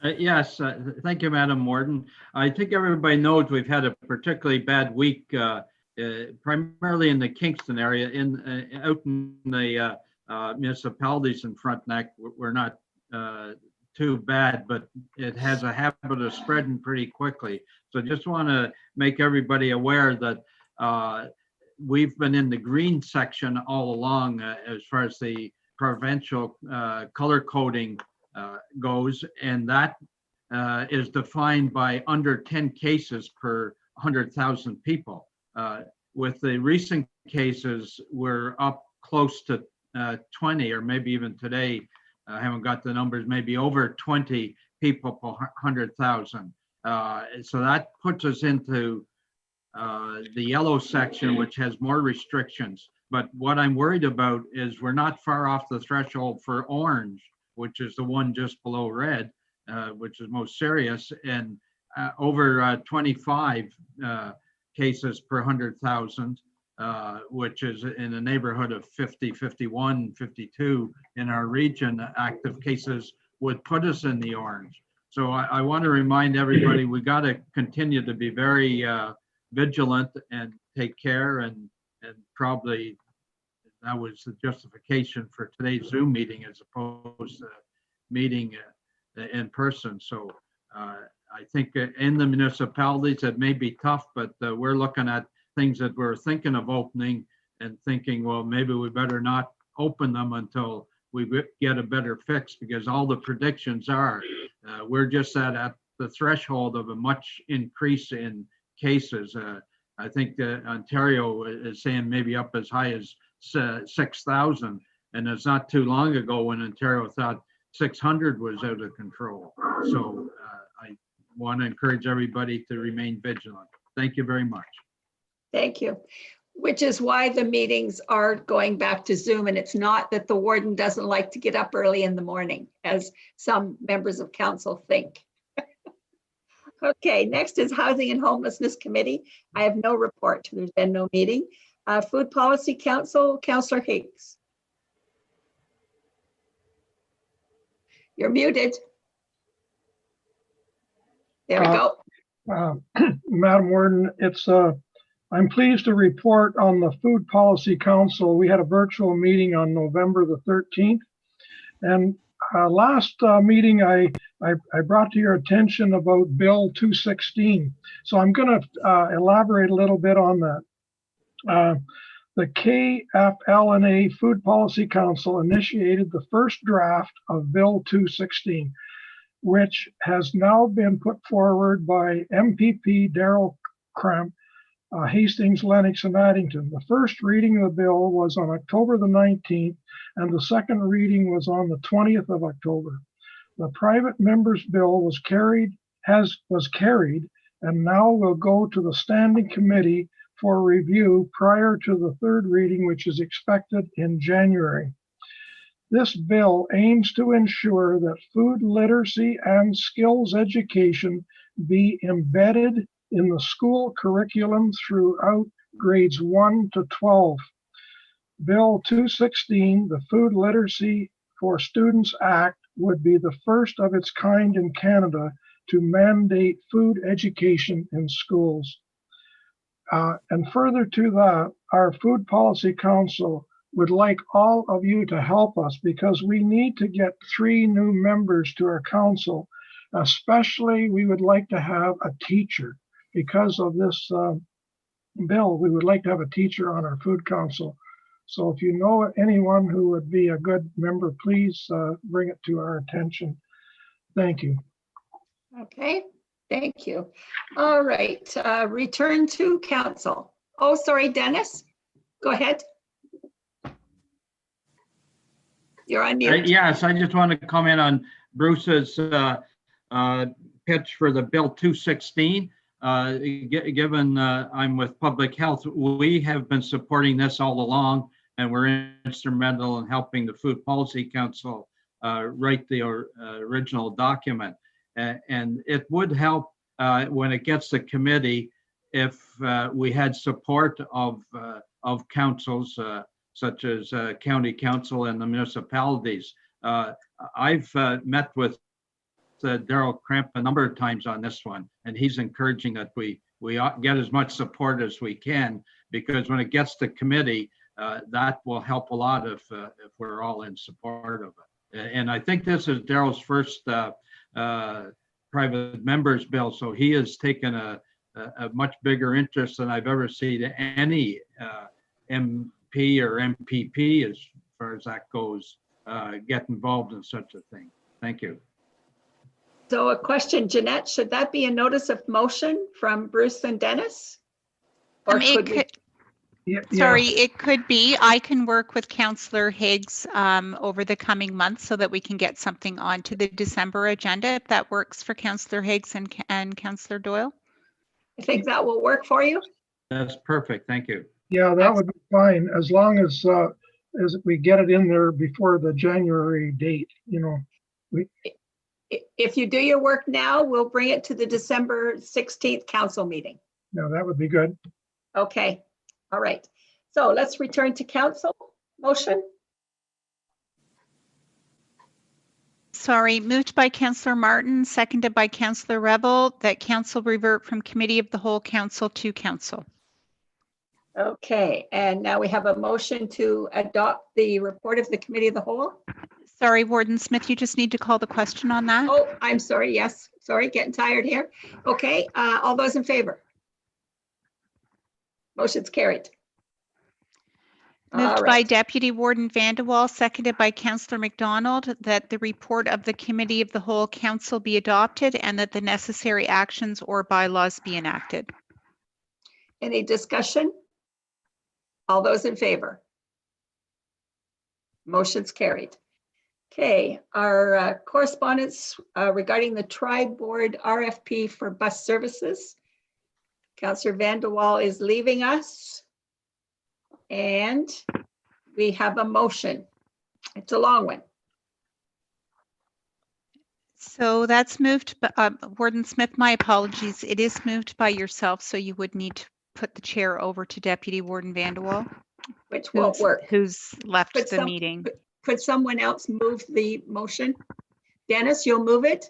Yes, thank you, Madam Warden. I think everybody knows we've had a particularly bad week, primarily in the Kingston area. Out in the municipalities in Frontenac, we're not too bad, but it has a habit of spreading pretty quickly. So just want to make everybody aware that we've been in the green section all along as far as the provincial color coding goes, and that is defined by under 10 cases per 100,000 people. With the recent cases, we're up close to 20, or maybe even today, I haven't got the numbers, maybe over 20 people per 100,000. So that puts us into the yellow section, which has more restrictions. But what I'm worried about is we're not far off the threshold for orange, which is the one just below red, which is most serious, and over 25 cases per 100,000, which is in the neighborhood of 50, 51, 52 in our region. Active cases would put us in the orange. So I want to remind everybody, we got to continue to be very vigilant and take care, and probably that was the justification for today's Zoom meeting as opposed to meeting in person. So I think in the municipalities it may be tough, but we're looking at things that we're thinking of opening and thinking, well, maybe we better not open them until we get a better fix, because all the predictions are we're just at the threshold of a much increase in cases. I think that Ontario is saying maybe up as high as 6,000, and it's not too long ago when Ontario thought 600 was out of control. So I want to encourage everybody to remain vigilant. Thank you very much. Thank you. Which is why the meetings are going back to Zoom, and it's not that the warden doesn't like to get up early in the morning, as some members of council think. Okay, next is Housing and Homelessness Committee. I have no report. There's been no meeting. Food Policy Council, Councillor Higgs. You're muted. There we go. Madam Warden, I'm pleased to report on the Food Policy Council. We had a virtual meeting on November the 13th. And last meeting, I brought to your attention about Bill 216. So I'm going to elaborate a little bit on that. The KFLNA Food Policy Council initiated the first draft of Bill 216, which has now been put forward by MPP Darrell Cramp, Hastings, Lennox, and Addington. The first reading of the bill was on October the 19th, and the second reading was on the 20th of October. The private member's bill was carried, and now will go to the standing committee for review prior to the third reading, which is expected in January. This bill aims to ensure that food literacy and skills education be embedded in the school curriculum throughout grades 1 to 12. Bill 216, the Food Literacy for Students Act, would be the first of its kind in Canada to mandate food education in schools. And further to that, our Food Policy Council would like all of you to help us, because we need to get 3 new members to our council. Especially, we would like to have a teacher. Because of this bill, we would like to have a teacher on our food council. So if you know anyone who would be a good member, please bring it to our attention. Thank you. Okay, thank you. All right, return to council. Oh, sorry, Dennis, go ahead. You're on mute. Yes, I just want to comment on Bruce's pitch for the Bill 216. Given I'm with Public Health, we have been supporting this all along, and we're instrumental in helping the Food Policy Council write the original document. And it would help when it gets to committee if we had support of councils such as County Council and the municipalities. I've met with Darrell Cramp a number of times on this one, and he's encouraging that we get as much support as we can, because when it gets to committee, that will help a lot if we're all in support of it. And I think this is Darrell's first private members bill, so he has taken a much bigger interest than I've ever seen any MP or MPP, as far as that goes, get involved in such a thing. Thank you. So a question, Jeanette, should that be a notice of motion from Bruce and Dennis? Or could we? Sorry, it could be. I can work with Councillor Higgs over the coming months so that we can get something onto the December agenda, if that works for Councillor Higgs and Councillor Doyle. I think that will work for you. That's perfect. Thank you. Yeah, that would be fine, as long as we get it in there before the January date, you know. If you do your work now, we'll bring it to the December 16th council meeting. No, that would be good. Okay, all right. So let's return to council motion. Sorry, moved by Councillor Martin, seconded by Councillor Rebel, that council revert from committee of the whole council to council. Okay, and now we have a motion to adopt the report of the committee of the whole. Sorry, Warden Smith, you just need to call the question on that. Oh, I'm sorry. Yes, sorry, getting tired here. Okay, all those in favor? Motion's carried. Moved by Deputy Warden Vandewaal, seconded by Councillor McDonald, that the report of the Committee of the Whole Council be adopted and that the necessary actions or bylaws be enacted. Any discussion? All those in favor? Motion's carried. Okay, our correspondence regarding the Tri-Board RFP for bus services. Councillor Vandewaal is leaving us. And we have a motion. It's a long one. So that's moved, Warden Smith, my apologies. It is moved by yourself, so you would need to put the chair over to Deputy Warden Vanderwall, Which won't work. who's left Could the meeting. Could someone else move the motion? Dennis, you'll move it?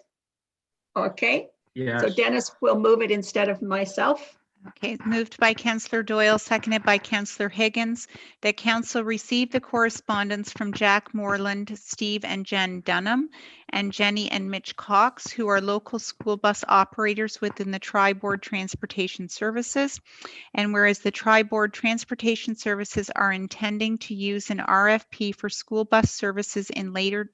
Okay. Yes. So Dennis will move it instead of myself. Okay, moved by Councillor Doyle, seconded by Councillor Higgins, that Council receive the correspondence from Jack Moreland, Steve and Jen Dunham, and Jenny and Mitch Cox, who are local school bus operators within the Tri-Board Transportation Services. And whereas the Tri-Board Transportation Services are intending to use an RFP for school bus services in later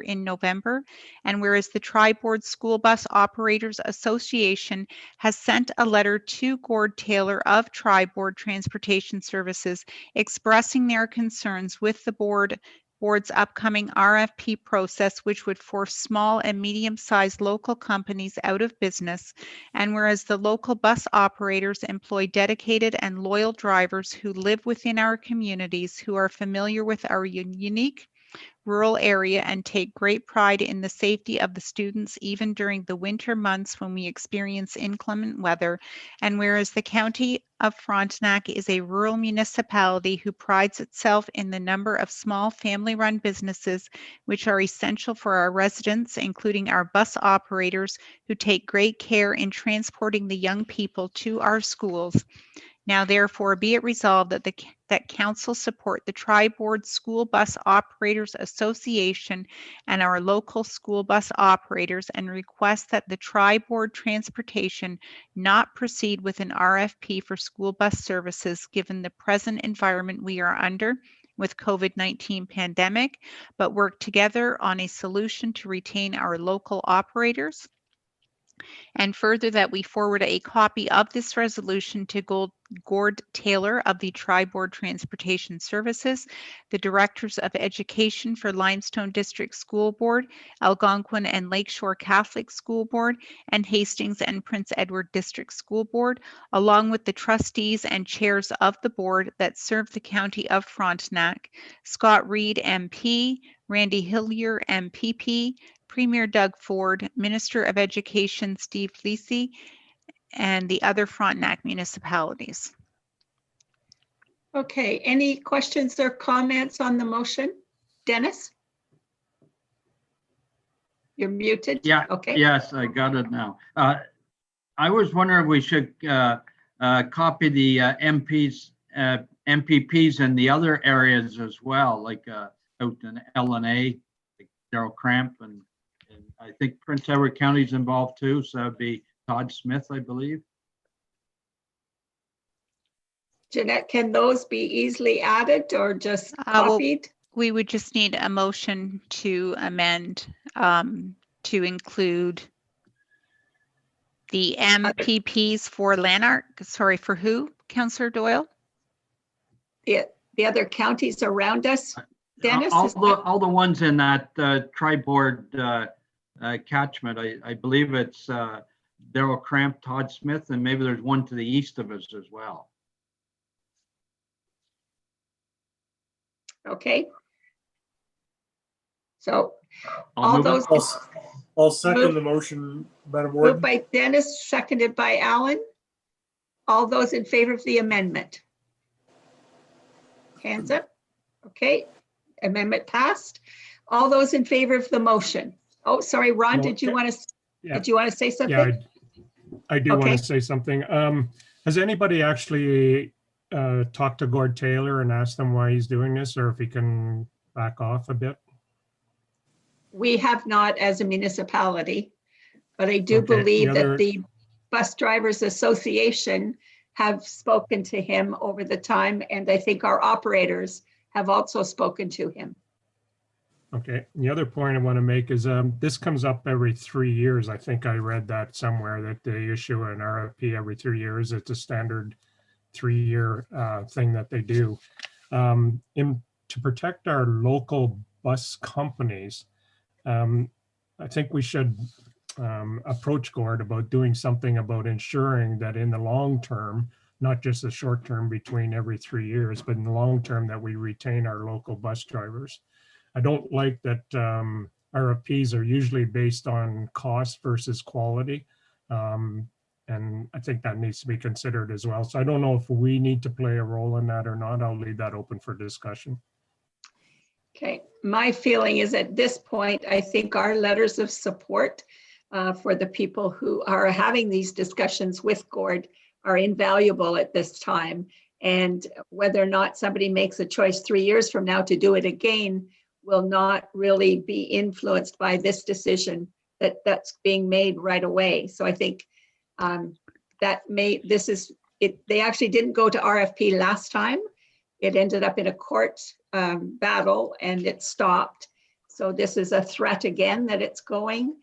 in November, and whereas the Tri-Board School Bus Operators Association has sent a letter to Gord Taylor of Tri-Board Transportation Services expressing their concerns with the board's upcoming RFP process, which would force small and medium-sized local companies out of business. And whereas the local bus operators employ dedicated and loyal drivers who live within our communities, who are familiar with our unique rural area and take great pride in the safety of the students even during the winter months when we experience inclement weather. And whereas the County of Frontenac is a rural municipality who prides itself in the number of small family-run businesses which are essential for our residents, including our bus operators who take great care in transporting the young people to our schools. Now, therefore, be it resolved that Council support the Tri-Board School Bus Operators Association and our local school bus operators, and request that the Tri-Board Transportation not proceed with an RFP for school bus services given the present environment we are under with COVID-19 pandemic, but work together on a solution to retain our local operators. And further, that we forward a copy of this resolution to Gord Taylor of the Tri-Board Transportation Services, the Directors of Education for Limestone District School Board, Algonquin and Lakeshore Catholic School Board, and Hastings and Prince Edward District School Board, along with the trustees and chairs of the board that serve the County of Frontenac, Scott Reed, MP, Randy Hillier, MPP, Premier Doug Ford, Minister of Education Steve Lisi, and the other Frontenac municipalities. Okay, any questions or comments on the motion? Dennis? You're muted? Yeah. Okay. Yes, I got it now. I was wondering if we should copy the MPPs in the other areas as well, like out in LNA, like Darrell Cramp, and I think Prince Edward County is involved too, so it'd be Todd Smith, I believe. Jeanette, can those be easily added or just copied? We would just need a motion to amend to include the MPPs for Lanark. Sorry, for who, Councillor Doyle? The other counties around us, Dennis? All the ones in that Tri-Board catchment. I believe it's Darrell Cramp, Todd Smith, and maybe there's one to the east of us as well. Okay. So I'll second the motion, Madam Warden. Moved by Dennis, seconded by Alan. All those in favor of the amendment? Hands up. Okay, amendment passed. All those in favor of the motion? Oh, sorry, Ron, did you want to say something? Yeah, I do want Okay. to say something. Has anybody actually talked to Gord Taylor and asked him why he's doing this, or if he can back off a bit? We have not as a municipality, but I do Okay, believe the other- that the Bus Drivers Association have spoken to him over the time, and I think our operators have also spoken to him. Okay, the other point I want to make is this comes up every 3 years. I think I read that somewhere, that they issue an RFP every 3 years. It's a standard 3-year thing that they do. To protect our local bus companies, I think we should approach Gord about doing something about ensuring that in the long term, not just the short term between every 3 years, but in the long term that we retain our local bus drivers. I don't like that RFPs are usually based on cost versus quality. And I think that needs to be considered as well. So I don't know if we need to play a role in that or not. I'll leave that open for discussion. Okay, my feeling is at this point, I think our letters of support for the people who are having these discussions with Gord are invaluable at this time. And whether or not somebody makes a choice 3 years from now to do it again will not really be influenced by this decision that's being made right away. So I think they actually didn't go to RFP last time. It ended up in a court battle and it stopped. So this is a threat again that it's going.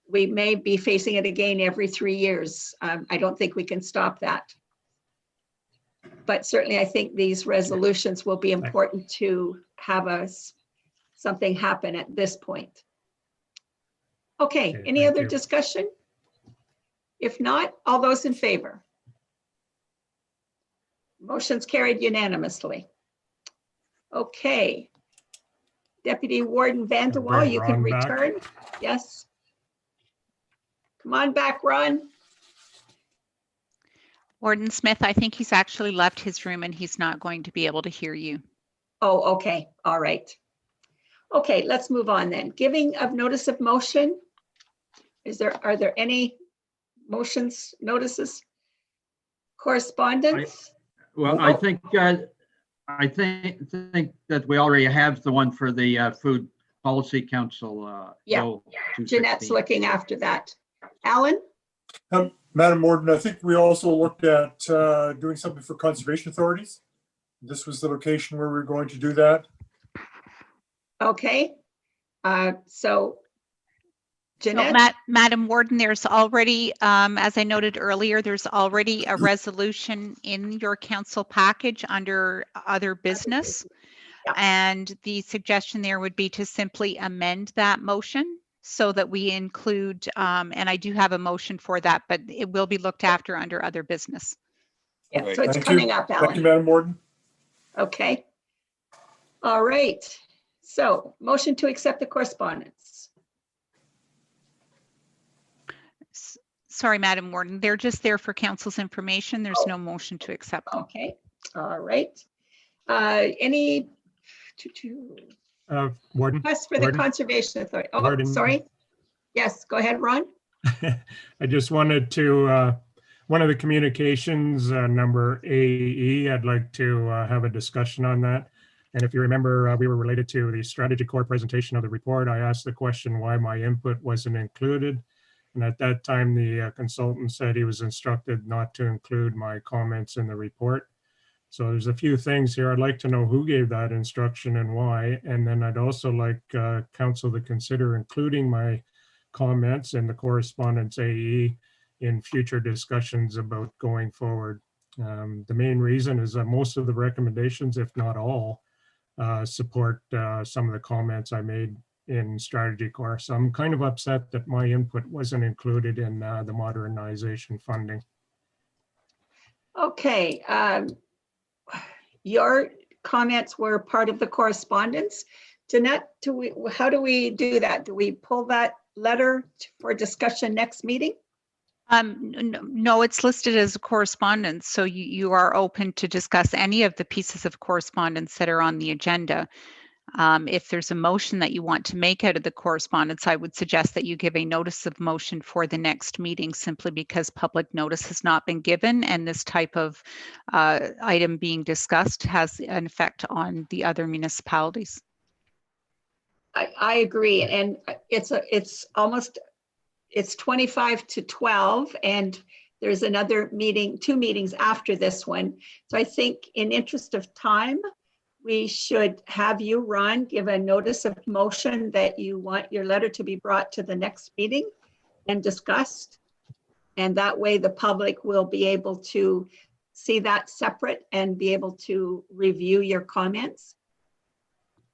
We may be facing it again every 3 years. I don't think we can stop that. But certainly I think these resolutions will be important to have something happen at this point. Okay, any other discussion? If not, all those in favor? Motion's carried unanimously. Okay. Deputy Warden Vanderwall, you can return. Yes. Come on back, Ron. Warden Smith, I think he's actually left his room and he's not going to be able to hear you. Oh, okay. All right. Okay, let's move on then. Giving of notice of motion. Are there any motions, notices, correspondence? I think that we already have the one for the Food Policy Council. Yeah, Jeanette's looking after that. Alan? Madam Warden, I think we also looked at doing something for conservation authorities. This was the location where we're going to do that. Okay. So Jeanette? Madam Warden, there's already, as I noted earlier, there's already a resolution in your council package under other business. And the suggestion there would be to simply amend that motion so that we include, and I do have a motion for that, but it will be looked after under other business. Yeah, so it's coming up, Alan. Thank you, Madam Warden. Okay. All right. So motion to accept the correspondence. Sorry, Madam Warden, they're just there for council's information. There's no motion to accept them. Okay. All right. Any Warden? request for the Conservation Authority? Oh, Warden. Sorry. Yes, go ahead, Ron. I just wanted to, one of the communications, number AE, I'd like to have a discussion on that. And if you remember, we were related to the strategy core presentation of the report. I asked the question why my input wasn't included. And at that time, the consultant said he was instructed not to include my comments in the report. So there's a few things here. I'd like to know who gave that instruction and why. And then I'd also like council to consider including my comments in the correspondence AE in future discussions about going forward. The main reason is that most of the recommendations, if not all, support some of the comments I made in strategy core. So I'm kind of upset that my input wasn't included in the modernization funding. Okay. Your comments were part of the correspondence. Jeanette, how do we do that? Do we pull that letter for discussion next meeting? No, it's listed as a correspondence. So you are open to discuss any of the pieces of correspondence that are on the agenda. If there's a motion that you want to make out of the correspondence, I would suggest that you give a notice of motion for the next meeting, simply because public notice has not been given and this type of item being discussed has an effect on the other municipalities. I agree. And it's 25 to 12 and there's another meeting, 2 meetings after this one. So I think in interest of time, we should have you, Ron, give a notice of motion that you want your letter to be brought to the next meeting and discussed. And that way the public will be able to see that separate and be able to review your comments.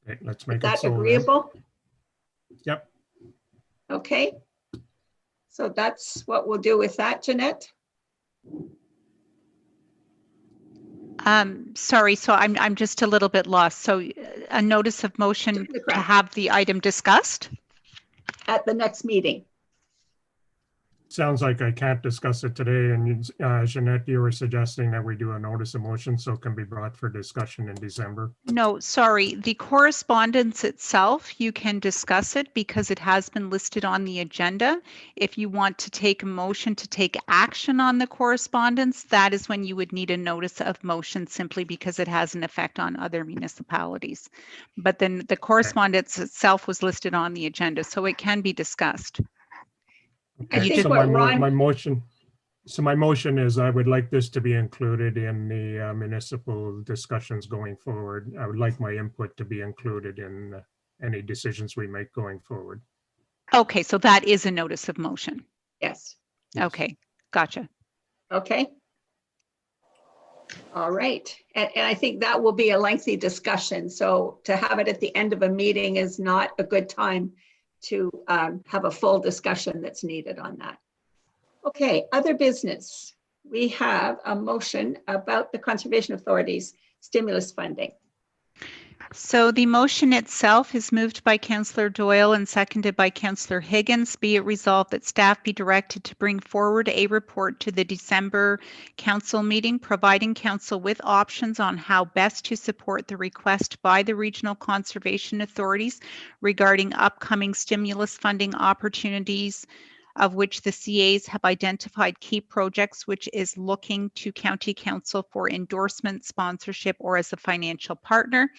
Okay, let's make Is that it so agreeable? then. Yep. Okay. So that's what we'll do with that, Jeanette. Sorry, so I'm just a little bit lost. So a notice of motion to have the item discussed at the next meeting. Sounds like I can't discuss it today. And Jeanette, you were suggesting that we do a notice of motion so it can be brought for discussion in December. No, sorry. The correspondence itself, you can discuss it because it has been listed on the agenda. If you want to take a motion to take action on the correspondence, that is when you would need a notice of motion simply because it has an effect on other municipalities. But then the correspondence itself was listed on the agenda, so it can be discussed. I think so what my motion is I would like this to be included in the municipal discussions going forward. I would like my input to be included in any decisions we make going forward. Okay, so that is a notice of motion. Yes. Okay, gotcha. Okay. All right. And I think that will be a lengthy discussion. So to have it at the end of a meeting is not a good time to have a full discussion that's needed on that. Okay, other business. We have a motion about the Conservation Authority's stimulus funding. So the motion itself is moved by Councillor Doyle and seconded by Councillor Higgins. Be it resolved that staff be directed to bring forward a report to the December council meeting, providing council with options on how best to support the request by the regional conservation authorities regarding upcoming stimulus funding opportunities, of which the CAs have identified key projects, which is looking to County Council for endorsement, sponsorship, or as a financial partner.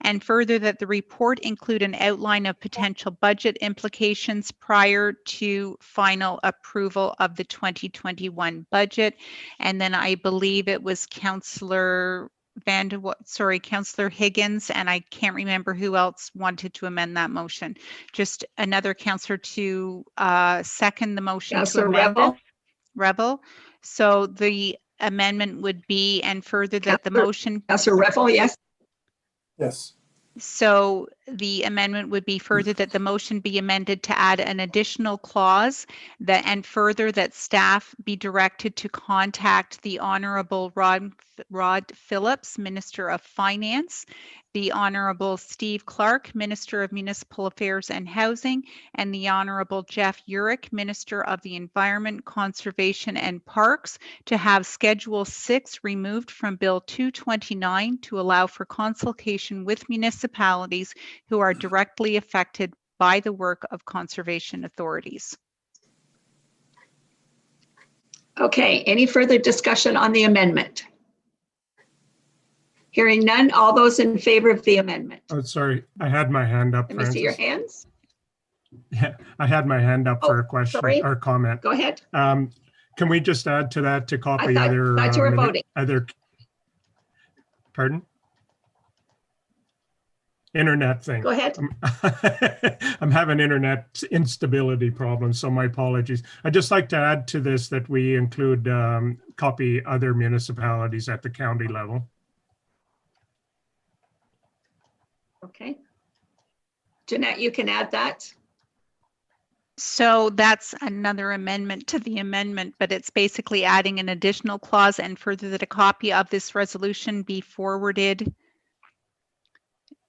And further, that the report include an outline of potential budget implications prior to final approval of the 2021 budget. And then I believe it was Councillor Councillor Higgins, and I can't remember who else wanted to amend that motion. Just another councillor to second the motion Councillor to amend Rebel. it. Rebel. So the amendment would be, and further that the motion. Councillor Rebel, yes. Yes. So the amendment would be further that the motion be amended to add an additional clause that, and further that staff be directed to contact the Honorable Rod Phillips, Minister of Finance, the Honorable Steve Clark, Minister of Municipal Affairs and Housing, and the Honorable Jeff Urick, Minister of the Environment, Conservation and Parks, to have Schedule 6 removed from Bill 229 to allow for consultation with municipalities who are directly affected by the work of conservation authorities. Okay, any further discussion on the amendment? Hearing none, all those in favor of the amendment? Oh, sorry, I had my hand up. Let me see your hands. Yeah, I had my hand up for a question or comment. Go ahead. Can we just add to that to copy thought you were voting. Pardon? Internet thing. Go ahead. I'm having internet instability problems, so my apologies. I'd just like to add to this that we include copy other municipalities at the county level. Okay. Jeanette, you can add that. So that's another amendment to the amendment, but it's basically adding an additional clause and further that a copy of this resolution be forwarded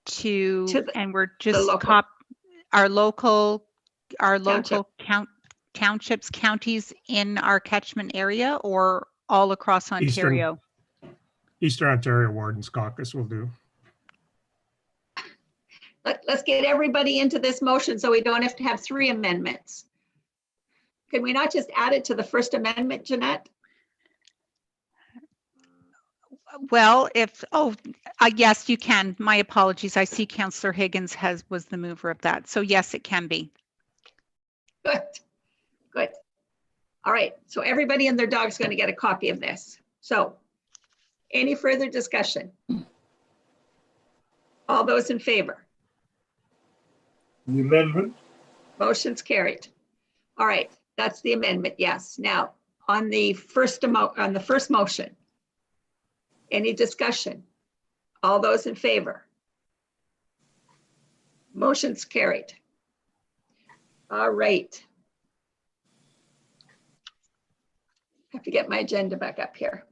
to and we're just our local townships, counties in our catchment area, or all across Ontario. Eastern Ontario Wardens Caucus will do. Let's get everybody into this motion so we don't have to have 3 amendments. Can we not just add it to the first amendment, Jeanette? Well, yes, you can. My apologies. I see Councillor Higgins was the mover of that. So yes, it can be. Good, good. All right, so everybody and their dog's going to get a copy of this. So any further discussion? All those in favor? The amendment? Motion's carried. All right, that's the amendment, yes. Now, on the first motion, any discussion? All those in favor? Motion's carried. All right. I have to get my agenda back up here.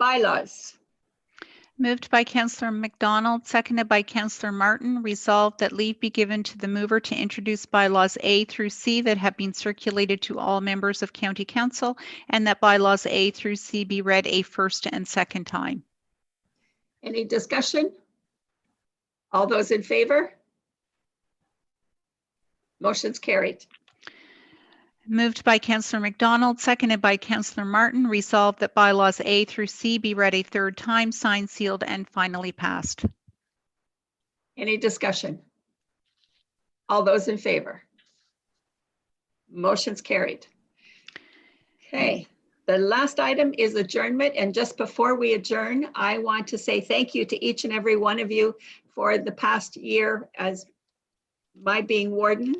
bylaws. Moved by Councillor McDonald, seconded by Councillor Martin. Resolved that leave be given to the mover to introduce bylaws A through C that have been circulated to all members of County Council, and that bylaws A through C be read a first and second time. Any discussion? All those in favor? Motion's carried. Moved by Councillor McDonald, seconded by Councillor Martin. Resolved that bylaws A through C be read a third time, signed, sealed, and finally passed. Any discussion? All those in favor? Motion's carried. Okay, the last item is adjournment. And just before we adjourn, I want to say thank you to each and every one of you for the past year as my being warden.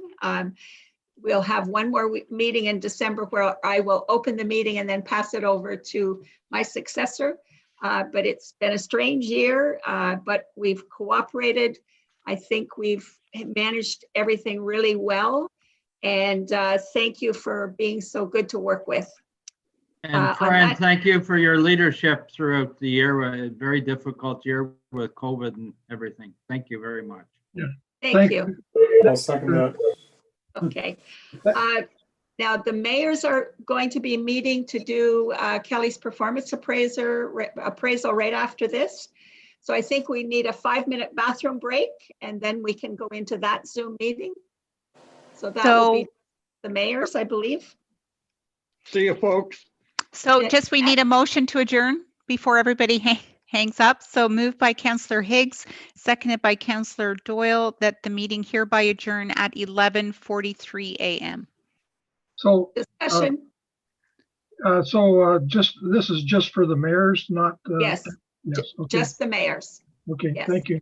We'll have one more meeting in December where I will open the meeting and then pass it over to my successor. But it's been a strange year, but we've cooperated. I think we've managed everything really well. And thank you for being so good to work with. And Fran, thank you for your leadership throughout the year, a very difficult year with COVID and everything. Thank you very much. Yeah. Thank you. I'll second that. Okay. Now the mayors are going to be meeting to do Kelly's performance appraisal right after this. So I think we need a 5-minute bathroom break and then we can go into that Zoom meeting. So that will be the mayors, I believe. See you, folks. So just we need a motion to adjourn before everybody hangs up. So moved by Councillor Higgs, seconded by Councillor Doyle, that the meeting hereby adjourn at 11:43 a.m. So discussion. Just this is just for the mayors, not Yes. Yes. Okay. Just the mayors. Okay. Yes. Thank you.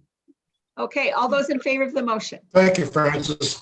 Okay. All those in favor of the motion? Thank you, Francis.